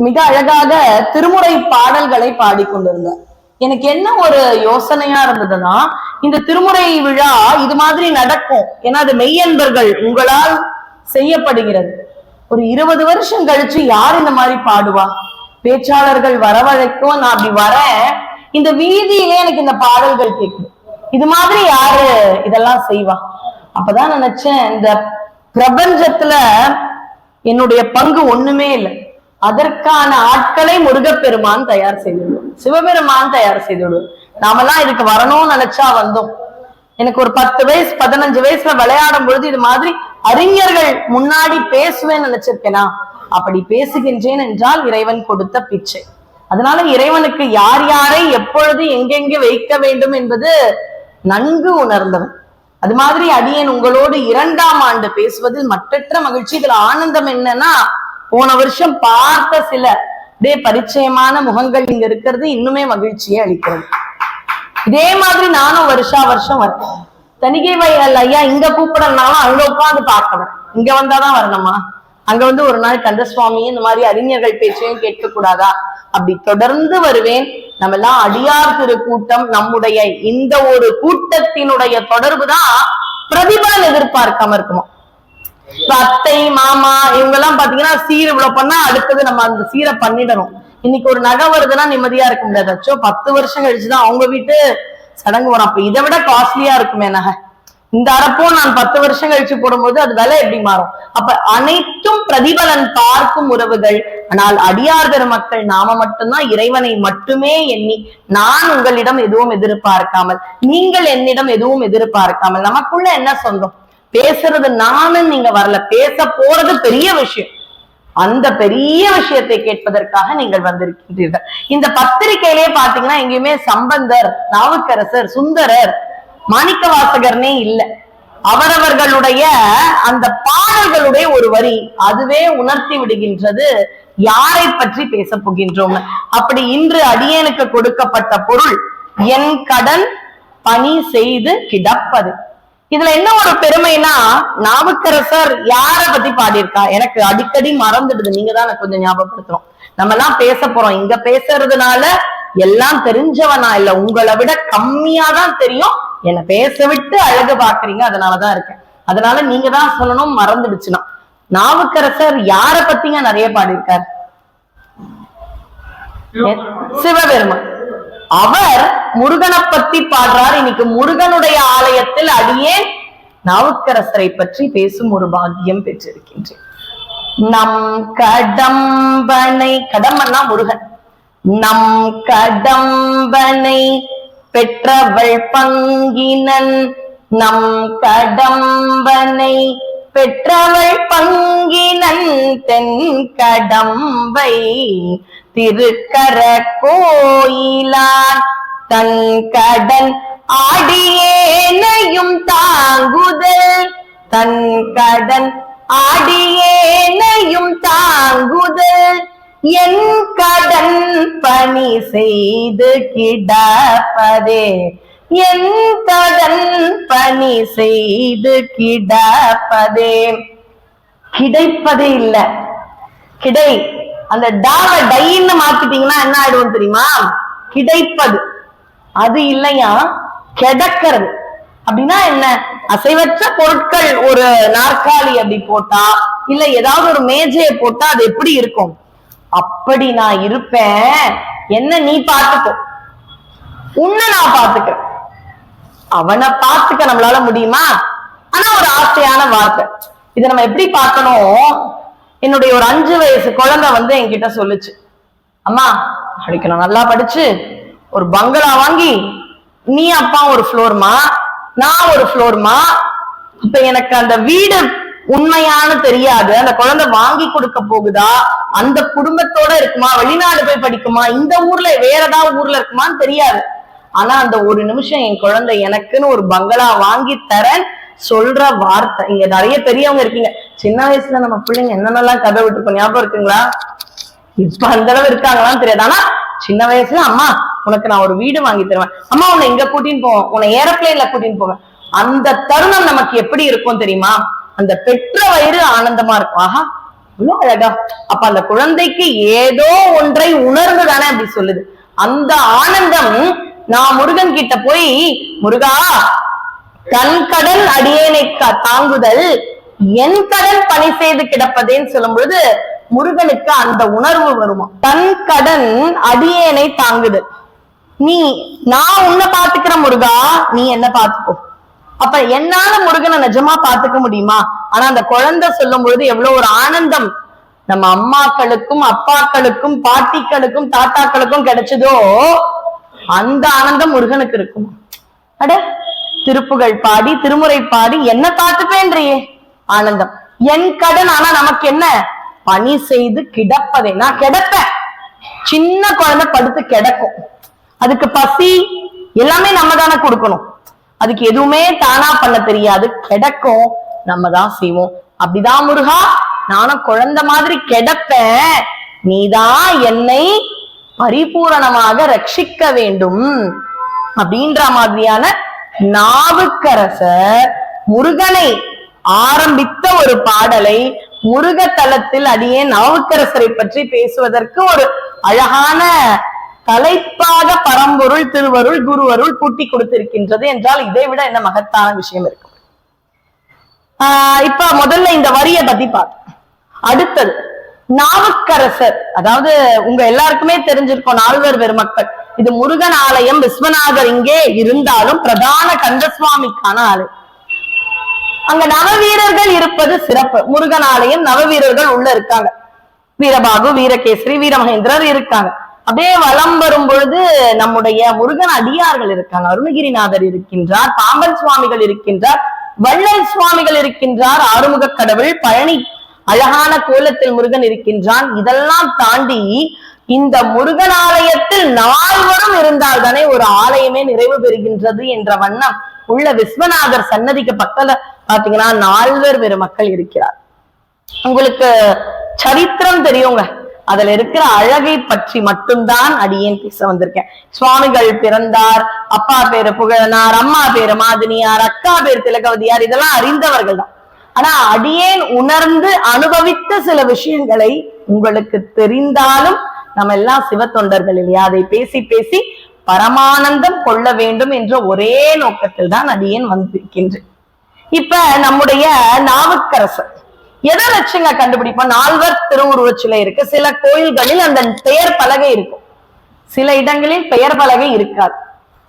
மிக அழகாக திருமுறை பாடல்களை பாடிக்கொண்டிருந்தார். எனக்கு என்ன ஒரு யோசனையா இருந்ததுன்னா, இந்த திருமுறை விழா இது மாதிரி நடக்கும், ஏன்னா அது மெய்யன்பர்கள் உங்களால் செய்யப்படுகிறது. ஒரு 20 வருஷம் கழிச்சு யார் இந்த மாதிரி பாடுவா? பேச்சாளர்கள் வரவழைக்கும். நான் அப்படி வரேன், இந்த வீதியிலே எனக்கு இந்த பாடல்கள் கேட்கும். இது மாதிரி யாரு இதெல்லாம் செய்வா? அப்பதான் நினைச்சேன், இந்த பிரபஞ்சத்துல என்னுடைய பங்கு ஒண்ணுமே இல்லை. அதற்கான ஆட்களை முருகப்பெருமான் தயார் செய்துவிடும், சிவபெருமான் தயார் செய்துவிடும். நாமெல்லாம் இதுக்கு வரணும்னு நினைச்சா வந்தோம். எனக்கு ஒரு 10 வயசு 15 வயசுல விளையாடும் பொழுது இது மாதிரி அறிஞர்கள் முன்னாடி பேசுவேன்னு நினைச்சிருக்கேனா? அப்படி பேசுகின்றேன் என்றால் இறைவன் கொடுத்த பிச்சை. அதனால இறைவனுக்கு யார் யாரை எப்பொழுது எங்கெங்கே வைக்க வேண்டும் என்பது நன்கு உணர்ந்தவன். அது மாதிரி அடியேன் உங்களோடு 2ஆம் ஆண்டு பேசுவதில் மற்றற்ற மகிழ்ச்சி. இதுல ஆனந்தம் என்னன்னா, போன வருஷம் பார்த்த சில பரிச்சயமான முகங்கள் இங்க இருக்கிறது இன்னுமே மகிழ்ச்சியை அளிக்கிறது. இதே மாதிரி நானும் வருஷா வருஷம் வரேன். தணிகை வயல் ஐயா இங்க கூப்பிடனாலும் அங்க உட்காந்து பார்க்கணும். இங்க வந்தாதான் வரணுமா? அங்க வந்து ஒரு நாள் கந்தசுவாமி இந்த மாதிரி அறிஞர்கள் பேச்சையும் கேட்க கூடாதா? அப்படி தொடர்ந்து வருவேன். நம்ம எல்லாம் அடியார் திரு கூட்டம், நம்முடைய இந்த ஒரு கூட்டத்தினுடைய தொடர்பு தான் பிரதிபலன் எதிர்பார்க்காம இருக்குமா? அத்தை மாமா இவங்க எல்லாம் பாத்தீங்கன்னா சீர் இவ்வளவு பண்ணா அடுத்தது நம்ம அந்த சீரை பண்ணிடணும். இன்னைக்கு ஒரு நகை வருதுன்னா நிம்மதியா இருக்க முடியாது. அச்சோ 10 வருஷம் கழிச்சுதான் அவங்க வீட்டு சடங்கு வரும். அப்ப இதை விட காஸ்ட்லியா இருக்குமே நகை. இந்த அரப்போ நான் 10 வருஷம் கழிச்சு போடும்போது அது விலை எப்படி மாறும்? அப்ப அனைத்தும் பிரதிபலன் பார்க்கும் உறவுகள். ஆனால் அடியார் பெருமக்கள் நாம மட்டும்தான் இறைவனை மட்டுமே எண்ணி, நான் உங்களிடம் எதுவும் எதிர்பார்க்காமல், நீங்கள் என்னிடம் எதுவும் எதிர்பார்க்காமல், நமக்குள்ள என்ன சொந்தம்? பேசுறது நானும் நீங்க வரல, பேச போறது பெரிய விஷயம். அந்த பெரிய விஷயத்தை கேட்பதற்காக நீங்கள் வந்திருக்கின்றீர்கள். இந்த பத்திரிகையிலேயே பாத்தீங்கன்னா எங்கேயுமே சம்பந்தர், நாவுக்கரசர், சுந்தரர், மாணிக்க வாசகர்னே இல்லை. அவரவர்களுடைய அந்த பாடல்களுடைய ஒரு வரி அதுவே உணர்த்தி விடுகின்றது யாரை பற்றி பேச போகின்றோம். அப்படி இன்று அடியேனுக்கு கொடுக்கப்பட்ட பொருள் என் கடன் பணி செய்து கிடப்பது. இதுல என்ன ஒரு பெருமைனா, நாவுக்கரசர் யார பத்தி பாடியிருக்கா எனக்கு அடிக்கடி மறந்துடுது. நீங்க தான் எனக்கு கொஞ்சம் ஞாபகப்படுத்தணும். நம்ம எல்லாம் பேச போறோம். இங்க பேசுறதுனால எல்லாம் தெரிஞ்சவனா இல்ல, உங்களை விட கம்மியா தான் தெரியும். என்ன பேச விட்டு அழகு பாக்குறீங்க, அதனாலதான் இருக்கேன். அதனால நீங்க தான் சொல்லணும், மறந்துடுச்சுன்னா. நாவுக்கரசர் யார பத்திங்க நிறைய பாடியிருக்கார்? சிவபெருமான். அவர் முருகனை பத்தி பாடுறார். இன்னைக்கு முருகனுடைய ஆலயத்தில் அடியேன் நாவுக்கரசரை பற்றி பேசும் ஒரு பாக்கியம் பெற்றிருக்கின்றேன். நம் கடம்பனை, கடம்பன்னா முருகன், நம் கடம்பனை பெற்றவள் பங்கினன், நம் கடம்பனை பெற்றவள் பங்கினன், தென் கடம்பை திருக்கர கோயிலான், தன் கடன் ஆடியேனையும் தாங்குதல், தன் கடன் ஆடியேனையும் தாங்குதல், என் கடன் பணி செய்து கிடப்பதே, என் கடன் பணி செய்து கிடப்பதே. கிடைப்பதே இல்ல, கிடை அந்த டாவ டைன்னு மாத்திட்டீங்கன்னா என்ன ஆயிடும் தெரியுமா? கிடைப்பது அது இல்லையா, கிடக்கிறது. அப்படின்னா என்ன? அசைவற்ற பொருட்கள், ஒரு நாற்காலி அப்படி போட்டா, இல்ல ஏதாவது ஒரு மேஜையை போட்டா அது எப்படி இருக்கும்? அப்படி நான் இருப்பேன். என்ன நீ பார்த்துக்கோ, உன்னை நான் பார்த்துக்கிறேன். அவனை பார்த்துக்க நம்மளால முடியுமா? ஆனா ஒரு ஆசையான வார்த்தை. இதை நம்ம எப்படி பார்க்கணும்? என்னுடைய ஒரு 5 வயசு குழந்தை வந்து என்கிட்ட சொல்லுச்சு, அம்மா படிக்கணும், நல்லா படிச்சு ஒரு பங்களா வாங்கி நீ அப்பா ஒரு ஃப்ளோர்மா, நான் ஒரு ஃப்ளோர்மா. இப்ப எனக்கு அந்த வீடு உண்மையானு தெரியாது. அந்த குழந்தை வாங்கி கொடுக்க போகுதா, அந்த குடும்பத்தோட இருக்குமா, வெளிநாடு போய் படிக்குமா, இந்த ஊர்ல வேற ஏதாவது ஊர்ல இருக்குமான்னு தெரியாது. ஆனா அந்த ஒரு நிமிஷம் என் குழந்தை எனக்குன்னு ஒரு பங்களா வாங்கி தரேன் சொல்ற வார்த்தை. இங்க நிறைய பெரியவங்க இருக்கீங்க, சின்ன வயசுல நம்ம பிள்ளைங்க என்னென்னலாம் கதை விட்டுருக்கோம், ஞாபகம் இருக்குங்களா? இப்ப அந்த அளவு இருக்காங்களான்னு தெரியாது. ஆனா சின்ன வயசுல அம்மா உனக்கு நான் ஒரு வீடு வாங்கி தருவேன், அம்மா உன்னை இங்க கூட்டின்னு போவேன், உன்னை ஏரோப்ளேன்ல கூட்டின்னு போவேன். அந்த தருணம் நமக்கு எப்படி இருக்கும் தெரியுமா? அந்த பெற்ற வயிறு ஆனந்தமா இருக்கும். ஆஹா இவ்வளவு அழகா. அப்ப அந்த குழந்தைக்கு ஏதோ ஒன்றை உணர்ந்துதானே அப்படி சொல்லுது. அந்த ஆனந்தம் நான் முருகன் கிட்ட போய், முருகா தன் கடன் அடியேனை தாங்குதல் என் கடன் பணி செய்து கிடப்பதேன்னு சொல்லும் பொழுது முருகனுக்கு அந்த உணர்வு வருமா. தன் கடன் அடியேனை தாங்குதல், நான் உன்னை பாத்துக்கிற முருகா, நீ என்ன பாத்துக்கோ. அப்ப என்னால முருகனை நிஜமா பாத்துக்க முடியுமா? ஆனா அந்த குழந்தை சொல்லும் பொழுது எவ்வளவு ஒரு ஆனந்தம் நம்ம அம்மாக்களுக்கும் அப்பாக்களுக்கும் பாட்டிகளுக்கும் தாத்தாக்களுக்கும் கிடைச்சதோ அந்த ஆனந்தம் முருகனுக்கு இருக்கும். அட திருப்புகழ் பாடி திருமுறை பாடி என்ன பார்த்துப்பேன்றியே ஆனந்தம். என் கடன், ஆனா நமக்கு என்ன? பணி செய்து கிடப்பதே. நான் கிடப்பேன், சின்ன குழந்தை படுத்து கிடக்கும், அதுக்கு பசி எல்லாமே நம்ம தானே கொடுக்கணும், அதுக்கு எதுவுமே தானா பண்ண தெரியாது, கிடக்கும், நம்ம தான் செய்வோம். அப்படிதான் முருகா நானும் குழந்தை மாதிரி கிடப்பேன், நீதான் என்னை பரிபூரணமாக ரட்சிக்க வேண்டும் அப்படின்ற மாதிரியான நாவுக்கரசர் முருகனை ஆரம்பித்த ஒரு பாடலை முருக தலத்தில் அடியே நாவுக்கரசரை பற்றி பேசுவதற்கு ஒரு அழகான தலைப்பாக பரம்பொருள் திருவருள் குருவருள் கூட்டி கொடுத்திருக்கின்றது என்றால் இதை விட என்ன மகத்தான விஷயம் இருக்கு. இப்ப முதல்ல இந்த வரியை பத்தி பார்த்து, அடுத்தது நாவுக்கரசர், அதாவது உங்க எல்லாருக்குமே தெரிஞ்சிருக்கும் நால்வர் பெருமக்கள். இது முருகன் ஆலயம், விஸ்வநாதர் இங்கே இருந்தாலும் பிரதான கந்தசுவாமிக்கான ஆலயம். அங்க நவவீரர்கள் இருப்பது சிறப்பு. முருகன் ஆலயம், நவவீரர்கள் உள்ள இருக்காங்க. வீரபாகு, வீரகேசரி, வீரமகேந்திரர் இருக்காங்க. அப்படியே வலம் வரும் பொழுது நம்முடைய முருகன் அடியார்கள் இருக்காங்க. அருணகிரிநாதர் இருக்கின்றார், பாம்பன் சுவாமிகள் இருக்கின்றார், வள்ளல் சுவாமிகள் இருக்கின்றார், ஆறுமுக கடவுள், பழனி அழகான கோலத்தில் முருகன் இருக்கின்றான். இதெல்லாம் தாண்டி இந்த முருகன் ஆலயத்தில் நால்வரும் இருந்தால் தானே ஒரு ஆலயமே நிறைவு பெறுகின்றது என்ற வண்ணம் உள்ள விஸ்வநாதர் சன்னதிக்கு பக்கத்துல பாத்தீங்கன்னா நால்வர் பெருமக்கள் இருக்கிறார். உங்களுக்கு சரித்திரம் தெரியுங்க, அதுல இருக்கிற அழகை பற்றி மட்டும்தான் அடியேன் பேச வந்திருக்கேன். சுவாமிகள் பிறந்தார், அப்பா பேரு புகழனார், அம்மா பேரு மாதினியார், அக்கா பேரு திலகவதியார், இதெல்லாம் அறிந்தவர்கள் தான். ஆனா அடியேன் உணர்ந்து அனுபவித்த சில விஷயங்களை உங்களுக்கு தெரிந்தாலும் நம்ம எல்லாம் சிவ தொண்டர்கள் இல்லையா, அதை பேசி பேசி பரமானந்தம் கொள்ள வேண்டும் என்ற ஒரே நோக்கத்தில் தான் அடியேன் வந்திருக்கின்றேன். இப்ப நம்முடைய நாவுக்கரசர் எதை வச்சுங்க கண்டுபிடிப்போம்? நால்வர் திருவுருவச் சிலை இருக்கு, சில கோயில்களில் அந்த பெயர் பலகை இருக்கும், சில இடங்களில் பெயர் பலகை இருக்காது.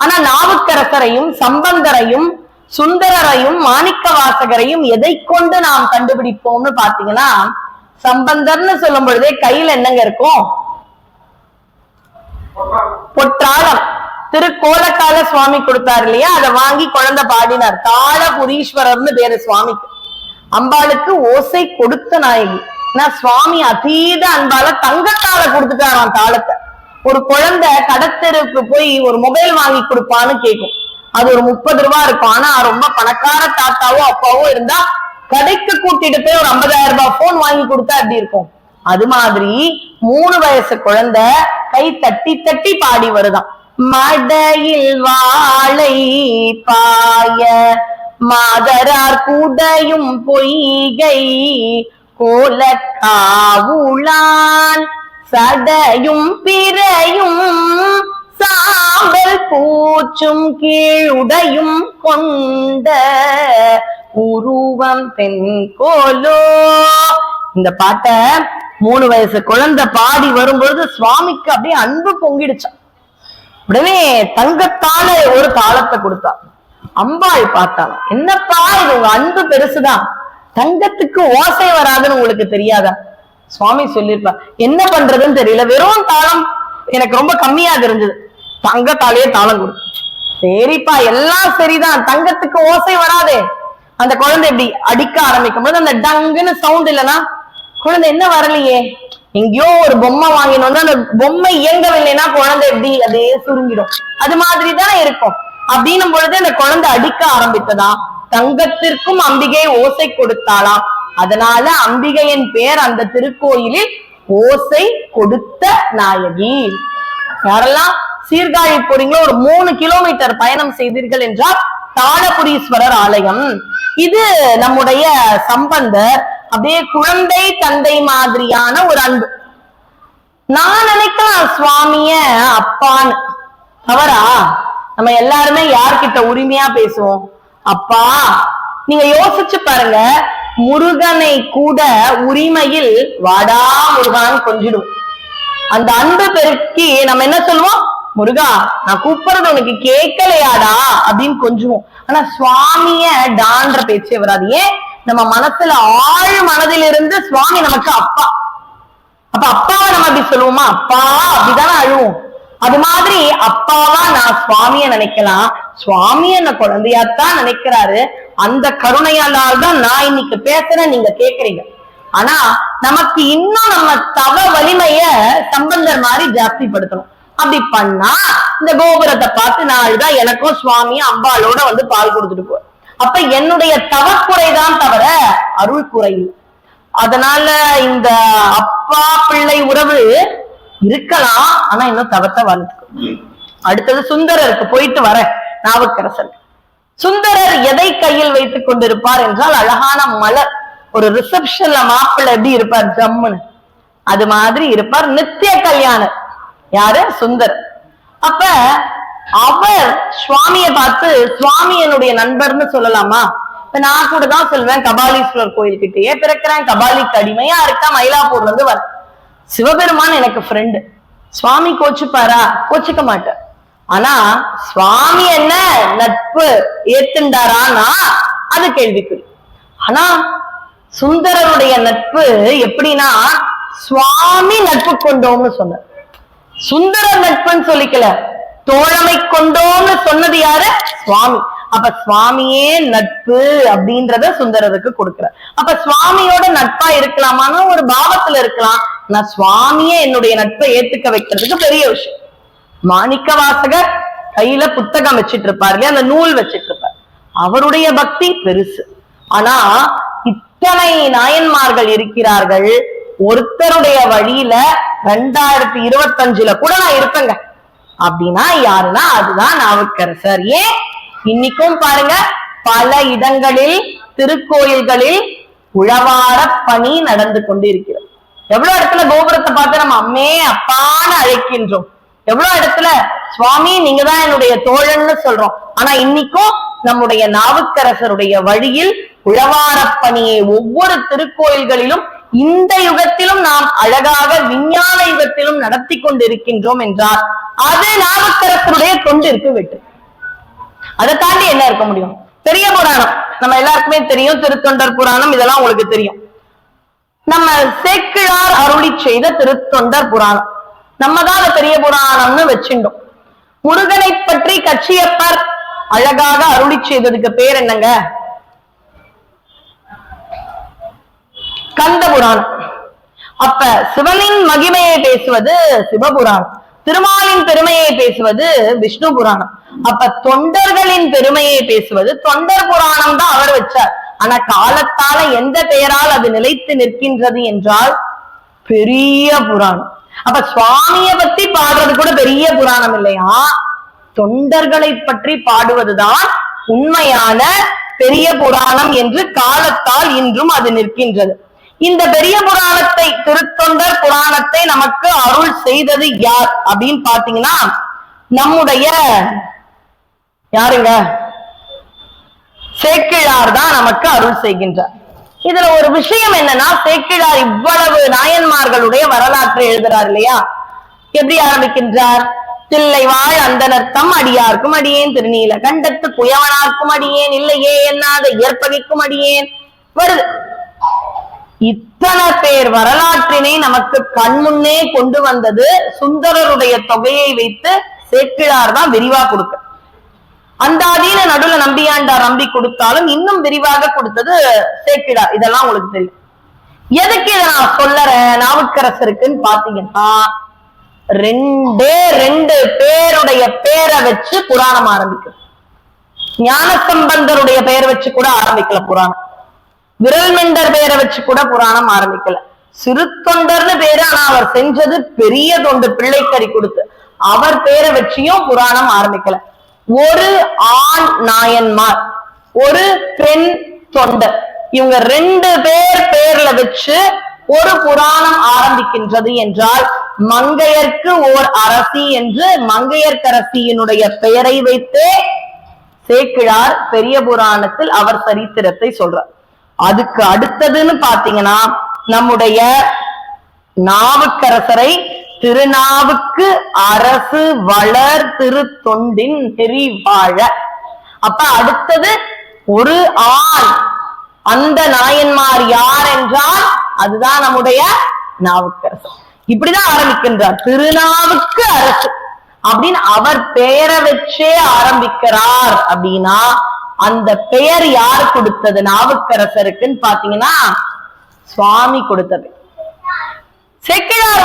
ஆனா நாவுக்கரசரையும் சம்பந்தரையும் சுந்தரரையும் மாணிக்க வாசகரையும் எதை கொண்டு நாம் கண்டுபிடிப்போம்னு பாத்தீங்கன்னா, சம்பந்தர்னு சொல்லும் பொழுதே கையில என்னங்க இருக்கும்? பொற்றாளம். திருக்கோலக்கால சுவாமி கொடுத்தாரு இல்லையா, அதை வாங்கி குழந்தை பாடினார். தாளபுரீஸ்வரர்னு பேரு சுவாமிக்கு. அம்பாளுக்கு ஓசை கொடுத்த நாயகி. சுவாமி அதீத அன்பால தங்கத்தால கொடுத்துட்டாராம் தாளத்தை. ஒரு குழந்தை கடத்தெருக்கு போய் ஒரு மொபைல் வாங்கி கொடுப்பான்னு கேட்கும், அது ஒரு 30 ரூபாய் இருக்கும். ஆனா ரொம்ப பணக்கார தாத்தாவோ அப்பாவோ இருந்தா கடைக்கு கூட்டிட்டு போய் ஒரு 50,000 ரூபாய் போன் வாங்கி கொடுத்தா எப்படி இருக்கும்? அது மாதிரி 3 வயசு குழந்தை கை தட்டி தட்டி பாடி வருதான். மடையில் வாழை பாய மாதரார் கூடையும் பொய்கை கோலக்காவுளான் சடையும் பிறையும் சாம்பல் பூச்சும் கீழுடையும் கொண்ட உருவம் தென்கோலோ. இந்த பாட்டை 3 வயசு குழந்தை பாடி வரும்பொழுது சுவாமிக்கு அப்படியே அன்பு பொங்கிடுச்சான். உடனே தங்கத்தால ஒரு தாளத்தை கொடுத்தா. அம்பாள் பார்த்தாங்க, என்னப்பா இது உங்க அன்பு பெருசுதான், தங்கத்துக்கு ஓசை வராதுன்னு உங்களுக்கு தெரியாதா? சுவாமி சொல்லிருப்பா, என்ன பண்றதுன்னு தெரியல, வெறும் தாளம் எனக்கு ரொம்ப கம்மியா இருந்தது, தங்கத்தாலேயே தாளம் கொடு. சரிப்பா எல்லாம் சரிதான், தங்கத்துக்கு ஓசை வராதே. அந்த குழந்தை இப்படி அடிக்க ஆரம்பிக்கும் போது அந்த டங்குன்னு சவுண்ட் இல்லைன்னா குழந்தை என்ன வரலையே, எங்கேயோ ஒரு பொம்மை வாங்கினு வந்து அந்த பொம்மை இயங்கவில்லைன்னா குழந்தை எப்படி அதே சுருங்கிடும், அது மாதிரிதான் இருக்கும். அப்படின்னும் பொழுது அந்த குழந்தை அடிக்க ஆரம்பித்ததா. தங்கத்திற்கும் அம்பிகை ஓசை கொடுத்தாளாம். அதனால அம்பிகையின் பேர் அந்த திருக்கோயிலில் ஓசை கொடுத்த நாயகி. யாரெல்லாம் சீர்காழி போறீங்களோ ஒரு 3 கிலோமீட்டர் பயணம் செய்தீர்கள் என்றால் தாளபுரீஸ்வரர் ஆலயம். இது நம்முடைய சம்பந்தர் அப்படியே குழந்தை தந்தை மாதிரியான ஒரு அன்பு. நான் நினைக்கலாம் சுவாமிய அப்பான்னு. தவறா? நம்ம எல்லாருமே யார்கிட்ட உரிமையா பேசுவோம்? அப்பா. நீங்க யோசிச்சு பாருங்க, முருகனை கூட உரிமையில் வாடா முருகான்னு கொஞ்சிடும். அந்த அன்பு பெருக்கி நம்ம என்ன சொல்லுவோம்? முருகா, நான் கூப்பிடுறது உனக்கு கேட்கலையாடா அப்படின்னு கொஞ்சுவோம். ஆனா சுவாமிய டான்ற பேச்சே வராது. ஏன்? நம்ம மனசுல ஆழ் மனதிலிருந்து சுவாமி நமக்கு அப்பா. அப்ப அப்பாவை நம்ம அப்படி சொல்லுவோமா? அப்பா அப்படிதானே அழுவோம். அது மாதிரி அப்பாவா நான் சுவாமிய நினைக்கலாம். சுவாமி என்ன குழந்தையாத்தான் நினைக்கிறாரு. அந்த கருணையால் தான் நான் இன்னைக்கு பேசுறேன், நீங்க கேக்குறீங்க. ஆனா நமக்கு இன்னும் நம்ம தவ வலிமைய சம்பந்தர் மாதிரி ஜாஸ்திப்படுத்தணும். அப்படி பண்ணா இந்த கோபுரத்தை பார்த்து நான் அழுதா எனக்கும் சுவாமியும் அம்பாளோட வந்து பால் கொடுத்துட்டு போ. அப்ப என்னுடைய தவக்குறைதான் தவிர அருள் குறை. அதனால இந்த அப்பா பிள்ளை உறவு இருக்கலாம், ஆனா இன்னும் தவத்தை வளர்த்துக்கும். அடுத்தது சுந்தரருக்கு போயிட்டு வர நாவுக்கரசர். சுந்தரர் எதை கையில் வைத்துக் கொண்டிருப்பார் என்றால் அழகான மலர். ஒரு ரிசப்ஷன்ல மாப்பிள்ளை எப்படி இருப்பார் ஜம்முன்னு, அது மாதிரி இருப்பார். நித்திய கல்யாணர் யாரு? சுந்தர். அப்ப அவர் சுவாமிய பார்த்து சுவாமி என்னுடைய நண்பர்னு சொல்லலாமா? இப்ப நான் கூட தான் சொல்வேன், கபாலீஸ்வரர் கோயில் கிட்டேயே பிறக்கிறேன், கபாலிக்கு அடிமையா இருக்கா, மயிலாப்பூர்ல இருந்து வர. சிவபெருமான் எனக்கு ஃப்ரெண்டு. சுவாமி கோச்சுப்பாரா? கோச்சுக்க மாட்டார். ஆனா சுவாமி என்ன நட்பு ஏத்துண்டாரானா அது கேள்விக்குறி. ஆனா சுந்தரருடைய நட்பு எப்படின்னா சுவாமி நட்பு கொண்டோம்னு சொன்னார். சுந்தரர் நட்புன்னு சொல்லிக்கல, தோழமை கொண்டோம்னு சொன்னது யாரு? சுவாமி. அப்ப சுவாமியே நட்பு அப்படின்றத சுந்தரருக்கு கொடுக்கிறார். அப்ப சுவாமியோட நட்பா இருக்கலாமான்னு ஒரு பாவத்துல இருக்கலாம். நான் சுவாமியே என்னுடைய நட்பை ஏத்துக்க வைக்கிறதுக்கு பெரிய விஷயம். மாணிக்க வாசகர் கையில புத்தகம் வச்சிட்டு இருப்பாரு இல்லையா, அந்த நூல் வச்சிட்டு இருப்பார். அவருடைய பக்தி பெருசு. ஆனா இத்தனை நாயன்மார்கள் இருக்கிறார்கள், ஒருத்தருடைய வழியில 2025 கூட நான் இருப்பேங்க அப்படின்னா யாருன்னா அதுதான் நாவுக்கரசர். ஏன்? இன்னைக்கும் பாருங்க, பல இடங்களில் திருக்கோயில்களில் உழவார பணி நடந்து கொண்டு இருக்கிறது. எவ்வளவு இடத்துல கோபுரத்தை பார்த்து நம்ம அம்மே அப்பான்னு அழைக்கின்றோம், எவ்வளவு இடத்துல சுவாமி நீங்க தான் என்னுடைய தோழன்னு சொல்றோம். ஆனா இன்னைக்கும் நம்முடைய நாவுக்கரசருடைய வழியில் உழவார பணியை ஒவ்வொரு திருக்கோயில்களிலும் இந்த யுகத்திலும் நாம் அழகாக விஞ்ஞான யுகத்திலும் நடத்தி கொண்டிருக்கின்றோம் என்றால் அது நாவுக்கரசருடைய தொண்டிற்கு வெற்றி. அதை தாண்டி என்ன இருக்க முடியும்? பெரிய புராணம் நம்ம எல்லாருக்குமே தெரியும், திருத்தொண்டர் புராணம், இதெல்லாம் உங்களுக்கு தெரியும். நம்ம சேக்கிழார் அருளி செய்த திருத்தொண்டர் புராணம் நம்ம தான் பெரிய புராணம்னு வச்சுட்டோம். முருகனை பற்றி கச்சியப்பர் அழகாக அருளி செய்ததுக்கு பேர் என்னங்க? கந்த புராணம். அப்ப சிவனின் மகிமையை பேசுவது சிவபுராணம், திருமாலின் பெருமையை பேசுவது விஷ்ணு புராணம். அப்ப தொண்டர்களின் பெருமையை பேசுவது தொண்டர் புராணம் தான் அவர் வச்சார். ஆனா காலத்தால எந்த பெயரால் அது நிலைத்து நிற்கின்றது என்றால் பெரிய புராணம். அப்ப சுவாமியை பத்தி பாடுறது கூட பெரிய புராணம் இல்லையா, தொண்டர்களை பற்றி பாடுவதுதான் உண்மையான பெரிய புராணம் என்று காலத்தால் இன்றும் அது நிற்கின்றது. இந்த பெரிய புராணத்தை, திருத்தொண்டர் புராணத்தை நமக்கு அருள் செய்தது யார் அப்படின்னு பாத்தீங்கன்னா நம்முடைய யாருங்க? சேக்கிழார் தான் நமக்கு அருள் செய்கின்றார். இதுல ஒரு விஷயம் என்னன்னா, சேக்கிழார் இவ்வளவு நாயன்மார்களுடைய வரலாற்றை எழுதுறார் இல்லையா. எப்படி ஆரம்பிக்கின்றார்? தில்லை வாழ் அந்தனர்த்தம் அடியார்க்கும் அடியேன், திருநீல கண்டத்து குயவனார்க்கும் அடியேன், இல்லையே என்னாத இயற்பகைக்கும் அடியேன் வருது. இத்தனை பேர் வரலாற்றினை நமக்கு கண்முன்னே கொண்டு வந்தது சுந்தரருடைய தொகையை வைத்து சேக்கிழார் தான் விரிவா கொடுக்க. அந்தாதீன நடுவுல நம்பியாண்டார் நம்பி கொடுத்தாலும் இன்னும் விரிவாக கொடுத்தது சேக்கிழார். இதெல்லாம் உங்களுக்கு தெரியும். எதுக்கு இதை நான் சொல்லறேன் நாவுக்கரசருக்குன்னு பாத்தீங்கன்னா, 2 பேருடைய பேரை வச்சு புராணம் ஆரம்பிக்கும். ஞானசம்பந்தருடைய பெயர் வச்சு கூட ஆரம்பிக்கல புராணம், விரல்மெண்டர் பேரை வச்சு கூட புராணம் ஆரம்பிக்கல. சிறு தொண்டர்னு பேரு, ஆனா அவர் செஞ்சது பெரிய தொண்டு, பிள்ளைக்கறி கொடுத்து. அவர் பேரை வச்சியும் புராணம் ஆரம்பிக்கல. ஒரு ஆண் நாயன்மார், ஒரு பெண் தொண்டர், இவங்க 2 பேர் பேர்ல வச்சு ஒரு புராணம் ஆரம்பிக்கின்றது என்றால் மங்கையர்க்கு ஓர் அரசி என்று மங்கையர்க்கரசியினுடைய பெயரை வைத்தே சேக்கிழார் பெரிய புராணத்தில் அவர் சரித்திரத்தை சொல்றார். அதுக்கு அடுத்ததுன்னு பாத்தீங்கன்னா நம்முடைய நாவுக்கரசரை திருநாவுக்கு அரசு வளர் திரு தொண்டின் நெறி வாழ. அப்ப அடுத்தது ஒரு ஆண், அந்த நாயன்மார் யார் என்றால் அதுதான் நம்முடைய நாவுக்கரசர். இப்படிதான் ஆரம்பிக்கின்றார், திருநாவுக்கு அரசு அப்படின்னு அவர் பெயரை வச்சே ஆரம்பிக்கிறார். அப்படின்னா அந்த பெயர் யார் கொடுத்தது நாவுக்கரசருக்குன்னு பாத்தீங்கன்னா சுவாமி கொடுத்தது. சேக்கிழார்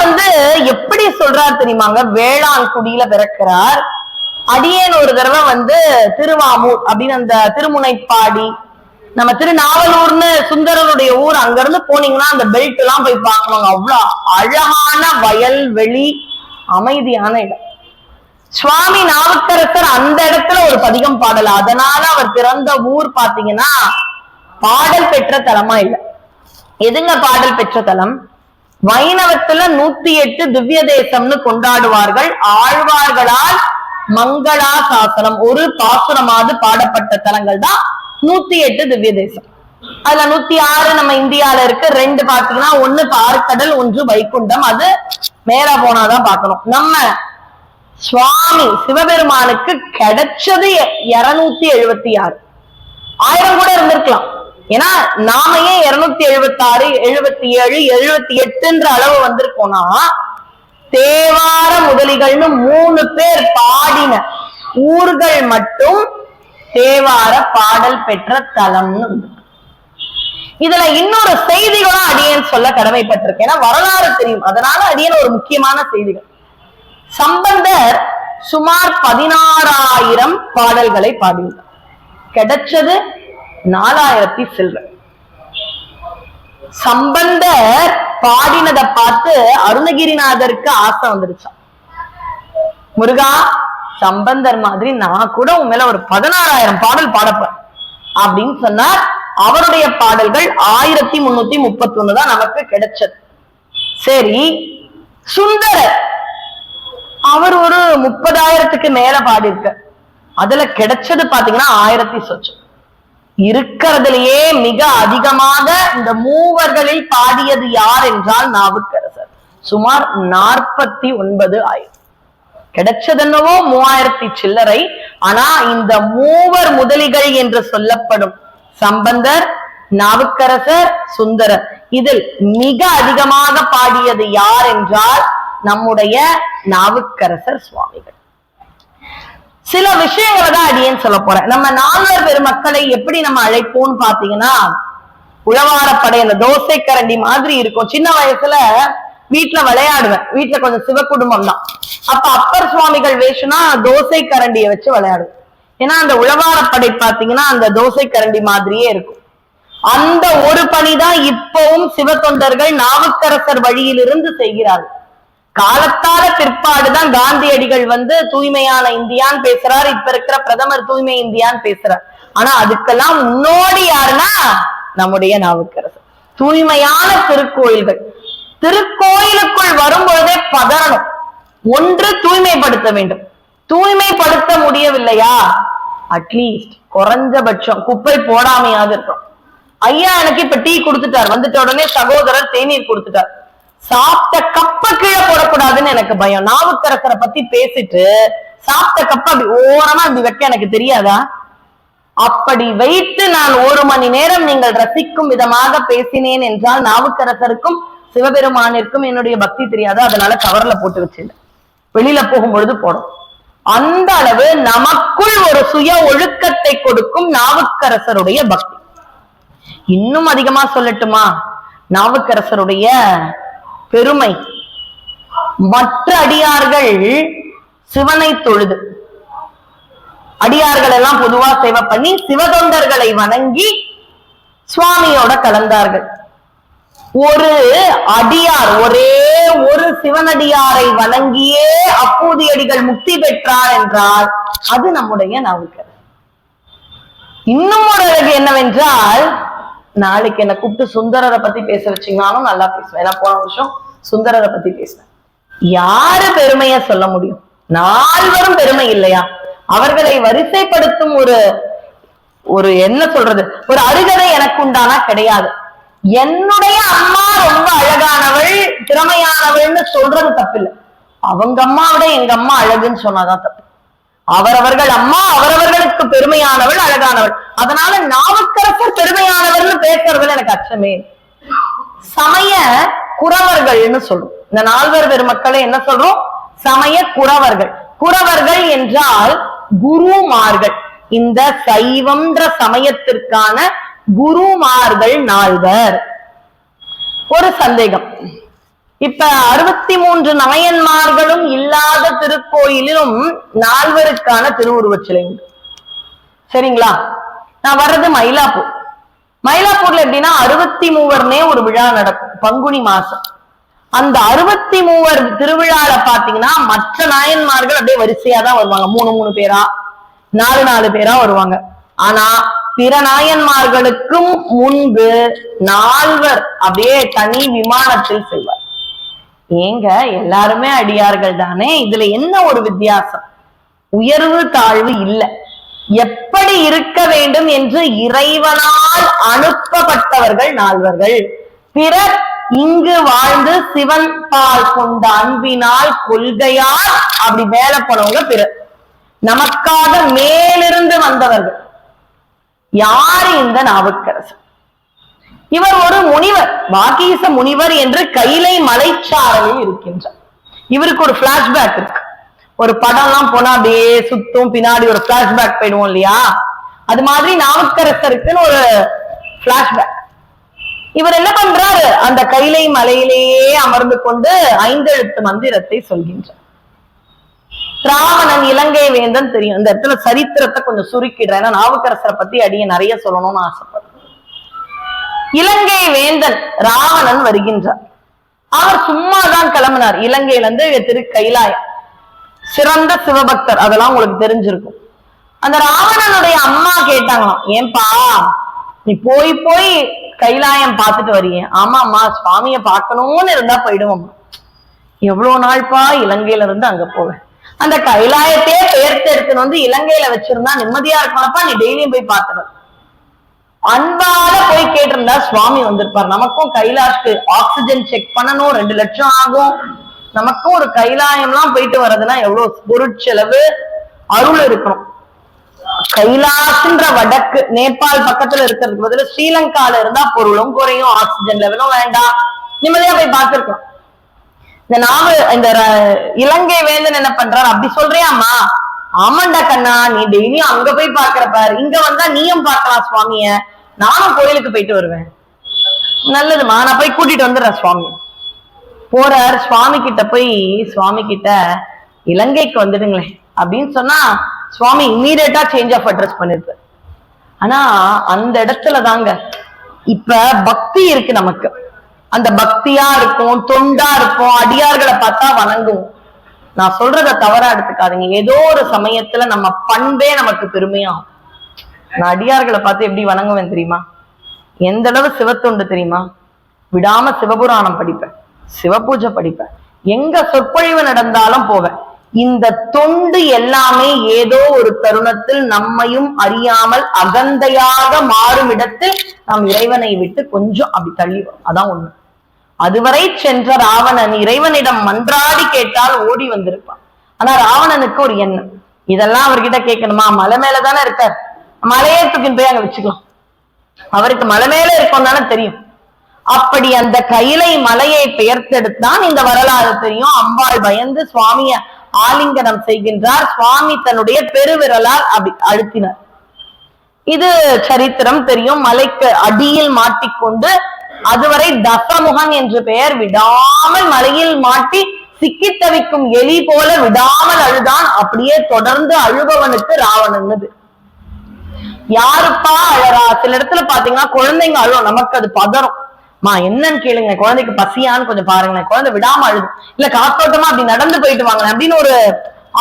எப்படி சொல்றார் தெரியுமாங்க, வேளாண் குடியில பிறக்கிறார். அடியேன் ஒரு தடவை திருவாமூர் அப்படின்னு அந்த திருமுனைப்பாடி நம்ம திருநாவலூர்னு சுந்தரருடைய ஊர், அங்க இருந்து போனீங்கன்னா அந்த பெல்ட் எல்லாம் போய் பார்க்கணும். அவ்வளவு அழகான வயல் வெளி, அமைதியான இடம். சுவாமி நாவுக்கரசர் அந்த இடத்துல ஒரு பதிகம் பாடல, அதனால அவர் பிறந்த ஊர் பாத்தீங்கன்னா பாடல் பெற்ற தலமா இல்லை. எதுங்க பாடல் பெற்ற தலம்? வைணவத்துல 108 திவ்ய தேசம்னு கொண்டாடுவார்கள். ஆழ்வார்களால் மங்களா சாசனம் ஒரு பாசுரமாவது பாடப்பட்ட தலங்கள் தான் 108 திவ்ய தேசம். அதுல 106 நம்ம இந்தியால இருக்கு. 2 பாத்தீங்கன்னா 1 பார்க்கடல், 1 வைகுண்டம். அது மேல போனாதான் பார்க்கணும். நம்ம சுவாமி சிவபெருமானுக்கு கிடைச்சது 276. 1000 கூட இருந்திருக்கலாம். ஏன்னா நாம ஏன் 276, 77, 78 அளவு வந்திருக்கோம்னா தேவார முதலிகள்னு 3 பேர் பாடின ஊர்கள் மட்டும் தேவார பாடல் பெற்ற தலம்னு. இதுல இன்னொரு செய்திகளும் அடியேன் சொல்ல கடமைப்பட்டிருக்கேன். ஏன்னா வரலாறு தெரியும், அதனால அடியேன் ஒரு முக்கியமான செய்திகள். சம்பந்தர் சுமார் 16,000 பாடல்களை பாடினார். கிடைச்சது 4000 சில்ற. சம்பந்தர் பாடினதை பார்த்து அருணகிரிநாதருக்கு ஆசை வந்துருச்சான். முருகா, சம்பந்தர் மாதிரி நான் கூட உன் மேல ஒரு 16,000 பாடல் பாடப்பேன் அப்படின்னு சொன்னார். அவருடைய பாடல்கள் 1331 தான் நமக்கு கிடைச்சது. சரி, சுந்தரர் அவர் ஒரு 30,000க்கு மேல பாடியிருக்க. அதுல கிடைச்சது பாத்தீங்கன்னா 1000 சொச்சம். இருக்கிறதுலயே மிக அதிகமாக இந்த மூவர்களில் பாடியது யார் என்றால் நாவுக்கரசர். சுமார் 49,000. கிடைச்சது என்னவோ 3000 சில்லறை. ஆனா இந்த மூவர் முதலிகள் என்று சொல்லப்படும் சம்பந்தர், நாவுக்கரசர், சுந்தரர், இதில் மிக அதிகமாக பாடியது யார் என்றால் நம்முடைய நாவுக்கரசர் சுவாமிகள். சில விஷயங்களை தான் அடியேன்னு சொல்ல போறேன். நம்ம நால்வர் பெருமக்களை எப்படி நம்ம அழைப்போம்னு பாத்தீங்கன்னா, உழவாரப்படை அந்த தோசை கரண்டி மாதிரி இருக்கும். சின்ன வயசுல வீட்டுல விளையாடுவேன். வீட்டுல கொஞ்சம் சிவ குடும்பம் தான். அப்ப அப்பர் சுவாமிகள் வேஷம்னா தோசை கரண்டியை வச்சு விளையாடுவேன். ஏன்னா அந்த உழவாரப்படை பாத்தீங்கன்னா அந்த தோசை கரண்டி மாதிரியே இருக்கும். அந்த ஒரு பணிதான் இப்பவும் சிவ தொண்டர்கள் நாவுக்கரசர் வழியிலிருந்து செய்கிறார்கள். காலத்தால பிற்பாடுதான் காந்தியடிகள் தூய்மையான இந்தியான்னு பேசுறாரு. இப்ப இருக்கிற பிரதமர் தூய்மை இந்தியான்னு பேசுறார். ஆனா அதுக்கெல்லாம் முன்னோடி யாருன்னா நம்முடைய நாவுக்கரசர். தூய்மையான திருக்கோயில்கள், திருக்கோயிலுக்குள் வரும்பொழுதே பதறணும். ஒன்று தூய்மைப்படுத்த வேண்டும். தூய்மைப்படுத்த முடியவில்லையா, அட்லீஸ்ட் குறைஞ்சபட்சம் குப்பை போடாமையாவது இருக்கும். ஐயா எனக்கு இப்ப டீ கொடுத்துட்டார், வந்துட்ட உடனே சகோதரர் தேநீர் கொடுத்துட்டார். சாப்பிட்ட கப்ப கீழே போடக்கூடாதுன்னு எனக்கு பயம். நாவுக்கரசரை பத்தி பேசிட்டு சாப்பிட்ட கப்ப அப்படி ஓரமா இப்படி வைக்க எனக்கு தெரியாதா? அப்படி வைத்து நான் 1 மணி நேரம் நீங்கள் ரசிக்கும் விதமாக பேசினேன் என்றால் நாவுக்கரசருக்கும் சிவபெருமானிற்கும் என்னுடைய பக்தி தெரியாதா? அதனால கவர்ல போட்டு வச்சிருந்தேன். வெளியில போகும்பொழுது போடும். அந்த அளவு நமக்குள் ஒரு சுய ஒழுக்கத்தை கொடுக்கும் நாவுக்கரசருடைய பக்தி. இன்னும் அதிகமா சொல்லட்டுமா, நாவுக்கரசருடைய பெருமை. மற்ற அடியார்கள் சிவனை தொழுது, அடியார்கள் எல்லாம் பொதுவா சேவை பண்ணி சிவதொண்டர்களை வணங்கி சுவாமியோட கலந்தார்கள். ஒரு அடியார், ஒரே ஒரு சிவனடியாரை வணங்கியே அப்பூதியடிகள் முக்தி பெற்றார் என்றால் அது நம்முடைய நாவுக்கரசர். இன்னும் ஒரு அழகு என்னவென்றால், நாளைக்கு என்ன கூப்பிட்டு சுந்தரரை பத்தி பேச வச்சீங்கன்னாலும் நல்லா பேசுவேன். ஏன்னா போன வருஷம் சுந்தரரை பத்தி பேசுவேன். யாரு பெருமைய சொல்ல முடியும்? நால்வரும் பெருமை இல்லையா? அவர்களை வரிசைப்படுத்தும் ஒரு என்ன சொல்றது, ஒரு அருகதை எனக்கு உண்டானா கிடையாது. என்னுடைய அம்மா ரொம்ப அழகானவள், திறமையானவள்னு சொல்றது தப்பில்லை. அவங்க அம்மாவோட எங்க அம்மா அழகுன்னு சொன்னாதான் தப்பு. அவரவர்கள் அம்மா அவரவர்களுக்கு பெருமையானவள், அழகானவள். அதனால நாவுக்கரசர் பெருமையானவர்னு பேசுறதுல எனக்கு அச்சமே. சமய குறவர்கள்னு சொல்றோம். இந்த நால்வர் பெருமக்களை என்ன சொல்றோம்? சமய குறவர்கள். குறவர்கள் என்றால் குருமார்கள். இந்த சைவம்ன்ற சமயத்திற்கான குருமார்கள் நால்வர். ஒரு சந்தேகம், இப்ப 63 நாயன்மார்களும் இல்லாத திருக்கோயிலும் நால்வருக்கான திருவுருவச் சிலை உண்டு. சரிங்களா? நான் வர்றது மயிலாப்பூர். மயிலாப்பூர்ல எப்படின்னா 63 ஒரு விழா நடக்கும் பங்குனி மாசம். அந்த 63 திருவிழால பாத்தீங்கன்னா மற்ற நாயன்மார்கள் அப்படியே வரிசையாதான் வருவாங்க. 3 பேரா 4 பேரா வருவாங்க. ஆனா பிற நாயன்மார்களுக்கும் முன்பு நால்வர் அப்படியே தனி விமானத்தில் செல்வார். ஏங்க எல்லாருமே அடியார்கள் தானே, இதுல என்ன ஒரு வித்தியாசம்? உயர்வு தாழ்வு இல்லை. எப்படி இருக்க வேண்டும் என்று இறைவனால் அனுப்பப்பட்டவர்கள் நால்வர்கள். பிறர் இங்கு வாழ்ந்து சிவன் பால் கொண்ட அன்பினால் கொள்கையால் அப்படி மேல போனவங்க பிறர். நமக்காக மேலிருந்து வந்தவர்கள். யாரு இந்த நாவுக்கரசர்? இவர் ஒரு முனிவர், வாகீச முனிவர் என்று கைலை மலைச்சாரலில் இருக்கின்றார். இவருக்கு ஒரு பிளாஷ்பேக் இருக்கு. ஒரு படம் எல்லாம் போனா அப்படியே சுத்தும், பின்னாடி ஒரு பிளாஷ்பேக் போயிடுவோம் இல்லையா? அது மாதிரி நாவுக்கரசருக்குன்னு ஒரு பிளாஷ்பேக். இவர் என்ன பண்றாரு? அந்த கைலை மலையிலேயே அமர்ந்து கொண்டு 5 எழுத்து மந்திரத்தை சொல்கின்றார். ராவணன் இலங்கை வேந்தன் தெரியும். இந்த இடத்துல சரித்திரத்தை கொஞ்சம் சுருக்கிடுறேன். ஏன்னா நாவுக்கரசரை பத்தி அடிய நிறைய சொல்லணும்னு ஆசைப்படுறேன். இலங்கை வேந்தன் ராவணன் வருகின்றார். அவர் சும்மாதான் கிளம்பினார். இலங்கையில இருந்து திரு கைலாயம். சிறந்த சிவபக்தர், அதெல்லாம் உங்களுக்கு தெரிஞ்சிருக்கும். அந்த ராவணனுடைய அம்மா கேட்டாங்களாம், ஏன்பா நீ போய் போய் கைலாயம் பார்த்துட்டு வரிய? ஆமாம்மா, சுவாமிய பார்க்கணும்னு இருந்தா போயிடுவோம்மா. எவ்வளவு நாள்பா இலங்கையில இருந்து அங்க போவேன். அந்த கைலாயத்தையே பெயர்த்து எடுத்துன்னு வந்து இலங்கையில வச்சிருந்தா நிம்மதியா இருக்கணும்ப்பா, நீ டெய்லியும் போய் பார்த்துடு. அன்பால போய் கேட்டிருந்தா சுவாமி வந்திருப்பார். நமக்கும் கைலாஷ்க்கு ஆக்சிஜன் செக் பண்ணணும், 2 லட்சம் ஆகும். நமக்கும் ஒரு கைலாயம் எல்லாம் போயிட்டு வர்றதுன்னா எவ்வளவு பொருட்செலவு, அருள் இருக்கணும். கைலாஷ்ன்ற வடக்கு நேபாள் பக்கத்துல இருக்கிறதுக்கு பதில் ஸ்ரீலங்கால இருந்தா பொருளும் குறையும், ஆக்சிஜன் லெவலும் வேண்டாம், நிம்மதியா போய் பார்த்திருக்கோம். இந்த இலங்கை வேந்தன் என்ன பண்றாரு? அப்படி சொல்றியாமா? ஆமாண்டா கண்ணா, நீ டெய்லியும் அங்க போய் பாக்குறப்பாரு, இங்க வந்தா நீயும் பார்க்கலாம் சுவாமிய, நானும் கோயிலுக்கு போயிட்டு வருவேன். நல்லதுமா, நான் போய் கூட்டிட்டு வந்துடுறேன் சுவாமி. போறார். சுவாமி கிட்ட போய், சுவாமி கிட்ட இலங்கைக்கு வந்துடுங்களேன் அப்படின்னு சொன்னா சுவாமி இம்மீடியட்டா சேஞ்ச் ஆஃப் அட்ரஸ் பண்ணிருப்பாரு. ஆனா அந்த இடத்துல தாங்க இப்ப பக்தி இருக்கு நமக்கு. அந்த பக்தியா இருக்கும், தொண்டா இருக்கும், அடியார்களை பார்த்தா வணங்கும். நான் சொல்றத தவறா எடுத்துக்காதீங்க. ஏதோ ஒரு சமயத்துல நம்ம பண்பே நமக்கு பெருமையாகும். நான் அடியார்களை பார்த்து எப்படி வணங்குவேன் தெரியுமா? எந்த அளவு சிவத்தொண்டு தெரியுமா? விடாம சிவபுராணம் படிப்பேன், சிவபூஜை படிப்பேன், எங்க சொற்பொழிவு நடந்தாலும் போவேன். இந்த தொண்டு எல்லாமே ஏதோ ஒரு தருணத்தில் நம்மையும் அறியாமல் அகந்தையாக மாறும் இடத்தில் நாம் இறைவனை விட்டு கொஞ்சம் அப்படி தள்ளி வரும். அதான் உண்மை. அதுவரை சென்ற ராவணன் இறைவனிடம் மன்றாடி கேட்டால் ஓடி வந்திருப்பான். ஆனா ராவணனுக்கு ஒரு எண்ணம், இதெல்லாம் அவர்கிட்ட கேட்கணுமா? மலை மேலதானே இருக்கார், மலையே தூக்கின்னு போய் அங்க வச்சுக்கலாம். அவருக்கு மலை மேல இருக்கும் தானே தெரியும். அப்படி அந்த கைலை மலையை பெயர்த்தெடுத்தான். இந்த வரலாறு தெரியும். அம்பாள் பயந்து சுவாமிய ஆலிங்கனம் செய்கின்றார். சுவாமி தன்னுடைய பெருவிரலால் அப்படி அழுத்தினார். இது சரித்திரம் தெரியும். மலைக்கு அடியில் மாட்டிக்கொண்டு அதுவரை தசமுகன் என்று பெயர், விடாமல் மலையில் மாட்டி சிக்கி தவிக்கும் எலி போல விடாமல் அழுதான். அப்படியே தொடர்ந்து அழுபவனுக்கு ராவணன். யாருப்பா அழறா? சில இடத்துல பாத்தீங்கன்னா குழந்தைங்க அழும், நமக்கு அது பதறும். என்னன்னு கேளுங்க, குழந்தைக்கு பசியான்னு கொஞ்சம் பாருங்களேன். குழந்தை விடாம அழுது, இல்ல காத்தோட்டமா அப்படி நடந்து போயிட்டு வாங்க அப்படின்னு ஒரு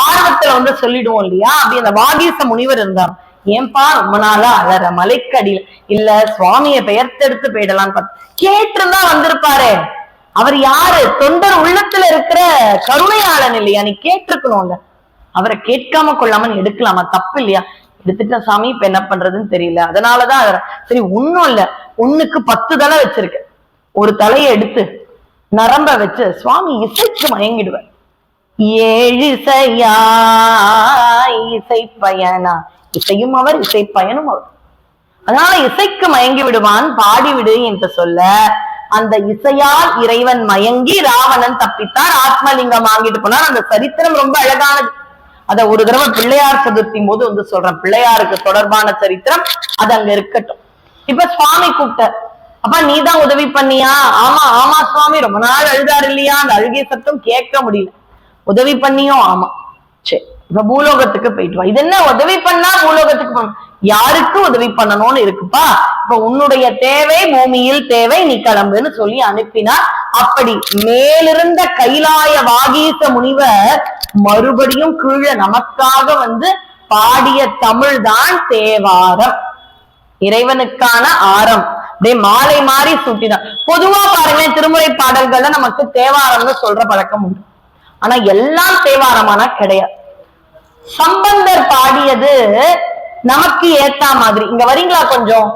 ஆர்வத்துல சொல்லிடுவோம் இல்லையா? அப்படி அந்த வாகீச முனிவர் இருந்தார். ஏன்பா ரொம்ப நாளா அலற மலைக்கடியில இல்ல சுவாமிய பெயர்த்தெடுத்து போயிடலான்னு கேட்டிருந்தா வந்திருப்பாரு. அவர் யாரு? தொண்டர் உள்ளத்துல இருக்கிற கருணையாளன் இல்லையா? நீ கேட்டிருக்கணும்ல. அவரை கேட்காம கொள்ளாம எடுக்கலாமா? தப்பு இல்லையா? எடுத்துட்ட சாமி, இப்ப என்ன பண்றதுன்னு தெரியல, அதனாலதான் சரி ஒண்ணும் இல்ல, 1க்கு 10 தலை வச்சிருக்க, ஒரு தலையை எடுத்து நரம்ப வச்சு சுவாமி இசைக்கு மயங்கிடுவார். 7 இசையா இசை பயனா, இசையும் அவர் இசை பயனும் அவர். அதனால இசைக்கு மயங்கி விடுவான், பாடிவிடு என்று சொல்ல அந்த இசையால் இறைவன் மயங்கி ராவணன் தப்பித்தார், ஆத்மலிங்கம் வாங்கிட்டு போனார். அந்த சரித்திரம் ரொம்ப அழகானது. அத ஒரு தடவை பிள்ளையார் சதுர்த்தி போது வந்து சொல்றேன். பிள்ளையாருக்கு தொடர்பான சரித்திரம் அது அங்க இருக்கட்டும். இப்ப சுவாமி கூப்பிட்ட, அப்பா நீதான் உதவி பண்ணியா? ஆமா ஆமா சுவாமி, ரொம்ப நாள் அழுதாரு இல்லையா, அந்த அழுகிய சத்தம் கேட்க முடியல. உதவி பண்ணியும்? ஆமா. சரி, இப்ப பூலோகத்துக்கு போயிட்டு வா. இது என்ன உதவி பண்ணா பூலோகத்துக்கு போகணும்? யாருக்கு உதவி பண்ணணும்னு இருக்குப்பா. இப்ப உன்னுடைய தேவை பூமியில் தேவை, நீ கிளம்புன்னு சொல்லி அனுப்பினார். அப்படி மேலிருந்த கைலாய வாகீச முனிவர் மறுபடியும் கீழே நமக்காக வந்து பாடிய தமிழ் தான் தேவாரம். இறைவனுக்கான ஆரம் அப்படியே மாலை மாறி சூட்டினார். பொதுவா பாருங்க, திருமுறை பாடல்கள்ல நமக்கு தேவாரம்னு சொல்ற பழக்கம் உண்டு. ஆனா எல்லாம் தேவாரமானா கிடையாது. சம்பந்தர் பாடியது நமக்கு ஏத்தா மாதிரி. இங்க வரீங்களா கொஞ்சம்,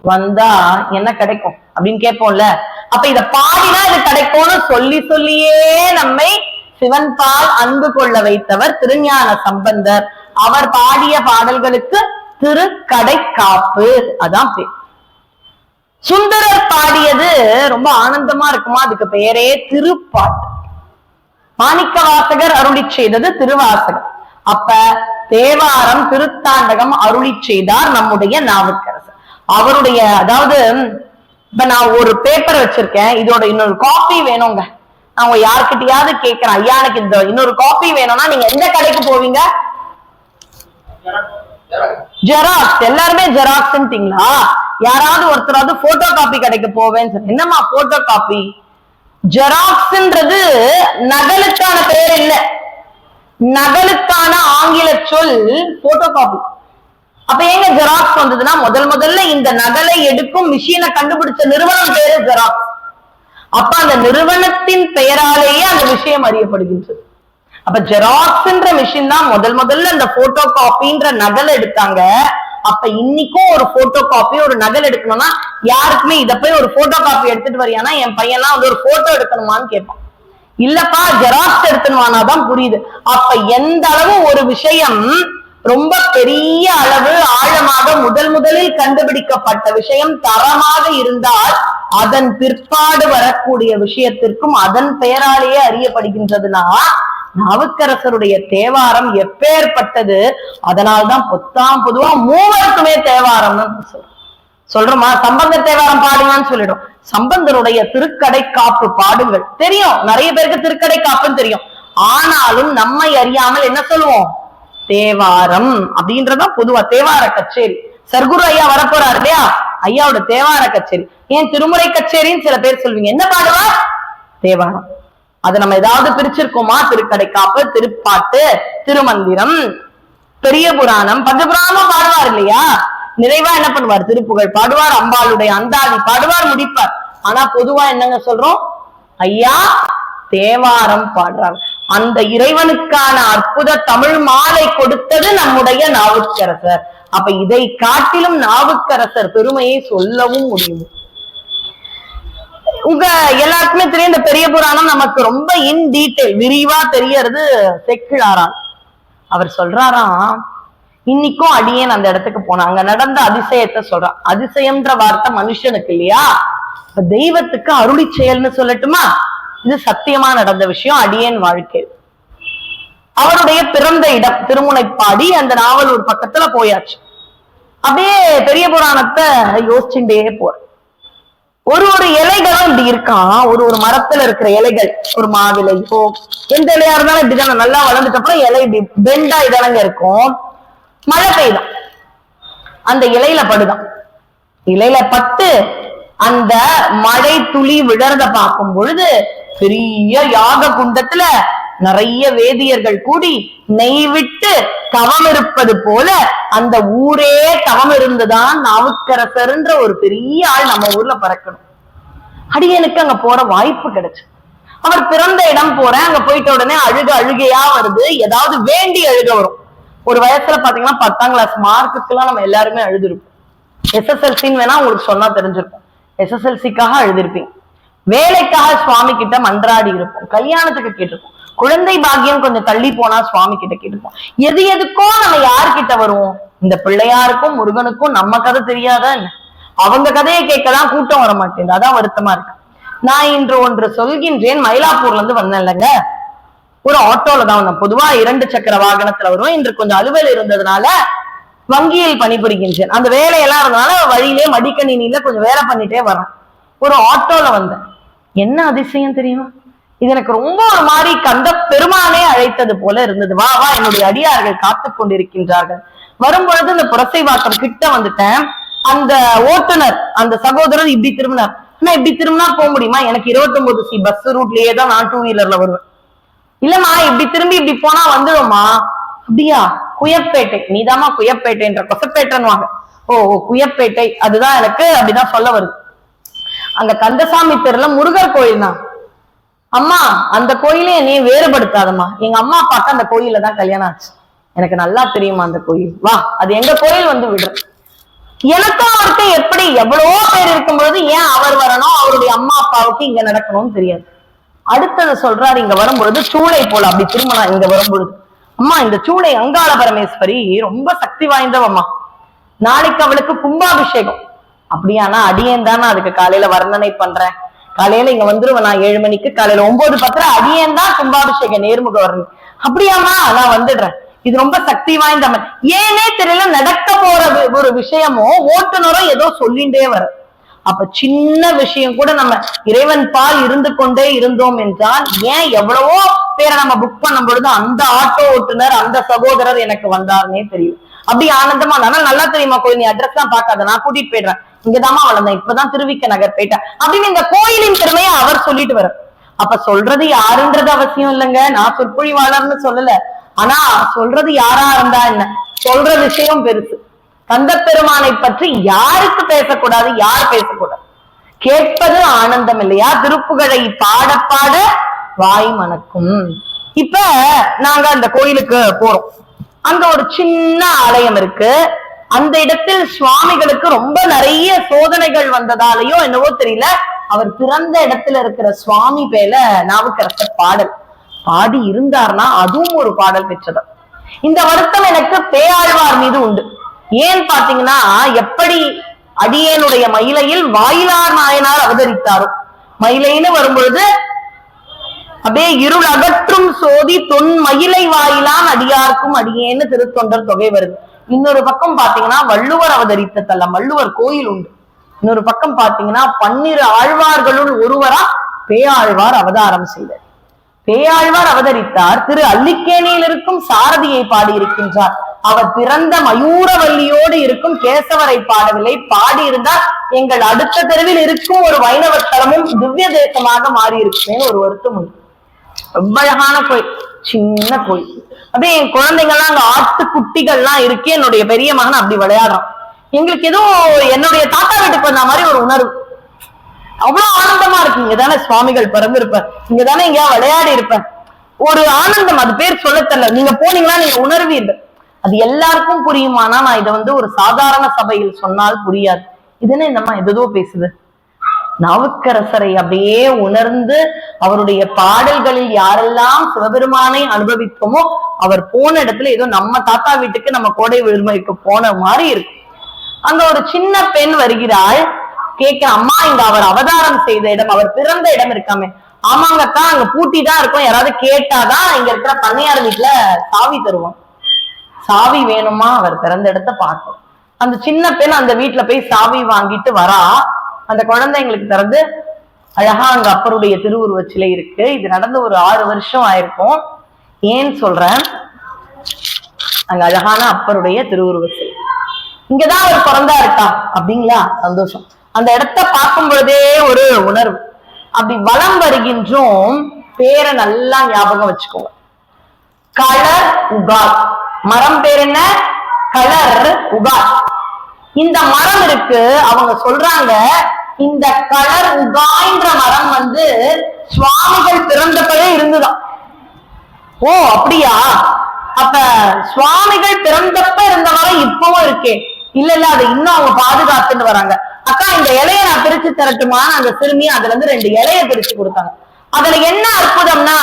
வந்தா என்ன கிடைக்கும் அப்படின்னு கேட்போம்ல. அப்ப இத பாடினா இது கிடைக்கும்னு சொல்லி சொல்லியே நம்மை சிவன் பால் அன்பு கொள்ள வைத்தவர் திருஞான சம்பந்தர். அவர் பாடிய பாடல்களுக்கு திருக்கடை காப்பு அதான் பேர். சுந்தரர் பாடியது ரொம்ப ஆனந்தமா இருக்குமா, அதுக்கு பெயரே திருப்பாட்டு. மாணிக்க வாசகர் அருளி செய்தது திருவாசகம். அப்ப தேவாரம் திருத்தாண்டகம் அருளி செய்தார் நம்முடைய நாவுக்கரசர். அவருடைய, அதாவது இப்ப நான் ஒரு பேப்பர் வச்சிருக்கேன், இதோட இன்னொரு காப்பி வேணுங்க. நான் யார்கிட்டயாவது கேட்கிறேன், ஐயா எனக்கு இந்த இன்னொரு காப்பி வேணும்னா நீங்க எந்த கடைக்கு போவீங்க? ஜெராக்ஸ். எல்லாருமே ஜெராக்ஸ்ன்றீங்களா? யாராவது ஒருத்தராவது போட்டோ காப்பி கடைக்கு போவேன்னு சொல்லி, என்னமா போட்டோ காப்பி? ஜெராக்ஸ்ன்றது நகலுக்கான பெயர் இல்ல, நகலுக்கான ஆங்கில சொல் போட்டோ காப்பி. அப்ப எங்க ஜெராக்ஸ் வந்ததுன்னா, முதல்ல இந்த நகலை எடுக்கும் மிஷினை கண்டுபிடிச்ச நிறுவனம் பேரு ஜெராக்ஸ். அப்ப அந்த நிறுவனத்தின் பெயராலேயே அந்த விஷயம் அறியப்படுகின்றது. அப்ப ஜெராக்ஸ்ன்ற மிஷின் தான் முதல்ல அந்த போட்டோ காப்பின்ற நகல் எடுத்தாங்க. அப்ப இன்னைக்கும் ஒரு போட்டோ காப்பி, ஒரு நகல் எடுக்கணும்னா யாருக்குமே இத போய் ஒரு போட்டோ காப்பி எடுத்துட்டு வரியானா என் பையன்லாம் வந்து ஒரு போட்டோ எடுக்கணுமான்னு கேட்பான். இல்லப்பா ஜெராக்ஸ் எடுத்துனுவானாதான் புரியுது. அப்ப எந்த அளவு ஒரு விஷயம் ரொம்ப பெரிய அளவு ஆழமாக முதலில் கண்டுபிடிக்கப்பட்ட விஷயம் தரமாக இருந்தால் அதன் பிற்பாடு வரக்கூடிய விஷயத்திற்கும் அதன் பெயராலேயே அறியப்படுகின்றதுன்னா, நாவுக்கரசருடைய தேவாரம் எப்பேற்பட்டது. அதனால்தான் பொதுவா மூவருக்குமே தேவாரம்னு சொல்றோமா. சம்பந்தர் தேவாரம் பாடுங்கன்னு சொல்லிடும். சம்பந்தருடைய திருக்கடை காப்பு பாடுங்கள். தெரியும், நிறைய பேருக்கு திருக்கடை காப்புன்னு தெரியும். ஆனாலும் நம்மை அறியாமல் என்ன சொல்லுவோம்? தேவாரம் அப்படின்றதா பொதுவா. தேவார கச்சேரி, சர்க்குரு ஐயா வரப்போறாரு இல்லையா, ஐயாவோட தேவார கச்சேரி. ஏன் திருமுறை கச்சேரின்னு சில பேர் சொல்வீங்க. என்ன பாடுவா? தேவாரம். அது நம்ம ஏதாவது பிரிச்சிருக்கோமா? திருக்கடை காப்பு, திருப்பாட்டு, திருமந்திரம், பெரிய புராணம், பஞ்சபுராணம் பாடுவார் இல்லையா. நிறைவா என்ன பண்ணுவார்? திருப்புகழ் பாடுவார், அம்பாளுடைய அந்தாதி பாடுவார், முடிப்பார். ஆனா பொதுவா என்னங்க சொல்றோம்? ஐயா தேவாரம் பாடுறாங்க. அந்த இறைவனுக்கான அற்புத தமிழ் மாலை கொடுத்தது நம்முடைய நாவுக்கரசர். அப்ப இதை காட்டிலும் நாவுக்கரசர் பெருமையை சொல்லவும் முடியும். உங்க எல்லாருக்குமே தெரியும், இந்த பெரிய புராணம் நமக்கு ரொம்ப இன் டீட்டெயில் விரிவா தெரியறது செக்கிழாராம். அவர் சொல்றாராம், இன்னைக்கும் அடியேன் அந்த இடத்துக்கு போனாங்க, நடந்த அதிசயத்தை சொல்றான். அதிசயம்ன்ற வார்த்தை மனுஷனுக்கு இல்லையா, தெய்வத்துக்கு அருளி செயல்னு சொல்லட்டுமா. இது சத்தியமா நடந்த விஷயம் அடியேன் வாழ்க்கை. அவருடைய பிறந்த இடம் திருமுனைப்பாடி, அந்த நாவலூர் பக்கத்துல போயாச்சு. அப்படியே பெரிய புராணத்தை யோசிச்சுட்டே போற. ஒரு இலைகளும் இப்படி இருக்கான். ஒரு மரத்துல இருக்கிற இலைகள், ஒரு மாவிலை எந்த இலையா இருந்தாலும் இப்படிதானே, நல்லா வளர்ந்துட்டு அப்புறம் இலை இப்படி பெண்டா இதழங்க இருக்கும். மழை பெய்தான், அந்த இலையில படுதான். இலையில பட்டு அந்த மழை துளி விழறத பார்க்கும் பொழுது பெரிய யாக குண்டத்துல நிறைய வேதியர்கள் கூடி நெய் விட்டு தவம் இருப்பது போல அந்த ஊரே தவம் இருந்துதான் நாவுக்கரசர்ன்ற ஒரு பெரிய ஆள் நம்ம ஊர்ல பிறக்கணும். அடியனுக்கு அங்க போற வாய்ப்பு கிடைச்சு. அவர் பிறந்த இடம் போறேன். அங்க போயிட்ட உடனே அழுகையா வருது. ஏதாவது வேண்டி அழுக வரும். ஒரு வயசுல பாத்தீங்கன்னா 10ஆம் கிளாஸ் மார்க்குக்கெல்லாம் நம்ம எல்லாருமே அழுதுருப்போம். SSLCன்னு வேணா உங்களுக்கு சொன்னா தெரிஞ்சிருக்கும். SSLCக்காக அழுதிருப்பீங்க. வேலைக்காக சுவாமி கிட்ட மன்றாடி இருப்போம். கல்யாணத்துக்கு கேட்டிருப்போம். குழந்தை பாக்கியம் கொஞ்சம் தள்ளி போனா சுவாமி கிட்ட கேட்டிருப்போம். எதுக்கோ நம்ம யார்கிட்ட வருவோம்? இந்த பிள்ளையாருக்கும் முருகனுக்கும் நம்ம கதை தெரியாதா என்ன? அவங்க கதையை கேட்கலாம் கூட்டம் வர மாட்டேங்குது. அதான் வருத்தமா இருக்கு. நான் இன்று ஒன்று சொல்கின்றேன். மயிலாப்பூர்ல இருந்து வந்தேன் இல்லைங்க, ஒரு ஆட்டோல தான் வந்தேன். பொதுவா 2 சக்கர வாகனத்துல வருவேன். இன்று கொஞ்சம் அலுவல் இருந்ததுனால வங்கியில் பணிபுரிகின்றேன். அந்த வேலையெல்லாம் இருந்ததுனால வழியிலே மடிக்கணினில கொஞ்சம் வேலை பண்ணிட்டே வரேன். ஒரு ஆட்டோல வந்தேன். என்ன அதிசயம் தெரியுமா? இது எனக்கு ரொம்ப ஒரு மாதிரி கந்த பெருமானே அழைத்தது போல இருந்தது. வா வா, என்னுடைய அடியார்கள் காத்து கொண்டிருக்கின்றார்கள். வரும்பொழுது இந்த புரசைவாக்கம் கிட்ட வந்துட்டேன். அந்த ஓட்டுநர், அந்த சகோதரர் இப்படி திரும்பினார். ஆனா இப்படி திரும்பினா போக முடியுமா? எனக்கு 29C பஸ் ரூட்லயே தான் நான் 2 வீலர்ல வருவேன். இல்லம்மா இப்படி திரும்பி இப்படி போனா வந்துடுமா? அப்படியா? குயப்பேட்டை. நீதாமா குயப்பேட்டைன்ற கொசப்பேட்டைன்னு வாங்க. ஓ குயப்பேட்டை, அதுதான் எனக்கு அப்படிதான் சொல்ல வருது. அங்க கந்தசாமி தெருல முருகர் கோயில் தான். அம்மா அந்த கோயிலே என்னைய வேறுபடுத்தாதம்மா. எங்க அம்மா அப்பாக்கு அந்த கோயில தான் கல்யாணம் ஆச்சு. எனக்கு நல்லா தெரியுமா அந்த கோயில். வா, அது எங்க கோயில், வந்து விடுறேன். எனக்கும் அவருக்கு எப்படி எவ்வளவோ பேர் இருக்கும்பொழுது ஏன் அவர் வரணும், அவருடைய அம்மா அப்பாவுக்கு இங்க நடக்கணும்னு தெரியாது. அடுத்தது சொல்றாரு, இங்க வரும்பொழுது சூளை போல அப்படி திரும்பினா இங்க வரும்பொழுது, அம்மா இந்த சூளை அங்காள பரமேஸ்வரி ரொம்ப சக்தி வாய்ந்தவம்மா, நாளைக்கு அவளுக்கு கும்பாபிஷேகம். அப்படியானா அடியேன் தானே அதுக்கு காலையில வர்ணனை பண்றேன். காலையில இங்க வந்துருவேன் நான் 7 மணிக்கு. காலையில 9:10 அடியேன் தான் கும்பாபிஷேக நேர்முக வரணும். அப்படியாமா நான் வந்துடுறேன். இது ரொம்ப சக்தி வாய்ந்த ஏனே தெரியல. நடக்க போற ஒரு விஷயமோ ஓட்டுநரும் ஏதோ சொல்லிண்டே வர. அப்ப சின்ன விஷயம் கூட நம்ம இறைவன் பால் இருந்து கொண்டே இருந்தோம் என்றால், ஏன் எவ்வளவோ பேரை நம்ம புக் பண்ணும் பொழுது அந்த ஆட்டோ ஓட்டுநர் அந்த சகோதரர் எனக்கு வந்தாருன்னே தெரியும். அப்படி ஆனந்தமா நல்லா தெரியுமா கோயில், நீ அட்ரஸ் தான் பாக்காத, நான் கூட்டிட்டு போயிடுறேன், இங்கதாமா வளர்ந்தேன், இப்பதான் திருவிக்க நகர் போயிட்டேன் அப்படின்னு இந்த கோயிலின் பெருமையை அவர் சொல்லிட்டு வர. அப்ப சொல்றது யாருன்றது அவசியம் இல்லைங்க. நான் சொற்பொழிவாளர்னு சொல்லல. ஆனா சொல்றது யாரா இருந்தா என்ன, சொல்ற விஷயம் பெருசு. கந்த பெருமானை பற்றி யாருக்கு பேசக்கூடாது, யார் பேசக்கூடாது, கேட்பது ஆனந்தம் இல்லையா? திருப்புகழை பாட பாட வாய் மணக்கும். இப்ப நாங்க அந்த கோயிலுக்கு போறோம். அங்க ஒரு சின்ன ஆலயம் இருக்கு. அந்த இடத்தில் சுவாமிகளுக்கு ரொம்ப நிறைய சோதனைகள் வந்ததாலேயோ என்னவோ தெரியல, அவர் பிறந்த இடத்துல இருக்கிற சுவாமி பேல நாவுக்கரசர் பாடல் பாடி இருந்தார்னா அதுவும் ஒரு பாடல் பெற்றது. இந்த வருத்தம் எனக்கு பேயாழ்வார் மீது உண்டு. ஏன் பாத்தீங்கன்னா, எப்படி அடியேனுடைய மயிலையில் வாயிலார் நாயனார் அவதரித்தாரோ, மயிலைன்னு வரும்பொழுது அப்படியே இருள் அகற்றும் சோதி தொன் மயிலை வாயிலான் அடியார்க்கும் அடியேன்னு திருத்தொண்டர் தொகை வருது. இன்னொரு பக்கம் பாத்தீங்கன்னா வள்ளுவர் அவதரித்த தலம் வள்ளுவர் கோயில் உண்டு. இன்னொரு பக்கம் பாத்தீங்கன்னா 12 ஆழ்வார்களுள் ஒருவரா பேயாழ்வார் அவதாரம் செய்தார். பேயாழ்வார் அவதரித்தார். திரு அல்லிக்கேணியில் இருக்கும் சாரதியை பாடி இருக்கின்றார். அவர் பிறந்த மயூரவல்லியோடு இருக்கும் கேசவரை பாடவில்லை. பாடி இருந்தால் எங்கள் அடுத்த தெருவில் இருக்கும் ஒரு வைணவ தலமும் திவ்ய தேசமாக மாறி இருக்குன்னு ஒரு வருத்தம் உண்டு. ரொம்ப அழகான கோயில், சின்ன கோயில். அப்படியே என் குழந்தைங்கள்லாம் அங்க ஆட்டு குட்டிகள்லாம் இருக்கு. என்னுடைய பெரிய மகன் அப்படி விளையாடுறான். எங்களுக்கு ஏதோ என்னுடைய தாத்தா வீட்டுக்கு வந்த மாதிரி ஒரு உணர்வு. அவ்வளவு ஆனந்தமா இருக்கு. இங்கதானே சுவாமிகள் பிறந்திருப்பேன், இங்கதானே எங்கேயா விளையாடி இருப்பேன். ஒரு ஆனந்தம், அது பேர் சொல்ல தெரியல. நீங்க போனீங்கன்னா நீங்க உணர்வீர்கள். அது எல்லாருக்கும் புரியுமானா நான் இதை ஒரு சாதாரண சபையில் சொன்னால் புரியாது. இதுன்னு என்னம்மா எதோ பேசுது. நாவுக்கரசரை அப்படியே உணர்ந்து அவருடைய பாடல்களில் யாரெல்லாம் சிவபெருமானை அனுபவித்தோமோ அவர் போன இடத்துல ஏதோ நம்ம தாத்தா வீட்டுக்கு நம்ம கோடை விடுமுறைக்கு போன மாதிரி இருக்கும். அங்க ஒரு சின்ன பெண் வருகிறாள். கேட்க, அம்மா இங்க அவர் அவதாரம் செய்த இடம், அவர் பிறந்த இடம் இருக்காமே. ஆமாங்கக்கா, அங்க பூட்டி தான் இருக்கும், யாராவது கேட்டாதான் இங்க இருக்கிற பண்ணையார் வீட்டுல சாவி தருவோம். சாவி வேணுமா, அவர் பிறந்த இடத்த பார்க்கும். அந்த சின்ன பெண் அந்த வீட்டுல போய் சாவி வாங்கிட்டு வரா. அந்த குழந்தைங்களுக்கு திறந்து அழகா அங்க அப்பருடைய திருவுருவ சிலை இருக்கு. இது நடந்து ஒரு 6 வருஷம் ஆயிருக்கும். ஏன் சொல்றேன், அங்க அழகான அப்பருடைய திருவுருவ சிலை, இங்கதான் அவர் பிறந்தா இருக்கா அப்படிங்களா, சந்தோஷம். அந்த இடத்த பார்க்கும் பொழுதே ஒரு உணர்வு. அப்படி வலம் வருகின்றோம். பேரை நல்லா ஞாபகம் வச்சுக்கோங்க. கலர் உகார். மரம் பேர் என்ன? கலர் உகார். இந்த மரம் இருக்கு. அவங்க சொல்றாங்க இந்த கலர் உகாய்ன்ற மரம் சுவாமிகள் பிறந்தப்பவே இருந்துதான். ஓ அப்படியா? அப்ப சுவாமிகள் பிறந்தப்ப இருந்த மரம் இப்பவும் இருக்கே? இல்ல இல்ல, அதை இன்னும் அவங்க பாதுகாத்துட்டு வராங்க. அக்கா இந்த இலைய நான் பிரிச்சு தரட்டுமா? அந்த சிறுமி அதுல இருந்து 2 இலைய பிரிச்சு கொடுத்தாங்க. அதுல என்ன அற்புதம்னா,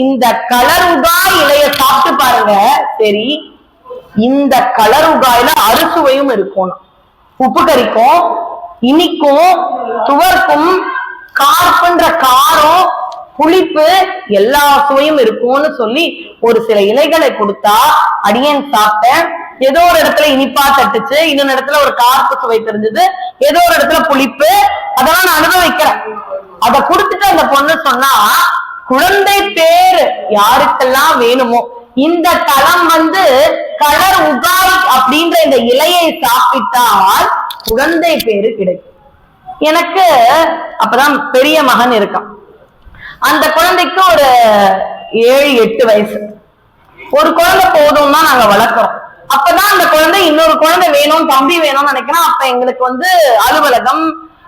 இந்த கலர் உகாய் இலைய சாப்பிட்டு பாருங்க. சரி, இந்த கலர் உகாயில அறுசுவையும் இருக்கும். உப்பு கறிக்கும், இனிக்கும், துவர்க்கும், கார்ப்புன்ற காரம், புளிப்பு, எல்லா சுவையும் இருக்கும்னு சொல்லி ஒரு சில இலைகளை கொடுத்தா அடியேன் சாப்பிட்டேன். ஏதோ ஒரு இடத்துல இனிப்பா தட்டுச்சு, இன்னொரு இடத்துல ஒரு கார்ப்பு சுவை தெரிஞ்சது, ஏதோ ஒரு இடத்துல புளிப்பு, அதெல்லாம் நான் அனுபவிக்கிறேன். அதை கொடுத்துட்டு அந்த பொண்ணு சொன்னா, குழந்தை பேரு யாருக்கெல்லாம் வேணுமோ இந்த தலம் கலர் உகாய் அப்படின்ற இந்த இலையை சாப்பிட்டால் குழந்தை பேரு கிடைக்கும். எனக்கு அப்பதான் பெரிய மகன் இருக்கான். அந்த குழந்தைக்கு ஒரு 7-8 வயசு. ஒரு குழந்தை போதும் தான் நாங்க வளர்க்கிறோம். அப்பதான் அந்த குழந்தை இன்னொரு குழந்தை வேணும், தம்பி வேணும்னு நினைக்கிறோம். அப்ப எங்களுக்கு அலுவலகம்,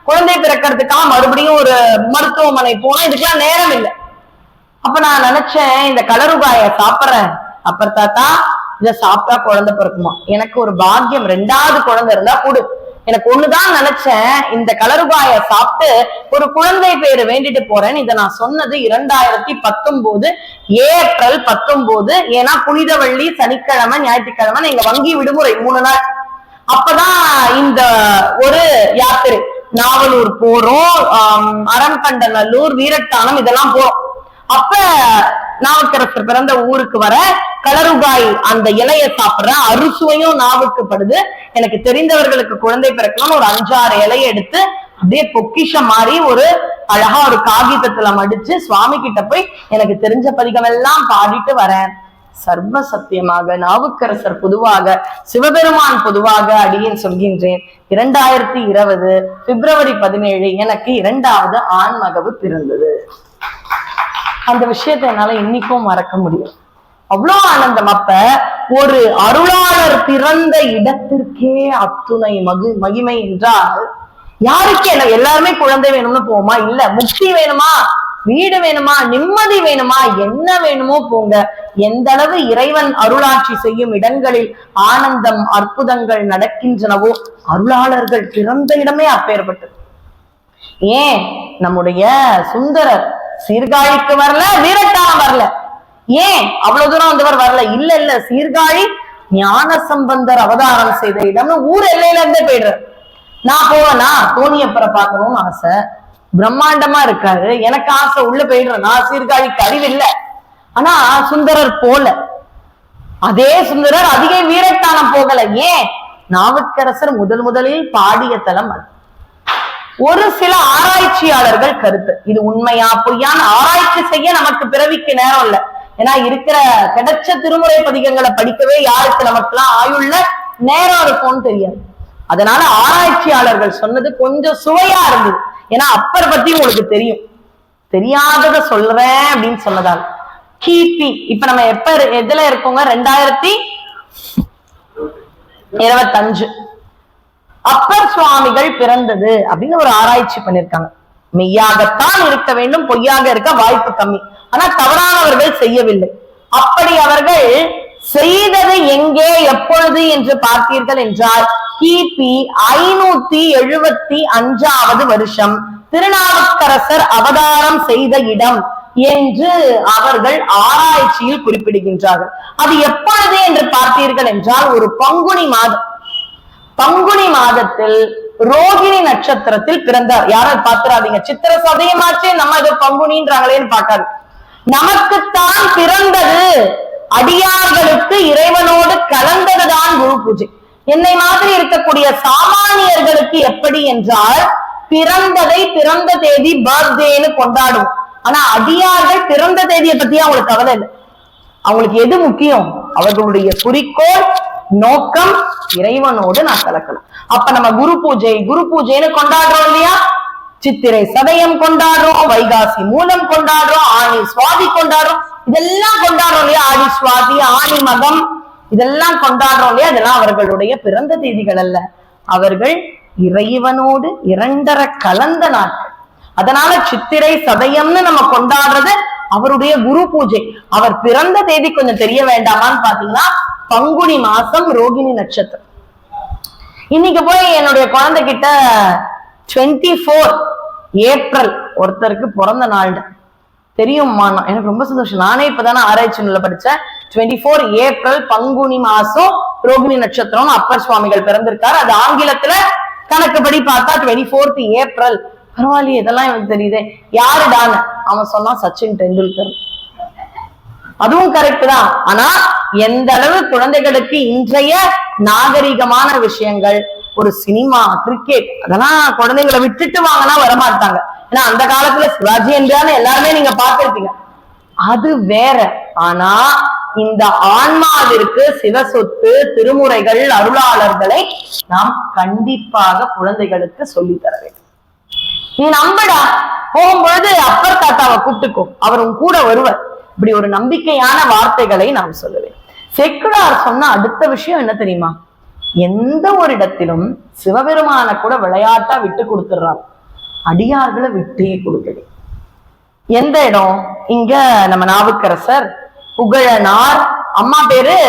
குழந்தை பிறக்கிறதுக்காக மறுபடியும் ஒரு மருத்துவமனை போனோம். இதுக்கெல்லாம் நேரம் இல்லை. அப்ப நான் நினைச்சேன் இந்த கலருகாய சாப்பிட்றேன். அப்புறம் தாத்தா இத சாப்பிட்டா குழந்தை பிறக்குமா? எனக்கு ஒரு பாக்கியம் 2வது குழந்தை இருந்தா கூடு. எனக்கு ஒண்ணுதான் நினைச்சேன், இந்த கலருகாய சாப்பிட்டு ஒரு குழந்தை பேரு வேண்டிட்டு போறேன். இதை நான் சொன்னது 2019 ஏப்ரல் 19. ஏன்னா புனிதவள்ளி, சனிக்கிழமை, ஞாயிற்றுக்கிழமை எங்க வங்கி விடுமுறை 3 நாள். அப்பதான் இந்த ஒரு யாத்திரை நாவலூர் போறோம், அரண்கண்டநல்லூர், வீரட்டானம் இதெல்லாம் போறோம். அப்ப நாவுக்கரசர் பிறந்த ஊருக்கு வர கலருகாய் அந்த இலைய சாப்பிடுற அறுசுவையும் நாவுக்கு படுது. எனக்கு தெரிந்தவர்களுக்கு குழந்தை பிறக்கணும்னு ஒரு 5-6 இலையை எடுத்து அப்படியே பொக்கிஷம் மாதிரி ஒரு அழகா ஒரு காகிதத்துல மடிச்சு சுவாமி கிட்ட போய் எனக்கு தெரிஞ்ச பதிகம் எல்லாம் பாடிட்டு வரேன். சர்வ சத்தியமாக நாவுக்கரசர் பொதுவாக, சிவபெருமான் பொதுவாக அடியேன் சொல்கின்றேன், 2020 பிப்ரவரி 17 எனக்கு 2வது ஆண்மகவு பிறந்தது. அந்த விஷயத்தை என்னால இன்னைக்கும் மறக்க முடியும். அவ்வளவு ஆனந்தம். அப்ப ஒரு அருளாளர் பிறந்த இடத்திற்கே அத்துணை மகிமை என்றால் யாருக்கு என்ன? எல்லாருமே குழந்தை வேணும்னு போமா? இல்ல. முக்தி வேணுமா, வீடு வேணுமா, நிம்மதி வேணுமா, என்ன வேணுமோ போங்க. எந்த அளவு இறைவன் அருளாட்சி செய்யும் இடங்களில் ஆனந்தம், அற்புதங்கள் நடக்கின்றனவோ அருளாளர்கள் பிறந்த இடமே அப்பேற்பட்டது. ஏன் நம்முடைய சுந்தரர் சீர்காழிக்கு வரல, வீரட்டானம் வரல. ஏன் அவ்வளவு தூரம் வந்தவர் வரல? இல்ல இல்ல, சீர்காழி ஞான சம்பந்தர் அவதாரம் செய்த இடம்னு ஊர் எல்லையில இருந்தே போயிடுறாரு. நான் போவேனா தோணியப்பரை பார்க்கணும்னு ஆசை, பிரம்மாண்டமா இருக்காரு, எனக்கு ஆசை, உள்ள போயிடுறேன். நான் சீர்காழிக்கு அறிவு இல்லை. ஆனா சுந்தரர் போல, அதே சுந்தரர் அதிக வீரட்டானம் போகல. ஏன்? நாவுக்கரசர் முதலில் பாடிய தலம் அது. ஒரு சில ஆராய்ச்சியாளர்கள் கருத்து, இது உண்மையா பொய்யான ஆராய்ச்சி செய்ய நமக்கு பிறவிக்கு நேரம் இல்லை. ஏன்னா இருக்கிற கிடைச்ச திருமுறை பதிகங்களை படிக்கவே யாருக்கு நமக்குலாம் ஆயுள்ள நேரம் இருக்கும்னு தெரியாது. அதனால ஆராய்ச்சியாளர்கள் சொன்னது கொஞ்சம் சுவையா இருந்தது. ஏன்னா அப்பர் பத்தி உங்களுக்கு தெரியும், தெரியாதத சொல்றேன் அப்படின்னு சொன்னதால். கிபி இப்ப நம்ம எதுல இருக்கோங்க? 2025 அப்பர் சுவாமிகள் பிறந்தது அப்படின்னு ஒரு ஆராய்ச்சி பண்ணிருக்காங்க. மெய்யாகத்தான் இருக்க வேண்டும், பொய்யாக இருக்க வாய்ப்பு கம்மி. ஆனா தவறானவர்கள் செய்யவில்லை. அப்படி அவர்கள் செய்தது எங்கே, எப்பொழுது என்று பார்த்தீர்கள் என்றால் கிபி 575வது வருஷம் திருநாவுக்கரசர் அவதாரம் செய்த இடம் என்று அவர்கள் ஆராய்ச்சியில் குறிப்பிடுகின்றார்கள். அது எப்பொழுது என்று பார்த்தீர்கள் என்றால் ஒரு பங்குனி மாதம். பங்குனி மாதத்தில் ரோகிணி நட்சத்திரத்தில் பிறந்தார். யாரும் பாத்துறாதீங்க, சித்திர சதயமாச்சே நம்ம இது பங்குனின்றாங்களேன்னு பார்க்காது. நமக்குத்தான் பிறந்தது, அடியார்களுக்கு இறைவனோடு கலந்ததுதான் குரு பூஜை. என்னை மாதிரி இருக்கக்கூடிய சாமானியர்களுக்கு எப்படி என்றால் பிறந்ததை பிறந்த தேதி பர்த்டேன்னு கொண்டாடும். ஆனா அடியார்கள் பிறந்த தேதியை பத்தி அவங்களுக்கு கவலை இல்லை. அவங்களுக்கு எது முக்கியம்? அவர்களுடைய குறிக்கோள், நோக்கம் இறைவனோடு நான் கலக்கலாம். அப்ப நம்ம குரு பூஜைன்னு கொண்டாடுறோம் இல்லையா? சித்திரை சதயம் கொண்டாடுறோம், வைகாசி மூலம் கொண்டாடுறோம், ஆணி சுவாதி கொண்டாடுறோம், இதெல்லாம் கொண்டாடுறோம் இல்லையா? ஆடி சுவாதி, ஆணி மகம் இதெல்லாம் கொண்டாடுறோம் இல்லையா, அதெல்லாம் அவர்களுடைய பிறந்த தேதிகள் அல்ல, அவர்கள் இறைவனோடு இரண்டரை கலந்த நாட்கள். அதனால சித்திரை சதயம்னு நம்ம கொண்டாடுறது அவருடைய குரு பூஜை. அவர் பிறந்த தேதி கொஞ்சம் தெரிய வேண்டாமான்னு பாத்தீங்கன்னா பங்குனி மாசம் ரோகிணி நட்சத்திரம். இன்னைக்கு போய் என்னுடைய குழந்தைகிட்ட 24 ஏப்ரல் ஒருத்தருக்கு பிறந்த நாள் தெரியும்மா, எனக்கு ரொம்ப சந்தோஷம். நானே இப்பதானே ஆராய்ச்சி நூல்ல படிச்சேன். 24 ஏப்ரல் பங்குனி மாசம் ரோகிணி நட்சத்திரம் அப்பர் சுவாமிகள் பிறந்திருக்காரு. அது ஆங்கிலத்துல கணக்குப்படி பார்த்தா 24 ஏப்ரல். பரவாயில்லையே, இதெல்லாம் எனக்கு தெரியுது. யாருடான்னு அவன் சொன்னா சச்சின் டெண்டுல்கர். அதுவும் கரெக்ட் தான். ஆனா எந்த அளவு குழந்தைகளுக்கு இன்றைய நாகரிகமான விஷயங்கள், ஒரு சினிமா, கிரிக்கெட், அதெல்லாம் குழந்தைங்களை விட்டுட்டு வாங்கினா வரமாட்டாங்க. ஏன்னா அந்த காலத்துல சிவாஜி என்றான எல்லாருமே நீங்க பார்த்திருப்பீங்க, அது வேற. ஆனா இந்த ஆன்மாவிற்கு சிவசொத்து, திருமுறைகள், அருளாளர்களை நாம் கண்டிப்பாக குழந்தைகளுக்கு சொல்லித்தர வேண்டும். நீ நம்படா, போகும்பொழுது அப்பர் தாத்தாவை கூப்பிட்டுக்கோ, அவர் உன் கூட வருவர். இப்படி ஒரு நம்பிக்கையான வார்த்தைகளை நாம் சொல்லுவேன். செக்குலார் சொன்ன அடுத்த விஷயம் என்ன தெரியுமா? எந்த ஒரு இடத்திலும் சிவபெருமான கூட விளையாட்டா விட்டு கொடுத்துடுறார், அடியார்களை விட்டே கொடுக்கல. எந்த இடம்? இங்க நம்ம நாவுக்கரசர் புகழனார், அம்மா பேரு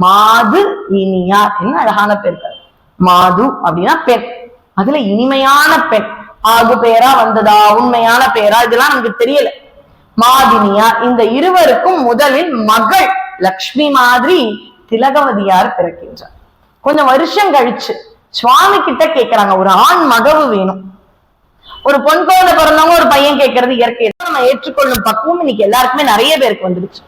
மாது இனியார். என்ன அழகான பேர்! மாது அப்படின்னா பெண், அதுல இனிமையான பெண். ஆகு பேரா வந்ததா, உண்மையான பேரா, இதெல்லாம் நமக்கு தெரியல. மாதினியார். இந்த இருவருக்கும் முதலில் மகள் லக்ஷ்மி மாதிரி திலகவதியார் பிறக்கின்றார். கொஞ்சம் வருஷம் கழிச்சு சுவாமி கிட்ட கேட்கிறாங்க, ஒரு ஆண் மகவு வேணும். ஒரு பொன் குழந்தை பிறந்தவங்க ஒரு பையன் கேட்கறது இயற்கை, நம்ம ஏற்றுக்கொள்ளும் பக்குவம் இன்னைக்கு எல்லாருக்குமே நிறைய பேருக்கு வந்துடுச்சு.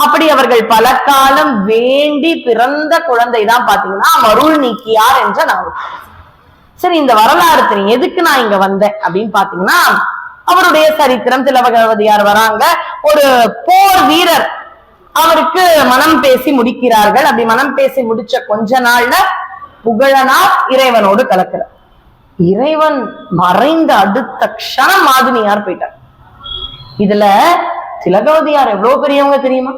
அப்படி அவர்கள் பல காலம் வேண்டி பிறந்த குழந்தை தான் பாத்தீங்கன்னா மருள் நீக்கியார் என்ற நாவுக்கரசர். சரி, இந்த வரலாறு தெரியும். எதுக்கு நான் இங்க வந்தேன் அப்படின்னு பாத்தீங்கன்னா, அவருடைய சரித்திரம். திலகவதியார் வராங்க, ஒரு போர் வீரர், அவருக்கு மனம் பேசி முடிக்கிறார்கள். அப்படி மனம் பேசி முடிச்ச கொஞ்ச நாள்ல புகழனார் இறைவனோடு கலக்கிறார். இறைவன் மறைந்த அடுத்த க்ஷணம் மாதினியார் போயிட்டார். இதுல திலகவதியார் எவ்வளவு பெரியவங்க தெரியுமா?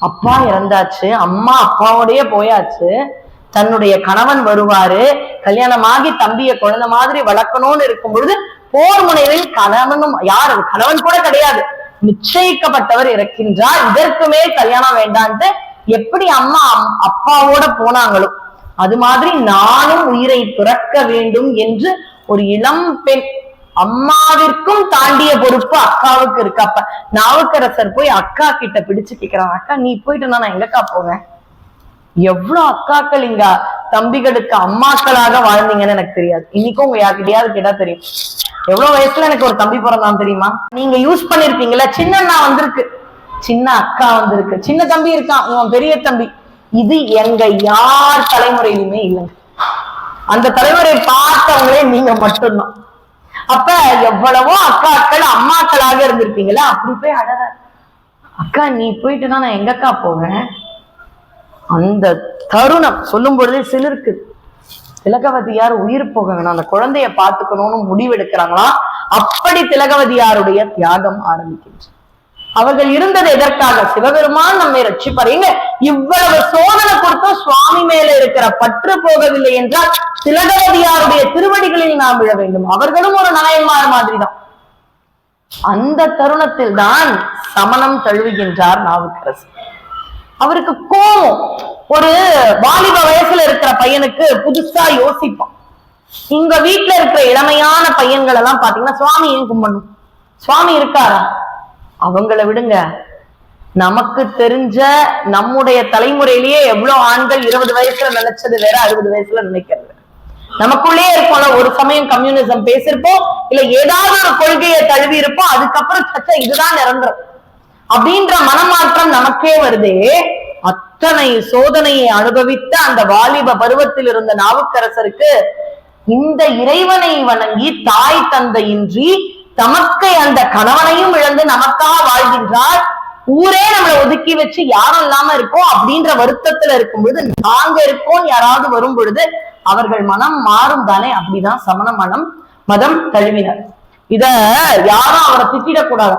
அப்பா இறந்தாச்சு, அம்மா அப்பாவோடய போயாச்சு, தன்னுடைய கணவன் வருவாரு, கல்யாணமாகி தம்பிய குழந்தை மாதிரி வளர்க்கணும்னு இருக்கும் பொழுது போர் முனைவில் கணவனும், யாரு கணவன் கூட கிடையாது, நிச்சயிக்கப்பட்டவர் இறக்கின்றார். இதற்கு மேல் கல்யாணம் வேண்டான்ட்டு எப்படி அம்மா அப்பாவோட போனாங்களோ அது மாதிரி நானும் உயிரை துறக்க வேண்டும் என்று ஒரு இளம் பெண், அம்மாவிற்கும் தாண்டிய பொறுப்பு அக்காவுக்கு இருக்கு. அப்ப நாவுக்கரசர் போய் அக்கா கிட்ட பிடிச்சு கேட்கிறான், அக்கா நீ போயிட்டு நான் எங்கக்கா போவேன்? எவ்வளவு அக்காக்கள் இங்க தம்பிகளுக்கு அம்மாக்களாக வாழ்ந்தீங்கன்னு எனக்கு தெரியாது. இன்னைக்கும் உங்க யார்கிட்டயாவது கேட்டா தெரியும். எவ்வளவு வயசுல எனக்கு ஒரு தம்பி பிறந்தான் தெரியுமா? நீங்க யூஸ் பண்ணிருப்பீங்களா, சின்ன அண்ணா வந்திருக்கு, சின்ன அக்கா வந்திருக்கு, சின்ன தம்பி இருக்கான், இவன் பெரிய தம்பி. இது எங்க யார் தலைமுறையிலுமே இல்லைங்க. அந்த தலைமுறை பார்த்தவங்களே நீங்க மட்டும்தான். அப்ப எவ்வளவோ அக்காக்கள் அம்மாக்களாக இருந்திருப்பீங்களா, அப்படி போய் அழற, அக்கா நீ போயிட்டுனா நான் எங்கக்கா போவேன்? அந்த தருணம் சொல்லும் பொழுதே சிலருக்கு திலகவதியார் உயிர் போக வேணும், அந்த குழந்தைய பார்த்துக்கணும்னு முடிவெடுக்கிறாங்களா. அப்படி திலகவதியாருடைய தியாகம் ஆரம்பிக்கின்றது. அவர்கள் இருந்தது எதற்காக? சிவபெருமான் நம்மை ரட்சிப்பாருங்க. இவ்வளவு சோதனை கொடுத்தும் சுவாமி மேல இருக்கிற பற்று போகவில்லை என்றால் திலகவதியாருடைய திருவடிகளில் நாம் விழ வேண்டும். அவர்களும் ஒரு நாயன்மார் மாதிரிதான். அந்த தருணத்தில் தான் சமணம் தழுவுகின்றார் நாவுக்கரசர். அவருக்கு கோபம், ஒரு வாலிப வயசுல இருக்கிற பையனுக்கு புதுசா யோசிப்பான். இங்க வீட்டுல இருக்கிற இளமையான பையன்கள் எல்லாம் பாத்தீங்கன்னா சுவாமி ஏன் கும்பிடணும், சுவாமி இருக்காரா? அவங்கள விடுங்க, நமக்கு தெரிஞ்ச நம்முடைய தலைமுறையிலேயே எவ்வளவு ஆண்கள் 20 வயசுல நினைச்சது வேற, 60 வயசுல நினைக்கிறது. நமக்குள்ளேயே இருப்போம்ல, ஒரு சமயம் கம்யூனிசம் பேசிருப்போம், இல்ல ஏதாவது ஒரு கொள்கையை தழுவி இருப்போம், அதுக்கப்புறம் சச்சா இதுதான் நிரந்தரம் அப்படின்ற மனமாற்றம் நமக்கே வருதே. அத்தனை சோதனையை அனுபவித்த அந்த வாலிப பருவத்தில் இருந்த நாவுக்கரசருக்கு இந்த இறைவனை வணங்கி தாய் தந்தையின்றி தமக்கை அந்த கணவனையும் இழந்து நமக்காக வாழ்கின்றார், ஊரே நம்மளை ஒதுக்கி வச்சு யாரும் இல்லாம இருக்கோம் அப்படின்ற வருத்தத்துல இருக்கும் பொழுது நாங்க இருக்கோம் யாராவது வரும் பொழுது அவர்கள் மனம் மாறும் தானே. அப்படிதான் சமண மதம் தழுவினர். இத யாரும் அவரை திட்டிடக்கூடாது.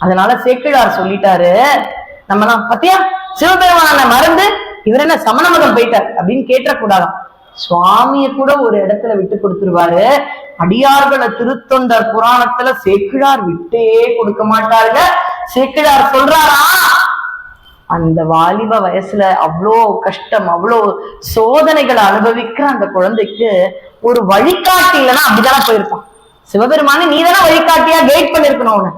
அதனால சேக்கிழார் சொல்லிட்டாரு, நம்ம பத்தியா சிவபெருமான மறந்து இவர் என்ன சமண மதம் போயிட்டார் அப்படின்னு கேட்டக்கூடாதாம். சுவாமிய கூட ஒரு இடத்துல விட்டு கொடுத்துருவாரு. அடியார்களை திருத்தொண்டர் புராணத்துல சேக்கிழார் விட்டே கொடுக்க மாட்டாருங்க. சேக்கிழார் சொல்றாரா, அந்த வாலிப வயசுல அவ்வளோ கஷ்டம், அவ்வளோ சோதனைகளை அனுபவிக்கிற அந்த குழந்தைக்கு ஒரு வழிகாட்டி இல்லைன்னா அப்படிதானே போயிருப்பான். சிவபெருமானே நீதானே வழிகாட்டியா கைட் பண்ணிருக்கணும் அவனை.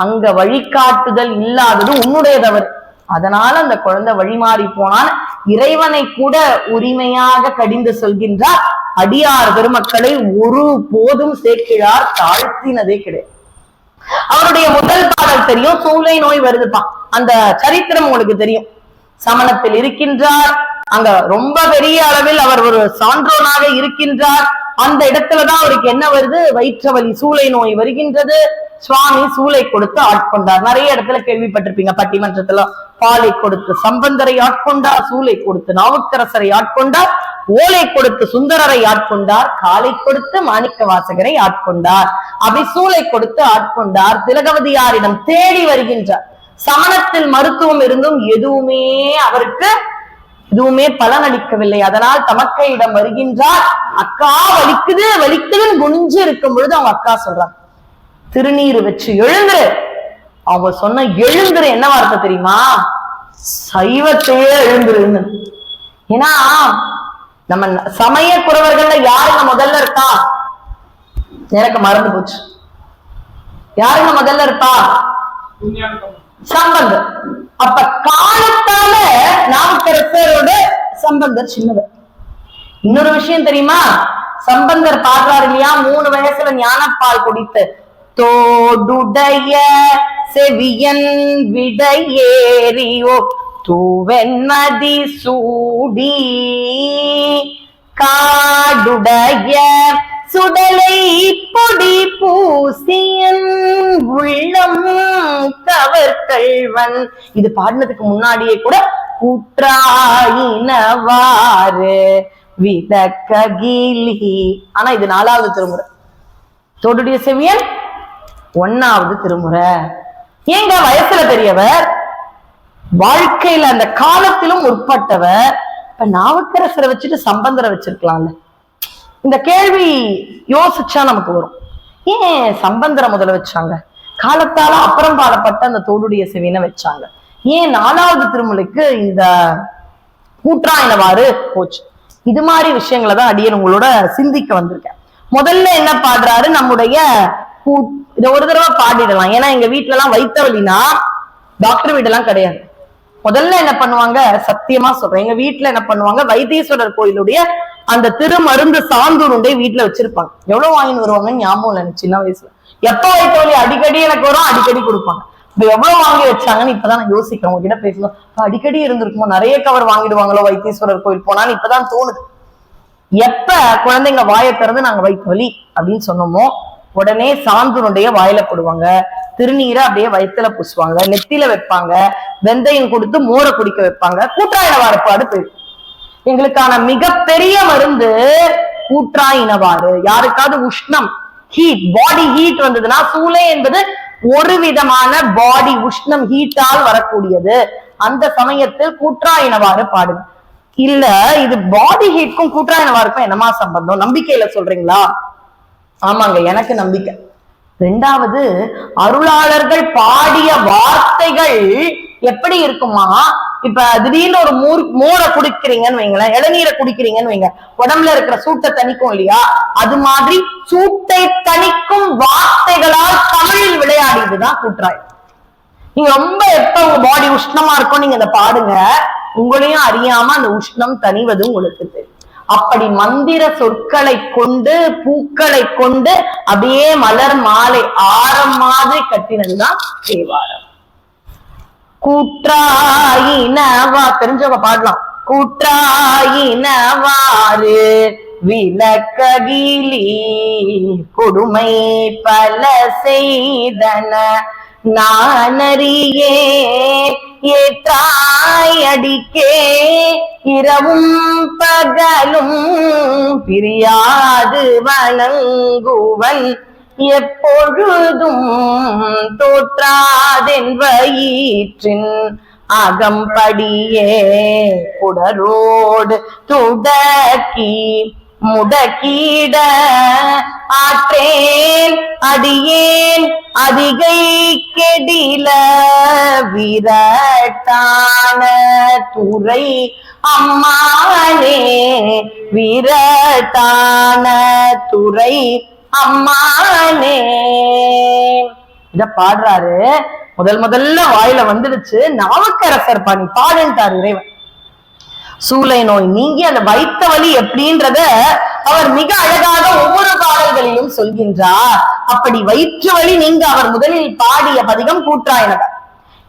அங்க வழிகாட்டுதல் இல்லாதது உன்னுடைய தவறு. அதனால அந்த குழந்தை வழிமாறி போனான். இறைவனை கூட உரிமையாக கடிந்து சொல்கின்றார். அடியார் பெருமக்களை ஒரு போதும் சேக்கிழார் தாழ்த்தினதே கிடையாது. அவருடைய முதல் பாடல் தெரியும், சூளை நோய் வருதுப்பா. அந்த சரித்திரம் உங்களுக்கு தெரியும். சமணத்தில் இருக்கின்றார், அங்க ரொம்ப பெரிய அளவில் அவர் ஒரு சான்றோனாக இருக்கின்றார். அந்த இடத்துலதான் அவருக்கு என்ன வருது, வயிற்றவலி, சூளை நோய் வருகின்றது. சுவாமி சூளை கொடுத்து ஆட்கொண்டார். நிறைய இடத்துல கேள்விப்பட்டிருப்பீங்க பட்டிமன்றத்துல. பாலை கொடுத்து சம்பந்தரை ஆட்கொண்டார், சூளை கொடுத்து நாவுக்கரசரை ஆட்கொண்டார், ஓலை கொடுத்து சுந்தரரை ஆட்கொண்டார், காலை கொடுத்து மாணிக்க வாசகரை ஆட்கொண்டார். அப்படி சூளை கொடுத்து ஆட்கொண்டார். திலகவதியாரிடம் தேடி வருகின்றார். சமணத்தில் மருத்துவம் இருந்தும் அவருக்கு எதுவுமே பலனளிக்கவில்லை. அதனால் தமக்கையிடம் வருகின்றார். அக்கா வலிக்குது வலிக்குதுன்னு குனிஞ்சு இருக்கும் பொழுது அவங்க அக்கா சொல்றாங்க, திருநீர் வச்சு எழுந்துரு. அவங்க சொன்ன எழுந்துரு என்ன வார்த்தை தெரியுமா, சைவத்தையே எழுந்துருன்னு. ஏன்னா நம்ம சமய குறவர்கள்ல யாருங்க முதல்ல இருக்கா, எனக்கு மறந்து போச்சு. யாருங்க முதல்ல இருப்பா, சம்பந்தர். அப்ப காலத்தால நாவுக்கரசரோட சம்பந்தர் சின்னவர். இன்னொரு விஷயம் தெரியுமா, சம்பந்தர் பாடுறாரு இல்லையா, 3 வயசுல ஞானப்பால் குடித்து தோடுடைய செவியன் விடையேறியோ தூவென்மதி சூடி காடுடைய சுடலை பொடி பூசியன் உள்ளம் கவர்கள்வன். இது பாடினதுக்கு முன்னாடியே கூட கூற்றாயினவாறு விதக்ககிலி. ஆனா இது 4வது திருமுறை. தோடுடைய செவியன் 1வது திருமுறை. ஏங்க வயசுல பெரியவர், வாழ்க்கையில அந்த காலத்திலும் உட்பட்டவர். இப்ப நாவுக்கரசரை வச்சுட்டு சம்பந்தரை வச்சிருக்கலாம்ல. இந்த கேள்வி யோசிச்சா நமக்கு வரும், ஏன் சம்பந்தரை முதல்ல வச்சாங்க, காலத்தால அப்புறம் பாடப்பட்ட அந்த தோடுடைய செவியனை வச்சாங்க, ஏன் 4வது திருமுறைக்கு இந்த கூற்றாயினவாறு போச்சு. இது மாதிரி விஷயங்களை தான் அடியேன் உங்களோட சிந்திக்க வந்திருக்கேன். முதல்ல என்ன பாடுறாரு, நம்முடைய இதை ஒரு தடவை பாடிடலாம். ஏன்னா எங்க வீட்டுல எல்லாம் வைத்த வலினா டாக்டர் வீடெல்லாம் கிடையாது. முதல்ல என்ன பண்ணுவாங்க, சத்தியமா சொல்றேன், எங்க வீட்டுல என்ன பண்ணுவாங்க, வைத்தீஸ்வரர் கோயிலுடைய அந்த திருமருந்து சாந்தூருண்டை வீட்டுல வச்சிருப்பாங்க. எவ்வளவு வாங்கின்னு வருவாங்கன்னு ஞாபகம் இல்லை எனக்கு சின்ன வயசுல. எப்ப வைத்த வலி அடிக்கடி எனக்கு வரும், அடிக்கடி கொடுப்பாங்க. இப்ப எவ்வளவு வாங்கி வச்சாங்கன்னு இப்பதான் நான் யோசிக்கிறேன். உங்ககிட்ட பேசணும், அடிக்கடி இருந்திருக்குமோ, நிறைய கவர் வாங்கிடுவாங்களோ வைத்தீஸ்வரர் கோயில் போனான்னு இப்பதான் தோணுது. எப்ப குழந்தைங்க வாயை திறந்து நாங்க வைத்த வலி அப்படின்னு சொன்னோமோ உடனே சாந்தூருடைய வாயில போடுவாங்க, திருநீரை அப்படியே வயிற்றுல பூசுவாங்க, நெத்தில வைப்பாங்க, வெந்தயம் கொடுத்து மோரை குடிக்க வைப்பாங்க. கூற்றாயினவாறு போயிடும். எங்களுக்கான மிகப்பெரிய மருந்து கூற்றாயினவாறு. யாருக்காவது உஷ்ணம், ஹீட், பாடி ஹீட் வந்ததுன்னா, சூளை என்பது ஒரு விதமான பாடி உஷ்ணம், ஹீட்டால் வரக்கூடியது. அந்த சமயத்தில் கூற்றாயினவாறு பாடுங்க. இல்ல இது பாடி ஹீட்க்கும் கூற்றாயினவாருக்கும் என்னமா சம்பந்தம், நம்பிக்கையில சொல்றீங்களா? ஆமாங்க, எனக்கு நம்பிக்கை. 2வது, அருளாளர்கள் பாடிய வார்த்தைகள் எப்படி இருக்குமா, இப்ப திடீர்னு ஒரு மோரை குடிக்கிறீங்கன்னு வைங்களேன், இளநீரை குடிக்கிறீங்கன்னு வைங்க, உடம்புல இருக்கிற சூட்டை தணிக்கும் இல்லையா, அது மாதிரி சூட்டை தணிக்கும் வார்த்தைகளால் தமிழில் விளையாடியதுதான் கூற்றாய். நீங்க ரொம்ப எப்ப உங்க பாடி உஷ்ணமா இருக்கும் நீங்க அதை பாடுங்க, உங்களையும் அறியாம அந்த உஷ்ணம் தணிவது உங்களுக்கு தெரியும். அப்படி மந்திர சொற்களை கொண்டு பூக்களை கொண்டு அப்படியே மலர் மாலை ஆரம் மாதிரி கட்டினதுதான் தேவாரம். கூற்றாயினவா தெரிஞ்சவங்க பாடலாம். கூற்றாயினவாறு விளக்ககிலி கொடுமை பல செய்தன நானறியே ஏற்றாய் அடிக்கே இரவும் பகலும் பிரியாது வணங்குவன் எப்பொழுதும் தோற்றாதென் வயிற்றின் அகம்படியே குடரோடு துடக்கி முடக்கீட ஆற்றேன் அடியேன் அதிகை கெடில விரட்டான துறை அம்மானே விரட்டான துறை அம்மானே. இத பாடுறாரு. முதல்ல வாயில வந்துடுச்சு. நாவுக்கரசர் பாணி பாடுன்ட்டார் இறைவன். சூளை நோய் நீங்கி அந்த வைத்த வலி எப்படின்றத அவர் மிக அழகாக ஒவ்வொரு பாடல்களிலும் சொல்கின்றார். அப்படி வயிற்று வலி நீங்க அவர் முதலில் பாடிய பதிகம் கூற்றாயினவர்.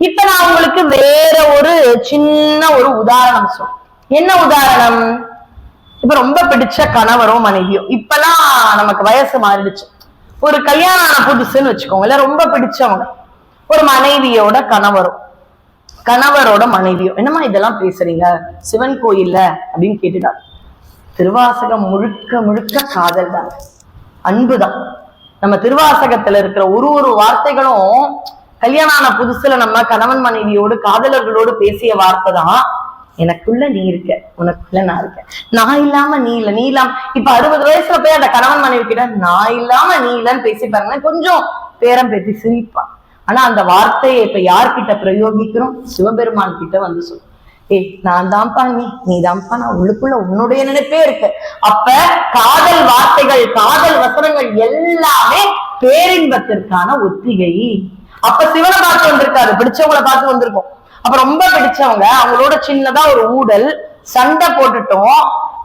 இப்ப நான் உங்களுக்கு வேற ஒரு சின்ன ஒரு உதாரணம் சொல்றேன். என்ன உதாரணம்? இப்ப ரொம்ப பிடிச்ச கணவரோ மனைவியோ, இப்பெல்லாம் நமக்கு வயசு மாறிடுச்சு, ஒரு கல்யாணம் ஆன புதுசுன்னு வச்சுக்கோங்க, இல்ல ரொம்ப பிடிச்சவங்க, ஒரு மனைவியோட கணவரோட மனைவியோ, என்னமா இதெல்லாம் பேசுறீங்க சிவன் கோயில்ல அப்படின்னு கேட்டுட்டா. திருவாசகம் முழுக்க முழுக்க காதல் தான், அன்புதான். நம்ம திருவாசகத்துல இருக்கிற ஒரு வார்த்தைகளும் கல்யாணம் ஆன புதுசுல நம்ம கணவன் மனைவியோடு காதலர்களோடு பேசிய வார்த்தை தான். எனக்குள்ள நீ இருக்க, உனக்குள்ள நான் இருக்கேன், நான் இல்லாம நீ இல்ல, நீ இல்லாம. இப்ப 60 வயசுல போய் அந்த கணவன் மனைவி கிட்ட நான் இல்லாம நீ இல்லன்னு பேசி பாருங்க, கொஞ்சம் பேரம் பேசி சிரிப்பான். ஆனா அந்த வார்த்தையை இப்ப யார்கிட்ட பிரயோகிக்கிறோம்? சிவபெருமான் கிட்ட வந்து சொல்லும், ஏய் நான் தான்ப்பா நீ தான்ப்பா, நான் உள்ளுக்குள்ள உன்னுடைய நினைப்பே இருக்கு. அப்ப காதல் வார்த்தைகள், காதல் வசனங்கள் எல்லாமே பேரின்பத்திற்கான ஒத்திகை. அப்ப சிவனை பார்த்து வந்திருக்காரு, பிடிச்சவங்களை பார்த்து வந்திருக்கோம். அப்ப ரொம்ப பிடிச்சவங்க, அவங்களோட சின்னதா ஒரு ஊடல், சண்டை போட்டுட்டோம்.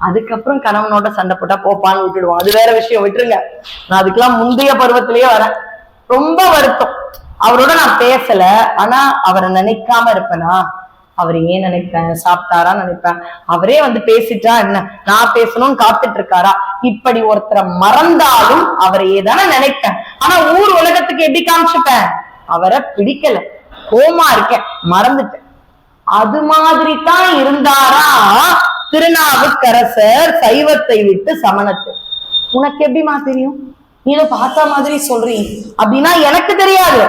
அதுக்கப்புறம் கணவனோட சண்டை போட்டா போப்பான்னு விட்டுடுவோம், அது வேற விஷயம், விட்டுருங்க. நான் அதுக்கெல்லாம் முந்தைய பருவத்திலேயே வரேன். ரொம்ப வருத்தம், அவரோட நான் பேசல, ஆனா அவரை நினைக்காம இருப்பேனா? அவர் ஏன் நினைப்பேன், சாப்பிட்டாரா நினைப்பேன், அவரே வந்து பேசிட்டா என்ன, நான் பேசணும்னு காத்துட்டு இருக்காரா? இப்படி ஒருத்தரை மறந்தாலும் அவரையே தானே நினைப்பேன். ஆனா ஊர் உலகத்துக்கு எப்படி காமிச்சுப்பேன்? அவரை பிடிக்கல, கோமா இருக்கேன், மறந்துட்டேன். அது மாதிரி தான் இருந்தாரா திருநாவுக்கரசர் சைவத்தை விட்டு சமணத்தை. உனக்கு எப்படிமா தெரியும்? நீ பார்த்தா மாதிரி சொல்றீங்க அப்படின்னா எனக்கு தெரியாது.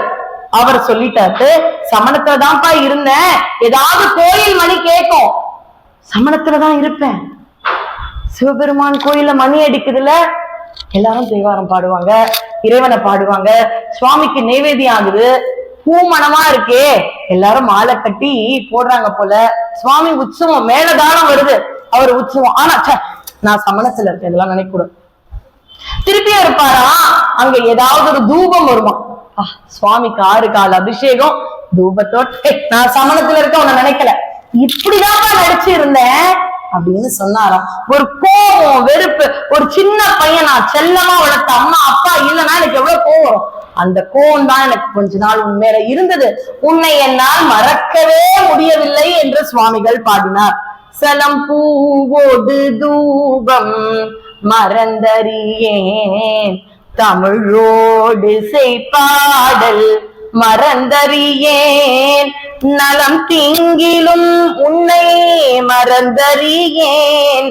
அவர் சொல்லிட்டாரு, சமணத்துலதான்ப்பா இருந்தேன், ஏதாவது கோயில் மணி கேட்கும், சமணத்துலதான் இருப்பேன். சிவபெருமான் கோயில்ல மணி அடிக்குதுல, எல்லாரும் தேவாரம் பாடுவாங்க, இறைவனை பாடுவாங்க, சுவாமிக்கு நைவேத்தியம் ஆகுது, பூமணமா இருக்கே, எல்லாரும் மாலை கட்டி போடுறாங்க போல, சுவாமி உற்சவம், மேலதானம் வருது, அவர் உற்சவம். ஆனா நான் சமணத்துல இருக்கேன், இதெல்லாம் நினைக்கூடாது. திருப்பியும் இருப்பாரா, அங்க ஏதாவது ஒரு தூபம் வருமா, சுவாமிக்கு 6 கால அபிஷேகம், தூபத்தோட நான் சமணத்துல இருக்க உன்னை நினைக்கல, இப்படிதான் நடிச்சு இருந்தேன் அப்படின்னு சொன்னாராம். ஒரு கோபம், வெறுப்பு. ஒரு சின்ன பையன், நான் செல்லமா வளர்த்த அம்மா அப்பா இல்லைன்னா எனக்கு எவ்வளவு கோவம். அந்த கோவம் தான் எனக்கு கொஞ்ச நாள் உண்மையில இருந்தது. உன்னை என்னால் மறக்கவே முடியவில்லை என்று சுவாமிகள் பாடினார். சலம் பூவோடு தூபம் மறந்தறியேன், தமிழோடு செய்பாடல் மறந்தறியேன், நலம் திங்கிலும் உன்னை மறந்தறியேன்,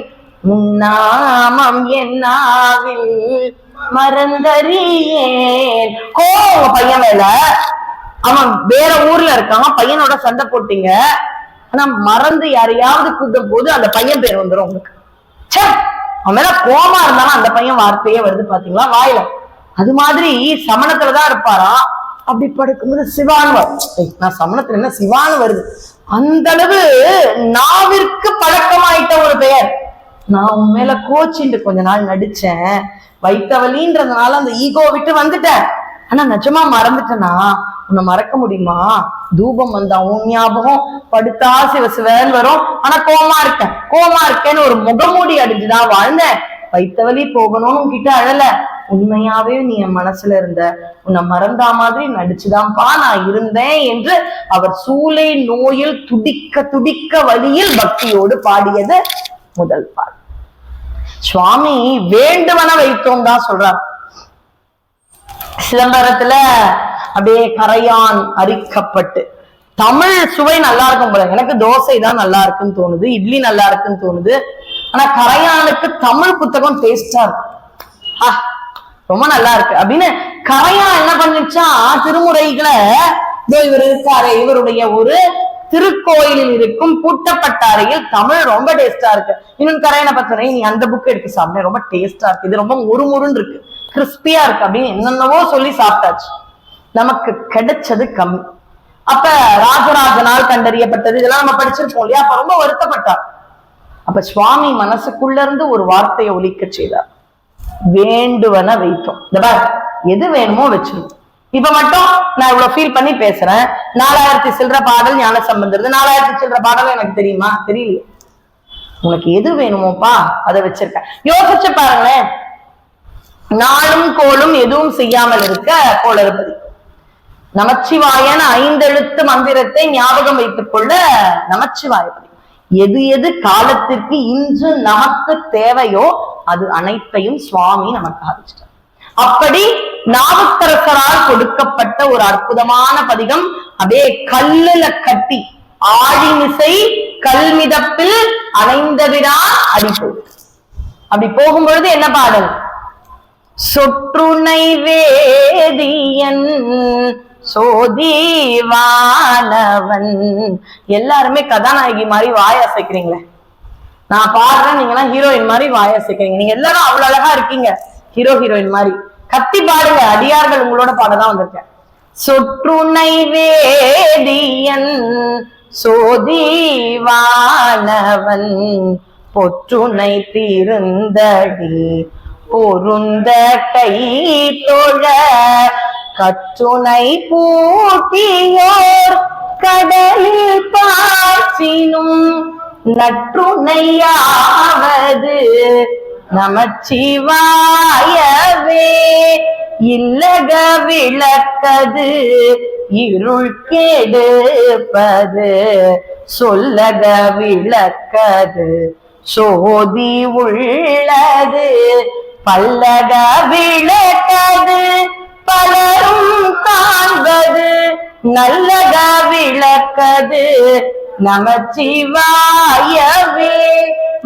உன்னாமம் என்னாவில் மறந்தறியேன். கோவம் பையன் மேல, அவன் வேற ஊர்ல இருக்கான், பையனோட சண்டை போட்டீங்க, ஆனா மறந்து யாரையாவது கூட்டும் போது அந்த பையன் பேர் வந்துடும் உங்களுக்கு. அவன் மேல கோபமா இருந்தாலும் அந்த பையன் வார்த்தையே வருது பாத்தீங்களா வாயில. அது மாதிரி சமணத்துலதான் இருப்பாரா. அப்படி படுக்கும்போது சிவான்னு வரும். நான் சமணத்துல என்ன சிவான்னு வருது, அந்த அளவு நாவிற்கு பழக்கமாயிட்ட ஒரு பெயர். நான் உன் மேல கோச்சிட்டு கொஞ்ச நாள் நடிச்சேன், வைத்தவலின்றதுனால அந்த ஈகோ விட்டு வந்துட்டேன். ஆனா நிஜமா மறந்துட்டேனா உன்னை மறக்க முடியுமா? தூபம் வந்தா உன் ஞாபகம், படுத்தா சிவசிவன் வரும், ஆனா கோமா இருக்கேன்னு ஒரு முகமூடி அடிச்சுதான் வாழ்ந்தேன். வைத்தவலி போகணும்னு உன்கிட்ட அழல, உண்மையாவே நீ என் மனசுல இருந்த, உன்னை மறந்தா மாதிரி நடிச்சுதான்ப்பா நான் இருந்தேன் என்று அவர் சூளை நோயில் துடிக்க துடிக்க வழியில் பக்தியோடு பாடியது முதல் பாடல். சுவாமி வேண்டுவன வைத்தோம் தான் சொல்றார். சிதம்பரத்துல அப்படியே கரையான் அரிக்கப்பட்டு, தமிழ் சுவை நல்லா இருக்கும் போல, எனக்கு தோசை தான் நல்லா இருக்குன்னு தோணுது, இட்லி நல்லா இருக்குன்னு தோணுது, ஆனா கரையானுக்கு தமிழ் புத்தகம் டேஸ்டா இருக்கும், ரொம்ப நல்லா இருக்கு அப்படின்னு கரையான் என்ன பண்ணிச்சா திருமுறைகளை, இவர் இருக்காரு, இவருடைய ஒரு திருக்கோயிலில் இருக்கும் பூட்டப்பட்ட அறையில் தமிழ் ரொம்ப டேஸ்டா இருக்கு. இன்னொன்னு கரையனை பத்திரை நீ அந்த புக் எடுத்து சாப்பிட்டேன், ரொம்ப டேஸ்டா இருக்கு, இது ரொம்ப முறுமுறுன்னு இருக்கு, கிறிஸ்பியா இருக்கு அப்படின்னு என்னென்னவோ சொல்லி சாப்பிட்டாச்சு. நமக்கு கிடைச்சது கம்மி. அப்ப ராஜராஜனால் கண்டறியப்பட்டது இதெல்லாம் நம்ம படிச்சிருக்கோம் இல்லையா? அப்ப ரொம்ப வருத்தப்பட்டார். அப்ப சுவாமி மனசுக்குள்ள இருந்து ஒரு வார்த்தையை ஒலிக்க செய்தார், வேண்டுவன வைத்தோம். இந்த எது வேணுமோ வச்சிருக்கோம். இப்ப மட்டும் நான் இவ்வளவு ஃபீல் பண்ணி பேசுறேன். 4000 சில்லற பாடல் ஞான சம்பந்தம், 4000 சில்லற பாடல் எனக்கு தெரியுமா? தெரியலையே. உனக்கு எது வேணுமோப்பா அதை வச்சிருக்க. யோசிச்சு பாருங்களேன். நாளும் கோளும் எதுவும் செய்யாமல் இருக்க கோளறுபதி. நமச்சிவாயன 5 எழுத்து மந்திரத்தை ஞாபகம் வைத்துக் கொள்ள நமச்சிவாயபதி. எது எது காலத்திற்கு இன்று நமக்கு தேவையோ அது அனைத்தையும் சுவாமி நமக்கு ஆரம்பிச்சிட்டார். அப்படி நாவுக்கரசரால் கொடுக்கப்பட்ட ஒரு அற்புதமான பதிகம். அப்படியே கல்லுல கட்டி ஆழிமிசை கல்மிதப்பில் அணைந்தவிடா அடிப்போ. அப்படி போகும்பொழுது என்ன பாடல்? சொற்றுணை வேதியன் சோதிவானவன். எல்லாருமே கதாநாயகி மாதிரி வாய் அசைக்கிறீங்களே. நான் பாடுறேன், நீங்க எல்லாம் ஹீரோயின் மாதிரி வாய் அசைக்கிறீங்க. நீங்க எல்லாரும் அவ்வளவு அழகா இருக்கீங்க, ஹீரோ ஹீரோயின் மாதிரி. கத்தி பாடுங்க, அடியார்கள் உங்களோட பாடதான் வந்திருக்கேன். சொற்றுணை வேதியன் சோதிவானவன் பொற்றுணை திருந்தடி பொருந்த கை தொழ கற்றுணை பூட்டியோர் கடலில் பாய்ச்சினும் நற்றுணையாவது நமச்சிவாயவே. இல்லக விளக்கது இருள் கெடுப்பது சொல்லக விளக்கது சோதி உள்ளது பல்லக விளக்கது பலரும் காண்பது நல்லக விளக்கது நமச்சிவாயவே.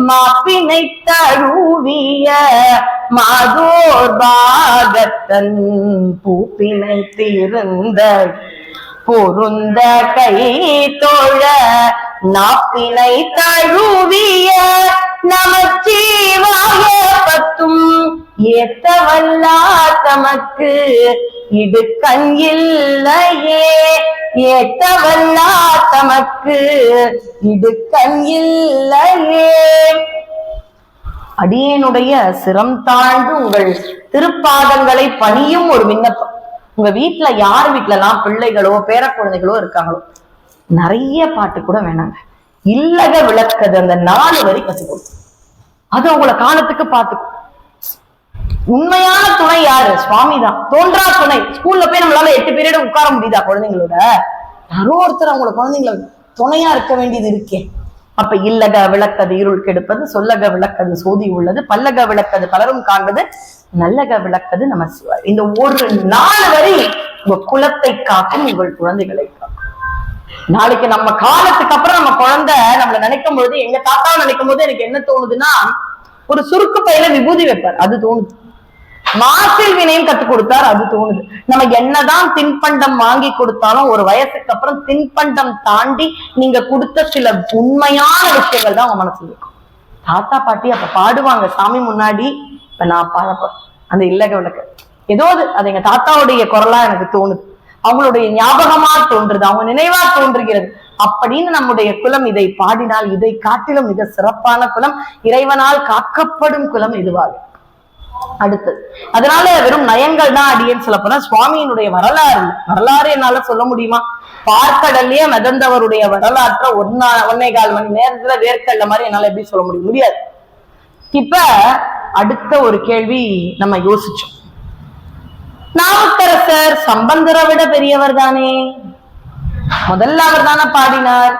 மாப்பினை தழுவிய மாதோர் பாகத்தன் பூப்பினை தீர்ந்த பொருந்த கை தோழ நாப்பினை தழுவிய நமச்சிவாய பத்தும் ஏத்தவல்லா தமக்கு இடுக்கண் இல்லையே. ஏத்தவல்லா தமக்கு இடுக்கண் இல்லையே. அடியேனுடைய சிரம் தாழ்ந்து உங்கள் திருப்பாதங்களை பணியும் ஒரு விண்ணப்பம். உங்க வீட்டுல யார் வீட்டுல எல்லாம் பிள்ளைகளோ பேர குழந்தைகளோ இருக்காங்களோ, நிறைய பாட்டு கூட வேணாங்க, இல்லக விளக்கது அந்த 4 வரி கத்துக்கணும். அது உங்களை காலத்துக்கு பார்த்துக்கும். உண்மையான துணை யாரு? சுவாமி தான். தோன்றா துணை. ஸ்கூல்ல போய் நம்மளால 8 பீரியட் உட்கார முடியுதா குழந்தைங்களோட? யாரோ ஒருத்தர் அவங்களோட குழந்தைங்கள துணையா இருக்க வேண்டியது இருக்கே. அப்ப இல்லக விளக்கது இருள் கெடுப்பது சொல்லக விளக்கது சோதி உள்ளது பல்லக விளக்கது பலரும் காண்பது நல்லக விளக்கது நமச்சிவாய். இந்த ஒரு 4 வரி உங்க குலத்தை காக்கும், உங்கள் குழந்தைகளை காக்கும். நாளைக்கு நம்ம காலத்துக்கு அப்புறம் நம்ம குழந்தை நம்மள நினைக்கும் பொழுது, எங்க தாத்தாவை நினைக்கும் போது எனக்கு என்ன தோணுதுன்னா, ஒரு சுருக்கு பையில விபூதி வைப்பார், அது தோணுது. மாசில் வினையும் கத்துக் கொடுத்தார், அது தோணுது. நம்ம என்னதான் தின்பண்டம் வாங்கி கொடுத்தாலும் ஒரு வயசுக்கு அப்புறம் தின்பண்டம் தாண்டி நீங்க கொடுத்த சில உண்மையான விஷயங்கள் தான் உங்க மனசுல இருக்கும். தாத்தா பாட்டி அப்ப பாடுவாங்க சாமி முன்னாடி, இப்ப நான் பாடப்ப அந்த இல்லக விளக்கு ஏதோ அது எங்க தாத்தாவுடைய குரலா எனக்கு தோணுது, அவங்களுடைய ஞாபகமா தோன்றுது, அவங்க நினைவா தோன்றுகிறது. அப்படின்னு நம்முடைய குலம் இதை பாடினால் இதை காட்டிலும் மிக சிறப்பான குலம், இறைவனால் காக்கப்படும் குலம் இதுவாக. அடுத்தது, அதனால வெறும் நயங்கள் தான் அடியேன்னு சொல்ல போனா சுவாமியினுடைய வரலாறு என்னால சொல்ல முடியுமா? பார்க்கடல்லையே மிதந்தவருடைய வரலாற்ற 1.25 மணி நேரத்துல வேர்க்கல்ல மாதிரி என்னால எப்படி சொல்ல முடியாது. இப்ப அடுத்த ஒரு கேள்வி நம்ம யோசிச்சோம். நாவுக்கரசர் சம்பந்தரை விட பெரியவர் தானே, முதல்ல அவர் தானே பாடினார்,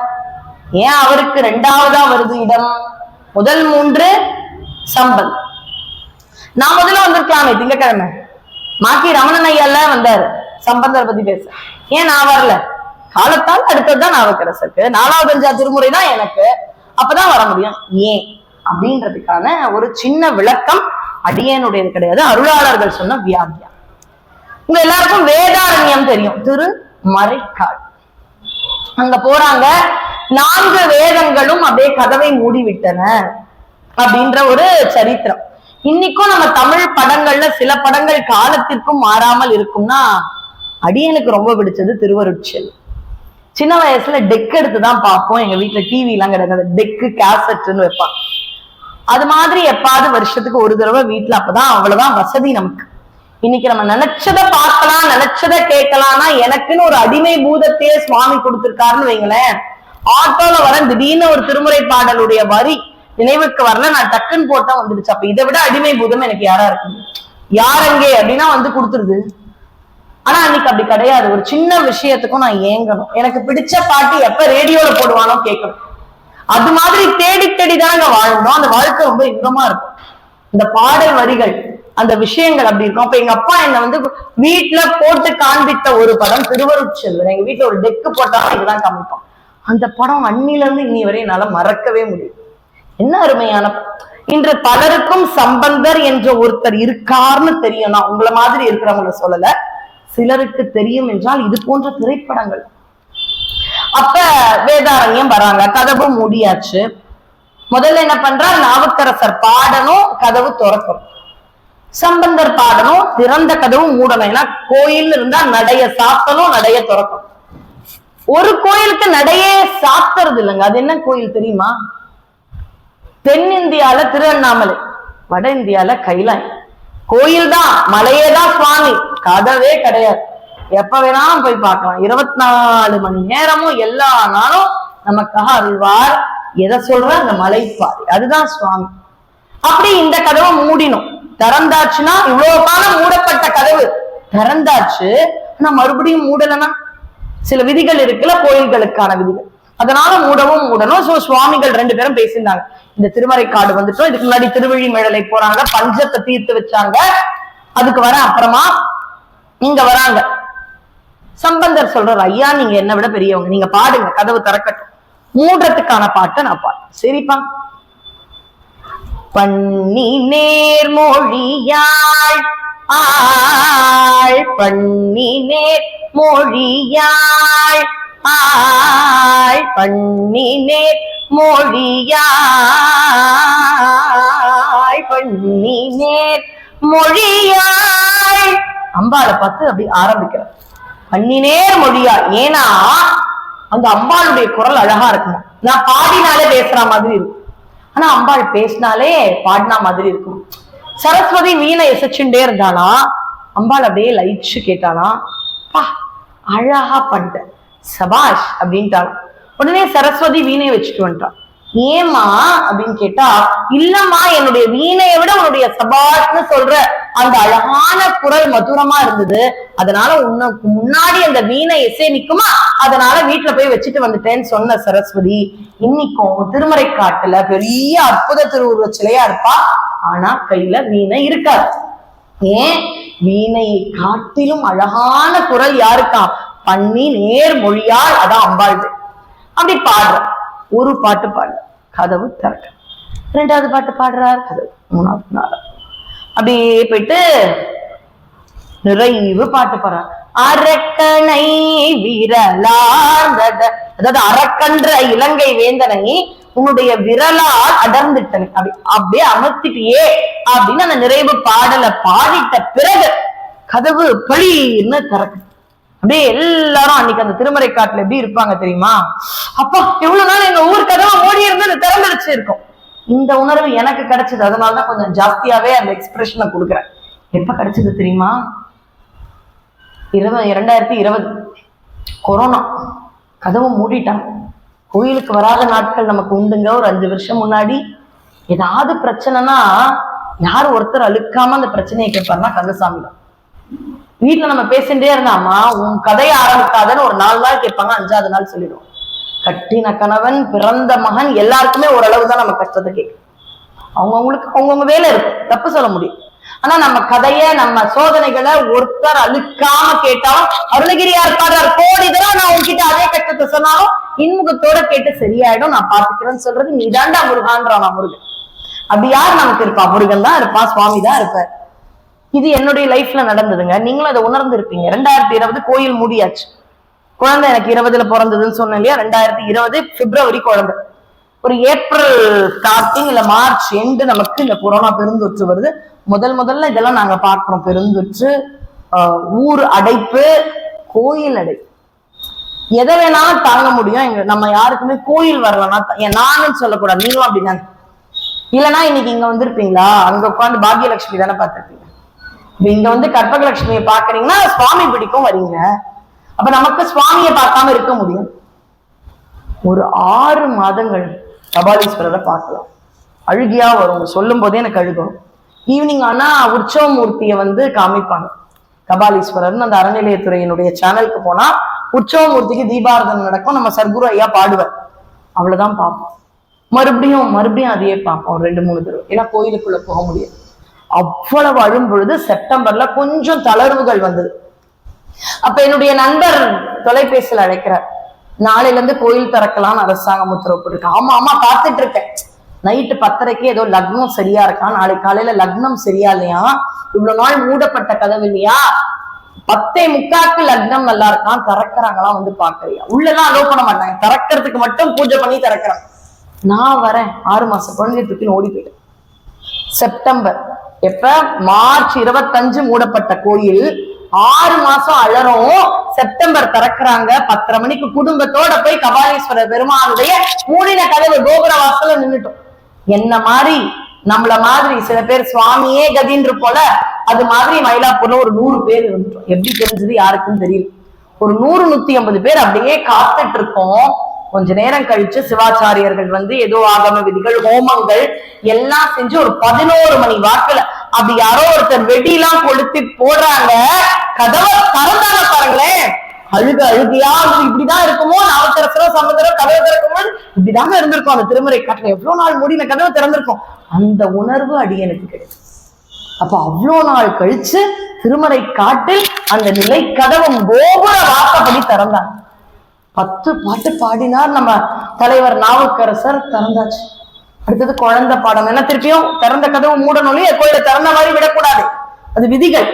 ஏன் அவருக்கு 2வதா வருது இடம்? முதல் 3 சம்பந்த். நான் முதல்ல வந்திருக்கலாமே, திங்கக்கிழமை மாக்கி ரமணன் ஐயால வந்தாரு சம்பந்தரை பத்தி பேச, ஏன் நான் வரல? காலத்தால் அடுத்ததுதான் நாவுக்கரசருக்கு, 4வது 5வது திருமுறை தான் எனக்கு, அப்பதான் வர முடியும். ஏன் அப்படின்றதுக்கான ஒரு சின்ன விளக்கம் அடியேனுடையது கிடையாது, அருளாளர்கள் சொன்ன வியாக்கியம். உங்க எல்லாருக்கும் வேதாரண்யம் தெரியும், திருமறைக்காடு. அங்க போறாங்க. 4 வேதங்களும் அப்படியே கதவை மூடிவிட்டன அப்படின்ற ஒரு சரித்திரம். இன்னைக்கும் நம்ம தமிழ் படங்கள்ல சில படங்கள் காலத்திற்கும் மாறாமல் இருக்கும்னா, அடியனுக்கு ரொம்ப பிடிச்சது திருவருட்செல். சின்ன வயசுல டெக் எடுத்துதான் பார்ப்போம். எங்க வீட்டுல டிவி எல்லாம் கிடையாது, டெக்கு கேசட்னு வைப்பான். அது மாதிரி எப்பாவது வருஷத்துக்கு ஒரு தடவை வீட்டுல, அப்பதான் அவ்வளவுதான் வசதி நமக்கு. இன்னைக்கு நம்ம நினைச்சதை பார்க்கலாம், நினைச்சதை கேட்கலாம்னா எனக்குன்னு ஒரு அடிமை பூதத்தையே சுவாமி கொடுத்திருக்காருன்னு வைங்களேன். ஆட்டோல வர திடீர்னு ஒரு திருமுறை பாடலுடைய வரி நினைவுக்கு வரல, நான் டக்குன்னு போட்டா வந்துடுச்சு. அப்ப இதை விட அடிமை பூதம் எனக்கு யாரா இருக்கு? யாரங்கே அப்படின்னா வந்து கொடுத்துருது. ஆனா அன்னைக்கு அப்படி கிடையாது. ஒரு சின்ன விஷயத்துக்கும் நான் ஏங்கணும். எனக்கு பிடிச்ச பாட்டு எப்ப ரேடியோல போடுவானோ கேட்கணும். அது மாதிரி தேடி தேடிதாங்க வாழ்ந்தோம். அந்த வாழ்க்கை ரொம்ப இன்பமா இருக்கும். இந்த பாடல் வரிகள், அந்த விஷயங்கள் அப்படி இருக்கும். அப்ப எங்க அப்பா என்ன வந்து வீட்டுல போட்டு காண்பித்த ஒரு படம் திருவருட்செல்வர். எங்க வீட்டுல ஒரு டெக்கு போட்டாலும் இதுதான் காமிப்போம். அந்த படம் அன்னில இருந்து இன்னி வரை என்னால மறக்கவே முடியும். என்ன அருமையான இன்று பலருக்கும் சம்பந்தர் என்ற ஒருத்தர் இருக்காருன்னு தெரியும். நான் உங்களை மாதிரி இருக்கிறவங்கள சொல்லல, சிலருக்கு தெரியும் என்றால் இது போன்ற திரைப்படங்கள். அப்ப வேதாரண்யம் வராங்க, கதவு மூடியாச்சு. முதல்ல என்ன பண்றார், நாவுக்கரசர் பாடணும், கதவு திறக்கணும். சம்பந்தர் பாடணும், திறந்த கதவு மூடணும். ஏன்னா கோயில் இருந்தா நடைய சாத்தணும், நடைய திறக்கணும். ஒரு கோயிலுக்கு நடையே சாத்துறது இல்லைங்க. அது என்ன கோயில் தெரியுமா? தென்னிந்தியால திருவண்ணாமலை, வட இந்தியால கைலாய். கோயில் தான், மலையேதான் சுவாமி, கதவே கிடையாது. எப்ப வேணாலும் போய் பார்க்கலாம். 24 மணி நேரமும் எல்லா நாளும் நமக்காக அருள்வார். எதை சொல்ற, அந்த மலைப்பாறை, அதுதான் சுவாமி. அப்படி இந்த கதவை மூடினோம். திறந்தாச்சுன்னா, இவ்வளவு காலம் மூடப்பட்ட கதவு திறந்தாச்சு, ஆனா மறுபடியும் மூடலன்னா சில விதிகள் இருக்குல்ல, கோயில்களுக்கான விதிகள், அதனால மூடணும். சோ சுவாமிகள் 2 பேரும் பேசியிருந்தாங்க. இந்த திருமறைக்காடு வந்துட்டோம், இதுக்கு முன்னாடி திருவழிமேடலை போறாங்க, பஞ்சத்தை தீர்த்து வச்சாங்க. அதுக்கு வர அப்புறமா இங்க வராங்க. சம்பந்தர் சொல்றாரு, ஐயா நீங்க என்ன விட பெரியவங்க, நீங்க பாடுங்க, கதவு திறக்கட்டும். மூடுறதுக்கான பாட்டை நான் பாடு. சரிப்பா. பண்ணி நேர்மொழியாள் ஆள், பண்ணி நேர்மொழியாள் ஆள், பண்ணி நேர்மொழியாள், பண்ணி நேர்மொழியாள். அம்பாளை பார்த்து அப்படி ஆரம்பிக்கிறார், பண்ணினேர் மொழியா. ஏன்னா அந்த அம்பாளுடைய குரல் அழகா இருக்கும். நான் பாடினாலே பேசுற மாதிரி இருக்கும், ஆனா அம்பாள் பேசினாலே பாடினா மாதிரி இருக்கும். சரஸ்வதி வீணை எசச்சுட்டே இருந்தானா, அம்பாள் அப்படியே லைச்சு கேட்டானா, பா அழகா பண்ணிட்ட, சபாஷ் அப்படின்ட்டான். உடனே சரஸ்வதி வீணையை வச்சுட்டு வந்துட்டான். ஏமா அப்படின்னு கேட்டா, இல்லம்மா என்னுடைய வீணையை விட உன்னுடைய சபாஷ்னு சொல்ற அந்த அழகான குரல் மதுரமா இருந்தது, அதனால உனக்கு முன்னாடி அந்த வீணை இசை நிக்குமா, அதனால வீட்டுல போய் வச்சுட்டு வந்துட்டேன்னு சொன்ன சரஸ்வதி. இன்னைக்கும் திருமறைக்காட்டுல பெரிய அற்புத திருவுருவ சிலையா இருப்பா, ஆனா கையில வீணை இருக்காது. ஏன்? வீணையை காட்டிலும் அழகான குரல் யாருக்கா? பண்ணி நேர் மொழியால், அதான் அம்பாள். அப்படி பாடுற ஒரு பாட்டு பாடு, கதவு திறக்க. 2வது பாட்டு பாடுறார், கதவு. 3வது 4வது அப்படியே போயிட்டு நிறைவு பாட்டு பாடுறார். அரக்கனை விரலார்ந்த, அதாவது அரக்கன்ற இலங்கை வேந்தனை உன்னுடைய விரலால் அடர்ந்துட்டனை, அப்படியே அமர்த்திட்டியே அப்படின்னு அந்த நிறைவு பாடலை பாடிட்ட பிறகு கதவு பளின்னு திறக்கு. அப்படியே எல்லாரும் அன்னைக்கு அந்த திருமறைக்காட்டுல எப்படி இருப்பாங்க தெரியுமா? அப்பா எவ்வளவு நாள் எங்க ஊர் கதவை மூடி இருந்து திறந்துடுச்சு இருக்கும். இந்த உணர்வு எனக்கு கிடைச்சது, அதனாலதான் கொஞ்சம் ஜாஸ்தியாவே அந்த எக்ஸ்பிரஷனை கொடுக்குறேன். எப்ப கிடைச்சது தெரியுமா? 2020 கொரோனா. கதவு மூடிட்டாங்க, கோயிலுக்கு வராத நாட்கள் நமக்கு உண்டுங்க. ஒரு 5 வருஷம் முன்னாடி ஏதாவது பிரச்சனைனா யாரு ஒருத்தர் அழுக்காம அந்த பிரச்சனையை கேட்பாருன்னா கந்தசாமி தான். வீட்டுல நம்ம பேசிட்டே இருந்தாமா, உன் கதையை ஆரம்பிக்காதன்னு ஒரு 4 நாள் கேட்பாங்க, 5வது நாள் சொல்லிடுவோம். கட்டின கணவன், பிறந்த மகன், எல்லாருக்குமே ஓரளவு தான் நம்ம கஷ்டத்தை கேட்கும். அவங்கவுங்களுக்கு அவங்கவுங்க வேலை இருக்கும், தப்பு சொல்ல முடியும். ஆனா நம்ம கதைய, நம்ம சோதனைகளை ஒருத்தர் அழுக்காம கேட்டாலும், அருணகிரியார் பாடுறார், கோடி தடவை நான் உன்கிட்ட அதே கஷ்டத்தை சொன்னாலும் இன்முகத்தோட கேட்டு சரியாயிடும், நான் பாத்துக்கிறேன்னு சொல்றது நீதாண்டா முருகான்றான். நான் முருகன். அப்படி யார் நமக்கு இருப்பா? முருகன் தான் இருப்பா, சுவாமி தான் இருப்பார். இது என்னுடைய லைஃப்ல நடந்ததுங்க. நீங்களும் அதை உணர்ந்து இருப்பீங்க. 2020 கோயில் மூடியாச்சு. குழந்தை எனக்கு 20ல பிறந்ததுன்னு சொன்னேன் இல்லையா, 2020 பிப்ரவரி குழந்தை. ஒரு ஏப்ரல் ஸ்டார்டிங் இல்ல மார்ச் எண்டு நமக்கு இந்த கொரோனா பெருந்தொற்று வருது. முதல்ல இதெல்லாம் நாங்க பார்க்கிறோம். பெருந்தொற்று, ஊர் அடைப்பு, கோயில் அடைப்பு. எதை வேணாலும் தாங்க முடியும். நம்ம யாருக்குமே கோயில் வரலன்னா நானும் சொல்லக்கூடாது, நீங்களும் அப்படிதானே. இல்லைன்னா இன்னைக்கு இங்க வந்திருப்பீங்களா? அங்க உட்காந்து பாக்யலட்சுமி தானே பார்த்திருப்பீங்க. இங்க வந்து கற்பகலட்சுமியை பாக்குறீங்கன்னா சுவாமி பிடிக்கும் வரீங்க. அப்ப நமக்கு சுவாமியை பார்க்காம இருக்க முடியும்? ஒரு 6 மாதங்கள் கபாலீஸ்வரரை பார்க்கலாம். அழுகியா வரும், சொல்லும் போதே எனக்கு அழுகும். ஈவினிங் ஆனா உற்சவமூர்த்தியை வந்து காமிப்பாங்க. கபாலீஸ்வரர்னு அந்த அறநிலையத்துறையினுடைய சேனலுக்கு போனா உற்சவமூர்த்திக்கு தீபாரதனை நடக்கும். நம்ம சர்க்குரு ஐயா பாடுவார். அவ்வளவுதான் பார்ப்போம். மறுபடியும் அதையே பார்ப்போம் 2-3 தடவை. ஏன்னா கோயிலுக்குள்ள போக முடியாது. அவ்வளவு அழும் பொழுது செப்டம்பர்ல கொஞ்சம் தளர்வுகள் வந்தது. அப்ப என்னுடைய நண்பர் தொலைபேசியில் அழைக்கிறார். நாளையில இருந்து கோயில் திறக்கலாம்னு அரசாங்கம் உத்தரவு போட்டிருக்கு. ஆமா காத்துட்டு இருக்கேன். நைட்டு 10:30க்கு ஏதோ லக்னம் சரியா இருக்கா, நாளைக்கு காலையில லக்னம் சரியா இல்லையா, இவ்வளவு நாள் மூடப்பட்ட கதவு இல்லையா, 10:45க்கு லக்னம் நல்லா இருக்கான், திறக்கிறாங்களாம், வந்து பாக்குறியா. உள்ளெல்லாம் அலோவ் பண்ண மாட்டாங்க, திறக்கிறதுக்கு மட்டும் பூஜை பண்ணி திறக்கிறாங்க. நான் வரேன். 6 மாசம் குழந்தை தூக்கின்னு ஓடி போயிட்டேன். செப்டம்பர் எப்ப மார்ச் 25 மூடப்பட்ட கோயில், 6 மாசம் அழறோம். செப்டம்பர் திறக்கிறாங்க. 10:30 மணிக்கு குடும்பத்தோட போய் கபாலீஸ்வரர் பெருமானுடைய மூடின கதவு கோபுர வாசல நின்னுட்டோம். என்ன மாதிரி நம்மள மாதிரி சில பேர் சுவாமியே கதின்று போல, அது மாதிரி மயிலாப்பூர்ல ஒரு 100 பேர் இருந்துட்டோம். எப்படி தெரிஞ்சது யாருக்கும் தெரியல. ஒரு 100-150 பேர் அப்படியே காத்துட்டு இருக்கோம். கொஞ்ச நேரம் கழிச்சு சிவாச்சாரியர்கள் வந்து ஏதோ ஆகம விதிகள், ஹோமங்கள் எல்லாம் செஞ்சு ஒரு 11 மணி வாக்குல அப்படி யாரோ ஒருத்தர் வெடியெல்லாம் கொளுத்தி போடுறாங்க. கதவை திறந்தாங்க பாருங்களேன். அழுகையா இப்படிதான் இருக்குமோ, நாவுக்கரசரோ சமுதிரம் கதவை திறக்கும்போது இப்படிதாங்க இருந்திருக்கும். அந்த திருமறை காட்டுல எவ்வளவு நாள் மூடின கதவை திறந்திருக்கும். அந்த உணர்வு அடியனுக்கு கிடைக்கும். அப்ப அவ்வளவு நாள் கழிச்சு திருமறை காட்டில் அந்த நிலை கதவும் கோபுர வாக்கப்படி திறந்தாங்க. 10 பாட்டு பாடினார் நம்ம தலைவர் நாவுக்கரசர். திறந்தாச்சு. அடுத்தது குழந்தை பாடம். என்ன திருப்பியும் திறந்த கதவு மூடணும், கோயில திறந்த மாதிரி விடக்கூடாது, அது விதிகள்.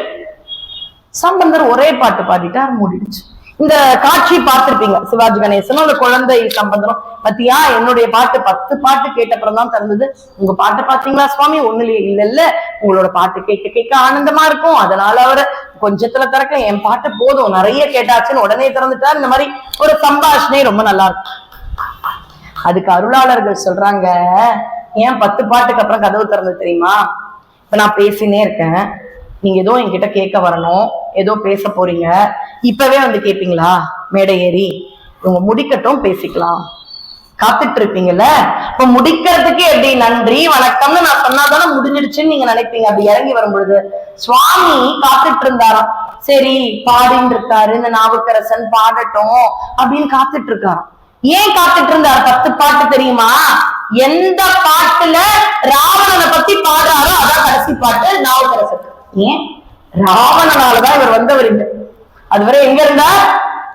சம்பந்தர் ஒரே பாட்டு பாடிட்டார், மூடிடுச்சு. இந்த காட்சி பார்த்திருப்பீங்க. சிவாஜி கணேசனும் அந்த குழந்தை சம்பந்தரும். பத்தியா, என்னுடைய பாட்டு 10 பாட்டு கேட்டப்புறம் தான் திறந்தது. உங்க பாட்டு பாத்தீங்களா சுவாமி? ஒண்ணுலயே இல்ல, உங்களோட பாட்டு கேட்க கேட்க ஆனந்தமா இருக்கும், அதனால அவரை கொஞ்சத்துல திறக்க, என் பாட்டு போதும், நிறைய கேட்டாச்சுன்னு உடனே திறந்துட்டார். இந்த மாதிரி ஒரு சம்பாஷணை ரொம்ப நல்லா இருக்கும். அதுக்கு அருளாளர்கள் சொல்றாங்க, ஏன் 10 பாட்டுக்கு அப்புறம் கதவு திறந்து தெரியுமா? இப்ப நான் பேசினே இருக்கேன், நீங்க ஏதோ என்கிட்ட கேட்க வரணும், ஏதோ பேச போறீங்க, இப்பவே வந்து கேட்பீங்களா? மேடை ஏறி இவங்க முடிக்கட்டும் பேசிக்கலாம், காத்துட்டு இருப்பீங்கல்ல. இப்ப முடிக்கிறதுக்கு எப்படி நன்றி வணக்கம்னு நான் சொன்னாதானே முடிஞ்சிடுச்சுன்னு நீங்க நினைப்பீங்க. அப்படி இறங்கி வரும் பொழுது சுவாமி காத்துட்டு இருந்தாராம். சரி பாடின்னு இருக்காரு, இந்த நாவுக்கரசன் பாடட்டும் அப்படின்னு காத்துட்டு இருக்காராம். ஏன் காத்துட்டு இருந்தார்? 10 பாட்டு தெரியுமா? எந்த பாட்டுல ராவணனை பத்தி பாடுறாரோ அதான் கடைசி பாட்டு நாவுக்கரசன். ஏன்? ராவணனாலதான் இவர் வந்தவர். இல்லை அதுவரை எங்க இருந்தார்?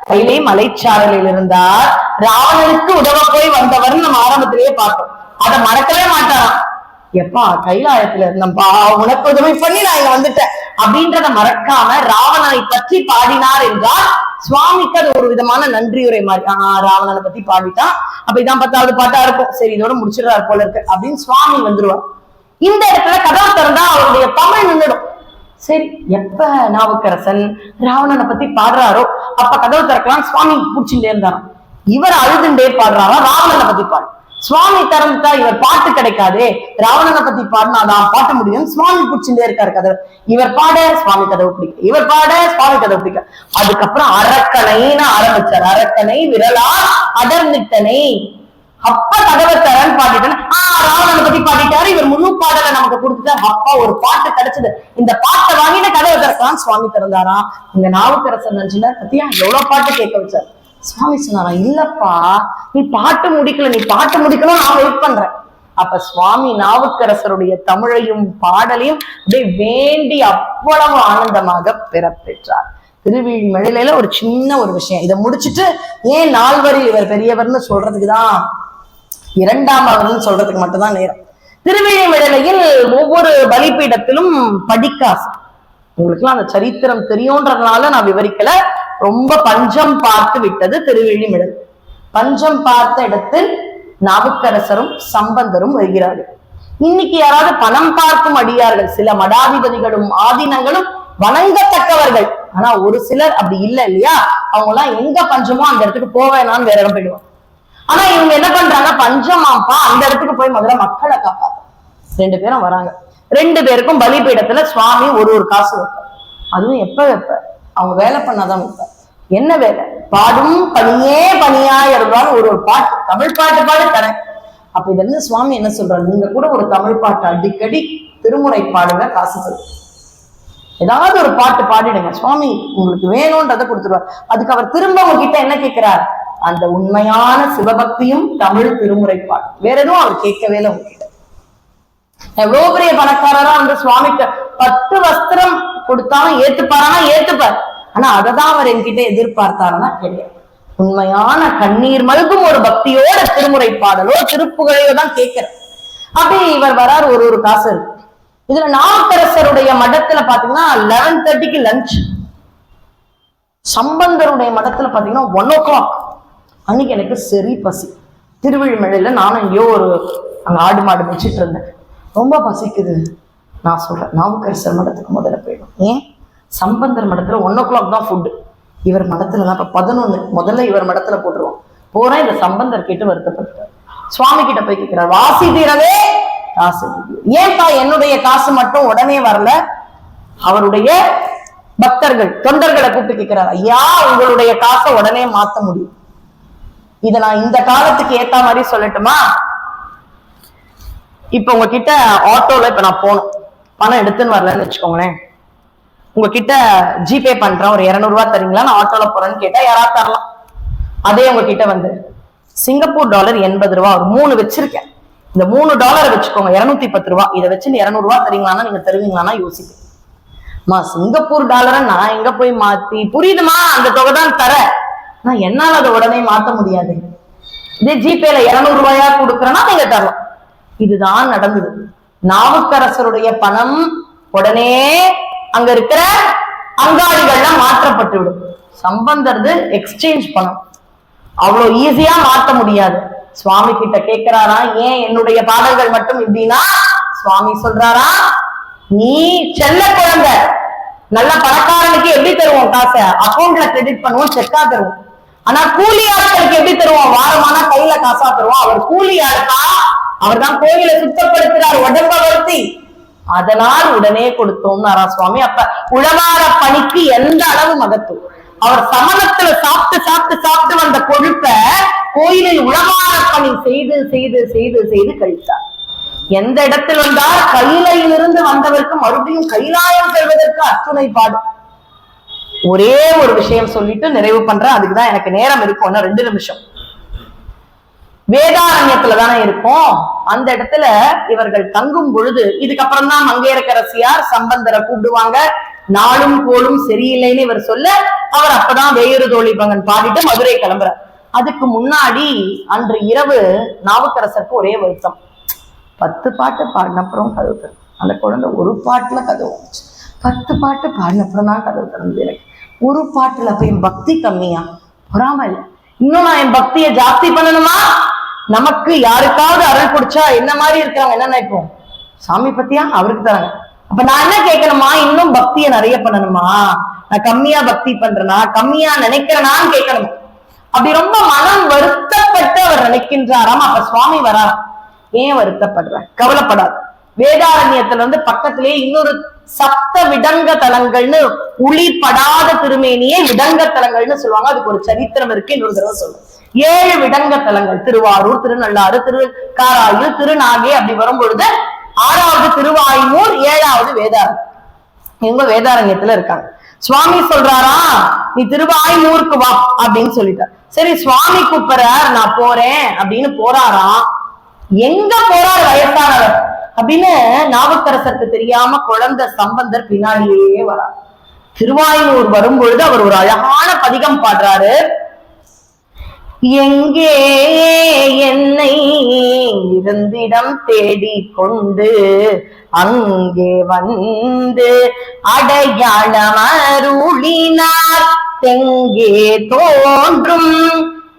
கைலை மலைச்சாரலில் இருந்தார். ராவணனுக்கு உதவ போய் வந்தவர் நம்ம ஆரம்பத்திலேயே பார்த்தோம். அதை மறக்கவே மாட்டாராம். எப்பா கைலாயத்துல இருந்தப்பா, உனக்கு உதவி பண்ணி நான் இங்க வந்துட்டேன் அப்படின்றத மறக்காம ராவணனை பற்றி பாடினார் என்றால் சுவாமிக்கு அது ஒரு விதமான நன்றியுரை மாதிரி. ராவணனை பத்தி பாடிட்டான், அப்ப இதான் 10வது பாட்டா இருக்கும், சரி இதோட முடிச்சிடறாரு போல இருக்கு அப்படின்னு சுவாமி வந்துருவார். இந்த இடத்துல கதவை திறந்தா அவருடைய தமிழ் நின்றுடும். சரி, எப்ப நாவுக்கரசன் ராவணனை பத்தி பாடுறாரோ அப்ப கதவு திறக்கலாம். சுவாமி பிடிச்சுட்டே இருந்தாராம். இவர் அழுதுண்டே பாடுறாரா, ராவணனை பத்தி பாடு. சுவாமி திறந்துட்டா இவர் பாட்டு கிடைக்காதே, ராவணனை பத்தி பாடினாதான் பாட்டு முடியும். சுவாமி பிடிச்சுட்டே இருக்காரு கதவு. இவர் பாட சுவாமி கதவு பிடிக்க, இவர் பாட சுவாமி கதவு பிடிக்க. அதுக்கப்புறம் அரக்கனைன்னு ஆரம்பிச்சார். அரக்கனை விரலா அடர்ந்துட்டனை. அப்ப கதவை தரன்னு பாடிட்டேன். ராவணனை பத்தி பாடிட்டாரு, இவர் முழு பாடலை நமக்கு கொடுத்துட்டாரு. அப்பா ஒரு பாட்டு கிடைச்சது, இந்த பாட்டை வாங்கின கதவை திறக்கலாம். சுவாமி திறந்தாராம். இந்த நாவுக்கரசர் நஞ்சினார். பத்தியா எவ்வளவு பாட்டு கேட்க வச்சார். சுவாமி சொன்னாரா, இல்லப்பா நீ பாட்டு முடிக்கல, நீ பாட்டு முடிக்கணும், நான் வெயிட் பண்றேன். அப்ப சுவாமி நாவுக்கரசருடைய தமிழையும் பாடலையும் அப்படியே வேண்டி அவ்வளவு ஆனந்தமாக பெறப்பெற்றார். திருவிழிமழிலையில ஒரு சின்ன ஒரு விஷயம், இதை முடிச்சுட்டு ஏன் 4 வரி இவர் பெரியவர்னு சொல்றதுக்குதான், 2ஆம் அவர்னு சொல்றதுக்கு மட்டும்தான் நேரம். திருவிழிமழிலையில் ஒவ்வொரு பலிபீடத்திலும் படிக்காசு. உங்களுக்கு எல்லாம் அந்த சரித்திரம் தெரியும்ன்றதுனால நான் விவரிக்கல. ரொம்ப பஞ்சம் பார்த்து விட்டது திருவிழிமிழல். பஞ்சம் பார்த்த இடத்தில் நாவுக்கரசரும் சம்பந்தரும் வருகிறார்கள். இன்னைக்கு யாராவது பணம் பார்க்கும் அடியார்கள், சில மடாதிபதிகளும் ஆதீனங்களும் வணங்கத்தக்கவர்கள். ஆனா ஒரு சிலர் அப்படி இல்லை இல்லையா? அவங்க எல்லாம் எங்க பஞ்சமோ அந்த இடத்துக்கு போவேனான்னு வேற இடம் போயிடுவாங்க. ஆனா இவங்க என்ன பண்றாங்க, பஞ்சமாப்பா அந்த இடத்துக்கு போய் முதல்ல மக்களை காப்பாங்க. 2 பேரும் வராங்க. 2 பேருக்கும் பலிபீடத்துல சுவாமி ஒரு காசு வைப்பார். அதுவும் எப்ப அவங்க வேலை பண்ணாதான் வைப்பார். என்ன வேலை? பாடும் பணியே பணியா இருந்தாலும் ஒரு பாட்டு, தமிழ் பாட்டு பாடு தரேன். அப்ப இதுல இருந்து சுவாமி என்ன சொல்றாரு, நீங்க கூட ஒரு தமிழ் பாட்டு அடிக்கடி திருமுறை பாடுங்க, காசு தரும். ஏதாவது ஒரு பாட்டு பாடிடுங்க, சுவாமி உங்களுக்கு வேணும்ன்றதை கொடுத்துருவார். அதுக்கு அவர் திரும்ப உங்ககிட்ட என்ன கேட்கிறார்? அந்த உண்மையான சிவபக்தியும் தமிழ் திருமுறை பாட்டு. வேற எதுவும் அவர் கேட்கவே இல்லை உங்ககிட்ட. எவ்வளவு பெரிய பணக்காரரா வந்து சுவாமிக்கு 10 வஸ்திரம் கொடுத்தாலும் ஏத்துப்பாரானா ஏத்துப்பார். ஆனா அததான் அவர் என்கிட்ட எதிர்பார்த்தாருன்னா கிடையாது. உண்மையான கண்ணீர் மல்கும் ஒரு பக்தியோட திருமுறை பாடலோ திருப்புகழையோ தான் கேட்கிற. அப்படி இவர் வரார். ஒரு காசு இருக்கு. இதுல நாவுக்கரசருடைய மடத்துல பாத்தீங்கன்னா 11:30க்கு லஞ்ச். சம்பந்தருடைய மடத்துல பாத்தீங்கன்னா 1 o'clock. அன்னைக்கு எனக்கு சரி பசி. திருவிழிமழையில நானும் எங்கேயோ அங்க ஆடு மாடு வச்சுட்டு இருந்தேன். ரொம்ப பசிக்குது. நான் சொல்றேன், நாவுக்கரசர் மடத்துக்கு முதல்ல போயிடும். ஏன்? சம்பந்தர் மடத்துல 1 o'clock தான் ஃபுட்டு. இவர் மடத்துல தான் இப்ப 11. முதல்ல இவர் மடத்துல போட்டுருவோம். போறேன். இந்த சம்பந்தர் கேட்டு வருத்தப்பட்டார். சுவாமி கிட்ட போய் கேட்கிறார், வாசி தீரவே காசு ஏன்பா என்னுடைய காசு மட்டும் உடனே வரல? அவருடைய பக்தர்கள் தொண்டர்களை கூப்பிட்டு கேட்கிறார், ஐயா உங்களுடைய காசை உடனே மாத்த முடியும். இத நான் இந்த காலத்துக்கு ஏத்த மாதிரி சொல்லட்டுமா? இப்ப உங்ககிட்ட ஆட்டோல இப்ப நான் போனோம், பணம் எடுத்துன்னு வரலன்னு வச்சுக்கோங்களேன். உங்ககிட்ட ஜிபே பண்றேன், ஒரு 200 ரூபாய் தரீங்களா, நான் ஆட்டோல போறேன்னு கேட்டா யாராவது தரலாம். அதே உங்ககிட்ட வந்து சிங்கப்பூர் டாலர் 80 ரூபாய், ஒரு 3 வச்சிருக்கேன், இந்த $3 வச்சுக்கோங்க, 210 ரூபாய், இதை வச்சு 200 ரூபாய் தரீங்களான்னா நீங்க தருவீங்களான்னா யோசிப்பேன். சிங்கப்பூர் டாலரை நான் எங்க போய் மாத்தி, புரியுதுமா? அந்த தொகை தான் தர, நான் என்னால அதை உடனே மாத்த முடியாது. இதே ஜிபேல 200 ரூபாயா கொடுக்குறேன்னா நீங்க தரலாம். இதுதான் நடந்தது. நாவுக்கரசருடைய பணம் உடனே அங்க இருக்கிற அங்காடிகள்லாம் மாற்றப்பட்டு விடும். சம்பந்தர்து எக்ஸ்சேஞ்ச் பணம் அவ்வளவு ஈஸியா மாத்த முடியாது. சுவாமி கிட்ட கேட்கிறாரா, ஏன் என்னுடைய பாடல்கள் மட்டும் இப்படின்னா? சுவாமி சொல்றாரா, நீ செல்ல குழந்தை, நல்ல பணக்காரனுக்கு எப்படி தருவோம் காசை? அக்கௌண்ட்ல கிரெடிட் பண்ணுவோம், செக்கா தருவோம். ஆனா கூலி ஆட்களுக்கு எப்படி தருவோம்? வாரமானா கையில காசா தருவோம். அவர் கூலி ஆளுக்கா? அவர் தான் கோயிலை சுத்தப்படுத்துறார், உடம்ப வருத்தி, அதனால் உடனே கொடுத்தோம்னாரா சுவாமி. அப்ப உழவார பணிக்கு எந்த அளவு மகத்துவம். அவர் சமணத்துல சாப்பிட்டு சாப்பிட்டு சாப்பிட்டு வந்த கொழுப்ப கோயிலில் உழவார பணி செய்து செய்து செய்து செய்து கழித்தார். எந்த இடத்தில் வந்தார்? கையிலிருந்து வந்தவருக்கு மறுபடியும் கைலாயம் செல்வதற்கு அத்துணை பாடு. ஒரே ஒரு விஷயம் சொல்லிட்டு நிறைவு பண்றேன், அதுக்குதான் எனக்கு நேரம் இருக்கும், 2 நிமிஷம். வேதாரண்யத்துல தானே இருக்கும். அந்த இடத்துல இவர்கள் தங்கும் பொழுது, இதுக்கப்புறம் தான் மங்கையர்க்கரசியார் சம்பந்தரை கூப்பிடுவாங்க. நாளும் கோளும் சரியில்லைன்னு இவர் சொல்ல, அவர் அப்பதான் வேயுறு தோழி பங்கன் பாடிட்டு மதுரை கிளம்புறார். அதுக்கு முன்னாடி அன்று இரவு நாவுக்கரசருக்கு ஒரே வருத்தம். 10 பாட்டு பாடினப்புறம் கதவு திறந்து, அந்த குழந்தை ஒரு பாட்டுல கதவு வந்துச்சு. 10 பாட்டு பாடினப்புறம் தான் கதவு திறந்து. எனக்கு ஒரு பாட்டுல அப்ப என் பக்தி கம்மியா? பொறாம இல்லை, இன்னும் நான் என் பக்தியை ஜாஸ்தி பண்ணணுமா? நமக்கு யாருக்காவது அருள் குடிச்சா என்ன மாதிரி இருக்காங்க என்ன நினைப்போம்? சாமி பத்தியா அவருக்கு தராங்க. அப்ப நான் என்ன கேட்கணுமா? இன்னும் பக்தியை நிறைய பண்ணணுமா? நான் கம்மியா பக்தி பண்றேனா, கம்மியா நினைக்கிறேனான்னு கேட்கணும். அப்படி ரொம்ப மனம் வருத்தப்பட்டு அவர் நினைக்கின்றாராம். அப்ப சுவாமி வரார், ஏன் வருத்தப்படுற? கவலைப்படாது. வேதாரண்யத்துல பக்கத்திலேயே இன்னொரு சப்த விடங்க தலங்கள்னு, உளிப்படாத திருமேனியே விடங்க தலங்கள்னு சொல்லுவாங்க. அதுக்கு ஒரு சரித்திரம் இருக்கு, இன்னொரு தடவை சொல்லுங்க. 7 விடங்க தலங்கள், திருவாரூர், திருநள்ளாறு, திருக்காராயூர், திருநாகை, அப்படி வரும்பொழுது 6வது திருவாய்மூர், 7வது வேதாரண்யம். இவங்க வேதாரண்யத்துல இருக்காங்க. சுவாமி சொல்றாரா, நீ திருவாய்மூருக்கு வா அப்படின்னு சொல்லிட்டார். சரி சுவாமி கூப்பிடுறார், நான் போறேன் அப்படின்னு போறாராம். எங்க போறார்? வயசானவர் அப்படின்னு நாவுக்கரசருக்கு தெரியாம குழந்தை சம்பந்தர் பின்னாடியே வரார். திருவாயூர் வரும்பொழுது அவர் ஒரு அழகான பதிகம் பாடுறாரு. எங்கே என்னை இருந்திடம் தேடி கொண்டு அங்கே வந்து அடையாளம் அருளினார் தெங்கே தோன்றும்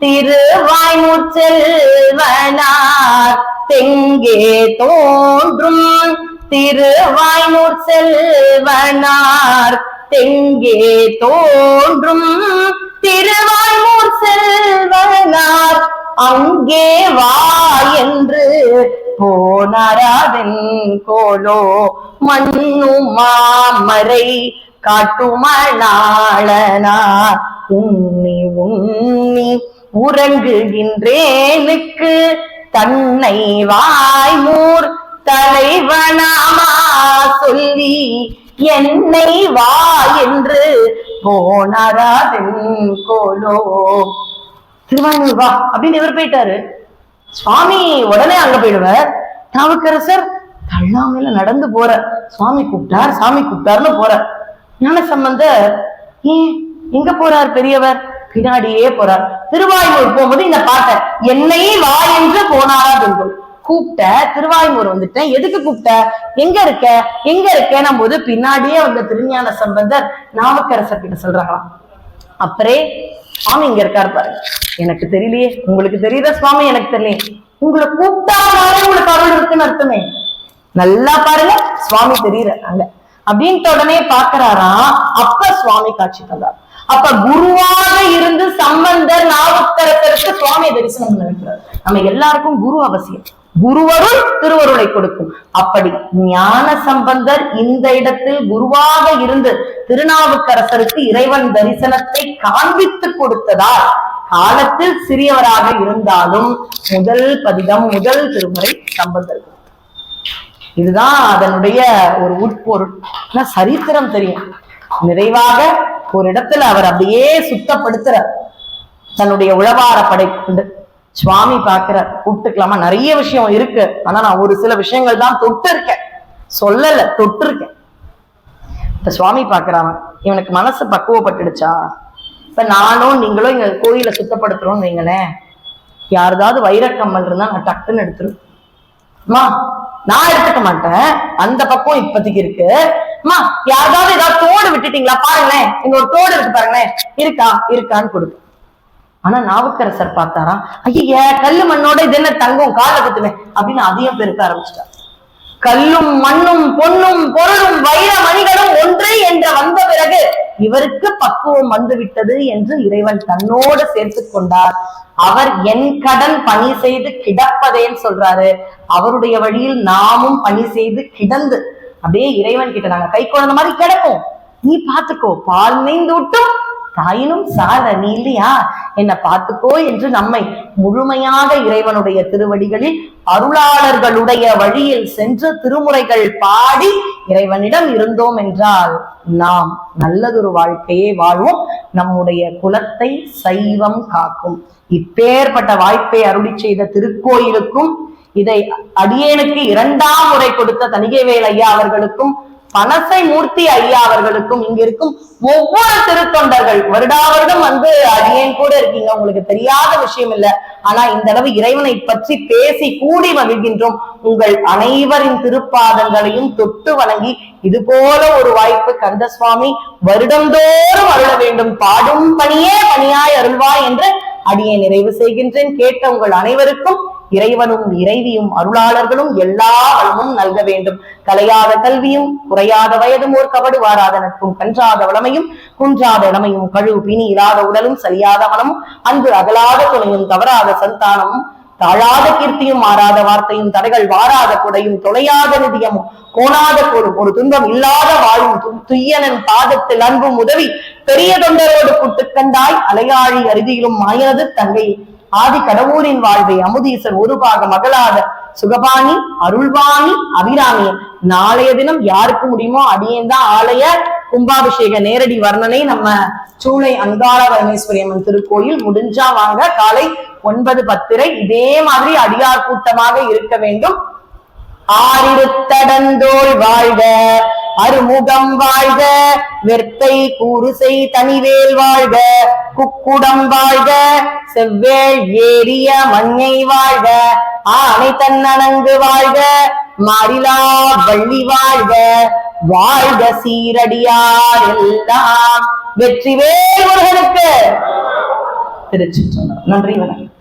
திருவாய்மூர் செல்வனார். தெங்கே தோன்றும் திருவாய்மூர் செல்வனார். தெங்கே தோன்றும் திருவாய்மூர் செல்வனார். அங்கே வா என்று போனாராதென் கோலோ மண்ணும் மாமரை காட்டுமணாளனார். உண்ணி உண்ணி உறங்குகின்றேனுக்கு தன்னை வாய்மூர் தலைவனாமா சொல்லி என்னை வா என்று போனாராதென் கோலோ. திருவாய்மூர் வா அப்படின்னு இவர் போயிட்டாரு. சுவாமி உடனே அங்க போயிடுவார். நாவுக்கரசர் தள்ளாமையில நடந்து போற. சுவாமி கூப்பிட்டார், சாமி கூப்பிட்டாருன்னு போற. ஞானசம்பந்தர் ஏன் எங்க போறார் பெரியவர்? பின்னாடியே போறார். திருவாய்மூர் போகும்போது இந்த பாட்டை என்னை வா என்று போனாரா பெண்கள் கூப்பிட்ட. திருவாய்மூர் வந்துட்டேன், எதுக்கு கூப்பிட்ட, எங்க இருக்க எங்க இருக்கேன் போது பின்னாடியே வந்த திருஞான சம்பந்தர் நாவுக்கரசர் கிட்ட சொல்றாங்களாம், அப்பரே சுவாமி இங்க இருக்காரு பாருங்க. எனக்கு தெரியலையே, உங்களுக்கு தெரியுத சுவாமி? எனக்கு தெரியல. உங்களை கூப்பிட்டாலே உங்களுக்கு அருள் இருக்குன்னு அர்த்தமே. நல்லா பாருங்க, சுவாமி தெரியற அங்க அப்படின்ட்டு உடனே பாக்குறாராம். அப்ப சுவாமி காட்சி தந்தார். அப்ப குருவாக இருந்து சம்பந்தர் நாவுக்கரசருக்கு சுவாமி தரிசனம் நினைக்கிறார். நம்ம எல்லாருக்கும் குரு அவசியம். குருவருள் திருவருளை கொடுக்கும். அப்படி ஞான சம்பந்தர் இந்த இடத்தில் குருவாக இருந்து திருநாவுக்கரசருக்கு இறைவன் தரிசனத்தை காண்பித்து கொடுத்ததால் காலத்தில் சிறியவராக இருந்தாலும் முதல் பதிகம் முதல் திருமுறை சம்பந்தர். இதுதான் அதனுடைய ஒரு உட்பொருள். சரித்திரம் தெரியும். நிறைவாக ஒரு இடத்துல அவர் அப்படியே சுத்தப்படுத்துறார் தன்னுடைய உழவார படை கொண்டு. சுவாமி பாக்குறார், கூப்பிட்டுக்கலாமா? நிறைய விஷயம் இருக்கு, ஆனா நான் ஒரு சில விஷயங்கள் தான் தொட்டு இருக்கேன், சொல்லல, தொட்டு இருக்கேன். இப்ப சுவாமி பாக்குறாங்க, இவனுக்கு மனசு பக்குவப்பட்டுடுச்சா? இப்ப நானும் நீங்களும் எங்க கோயில சுத்தப்படுத்துறோம்னு வைங்களேன், யாருதாவது வைரக்கம்மல் இருந்தா நான் டக்குன்னு எடுத்துருவேன். அம்மா நான் எடுத்துக்க மாட்டேன், அந்த பக்கம் இப்போதைக்கு இருக்கு. அம்மா யாராவது ஏதாவது தோடு விட்டுட்டீங்களா பாருங்களேன், இங்க ஒரு தோடு இருக்கு பாருங்களேன், இருக்கா இருக்கான்னு கொடுக்கும். ஆனா நாவுக்கரசர் பார்த்தாரா, ஐய கல்லு மண்ணோட இது என்ன தங்கம், கால குத்துவேன் அப்படின்னு அதையும் பெருக்க ஆரம்பிச்சிட்டார். கல்லும் மண்ணும் பொன்னும் பொருளும் வைர மணிகளும் ஒன்றே என்ற வந்த பிறகு இவருக்கு பக்குவம் வந்து விட்டது என்று இறைவன் தன்னோடு சேர்த்து கொண்டார். அவர் என் கடன் பணி செய்து கிடப்பதேன்னு சொல்றாரு. அவருடைய வழியில் நாமும் பணி செய்து கிடந்து அப்படியே இறைவன் கிட்ட நாங்க கை குழந்த மாதிரி கிடக்கும், நீ பாத்துக்கோ, பால் நெய்ந்து விட்டும் தாயினும் சார நீ இல்லையா, என்ன பார்த்துக்கோ என்று நம்மை முழுமையாக இறைவனுடைய திருவடிகளில் அருளாளர்களுடைய வழியில் சென்று திருமுறைகள் பாடி இறைவனிடம் இருந்தோம் என்றால் நாம் நல்லதொரு வாழ்க்கையை வாழ்வோம். நம்முடைய குலத்தை சைவம் காக்கும். இப்பேற்பட்ட வாய்ப்பை அருளி செய்த திருக்கோயிலுக்கும் இதை அடியேனுக்கு 2ஆம் முறை கொடுத்த தணிகைவேல் ஐயா அவர்களுக்கும் பனசை மூர்த்தி ஐயா அவர்களுக்கும் இங்க இருக்கும் ஒவ்வொரு திருத்தொண்டர்கள் வருடாவருடம் வந்து அடியேன் கூட இருக்கீங்க, உங்களுக்கு தெரியாத விஷயம் இல்ல. ஆனா இந்த அளவு இறைவனை பற்றி பேசி கூடி மகிழ்கின்றோம். உங்கள் அனைவரின் திருப்பாதங்களையும் தொட்டு வணங்கி இது போல ஒரு வாய்ப்பு கந்த சுவாமி வருடந்தோறும் அருள வேண்டும், பாடும் பணியே பணியாய் அருள்வாய் என்று அடியே நிறைவு செய்கின்றேன். கேட்ட உங்கள் அனைவருக்கும் இறைவனும் இறைவியும் அருளாளர்களும் எல்லா வளமும் நல்க வேண்டும். கலையாத கல்வியும் குறையாத வயதும் ஓர் கபடு வாராத நட்பும் கன்றாத வளமையும் குன்றாத இளமையும் கழுவு பிணி இல்லாத உடலும் சரியாத மனமும் அன்பு அகலாத துணையும் தவறாத சந்தானமும் தாழாத கீர்த்தியும் மாறாத வார்த்தையும் தடைகள் வாராத கொடையும் தொலையாத நிதியமும் கோணாத ஒரு துன்பம் இல்லாத வாழும் துய்யனன் பாதத்தில் அன்பும் உதவி பெரிய தொண்டரோடு புட்டுக்கண்டாய் அலையாழி அருதியிலும் மாயனது தங்கை ஆதி கடவுரின் வாழ்வை அமுதீசர் ஒரு பாக மகளாத சுகபாணி அருள்வாணி அபிராமி. நாளைய தினம் யாருக்கு முடியுமோ அடியேந்தான் ஆலய கும்பாபிஷேக நேரடி வர்ணனை நம்ம சூளை அங்காள பரமேஸ்வரி அம்மன் திருக்கோயில். முடிஞ்சா வாங்க, காலை 9:10 இதே மாதிரி அடியார் கூட்டமாக இருக்க வேண்டும். ஆறிருத்தடந்தோள் வாழ்க, அருமுகம் வாழ்க, வெற்பை கூறுசை தனிவேல் வாழ்க, குக்குடம் வாழ்க, செவ்வேள் ஏறிய மண்ணை வாழ்க, ஆனை தன்னணங்கு வாழ்க, மாறிலா வள்ளி வாழ்க, வாழ்க சீரடியார் எல்லாம். வெற்றிவேல் முருகனுக்கு. திருச்சிற்றம்பலம். நன்றி, வணக்கம்.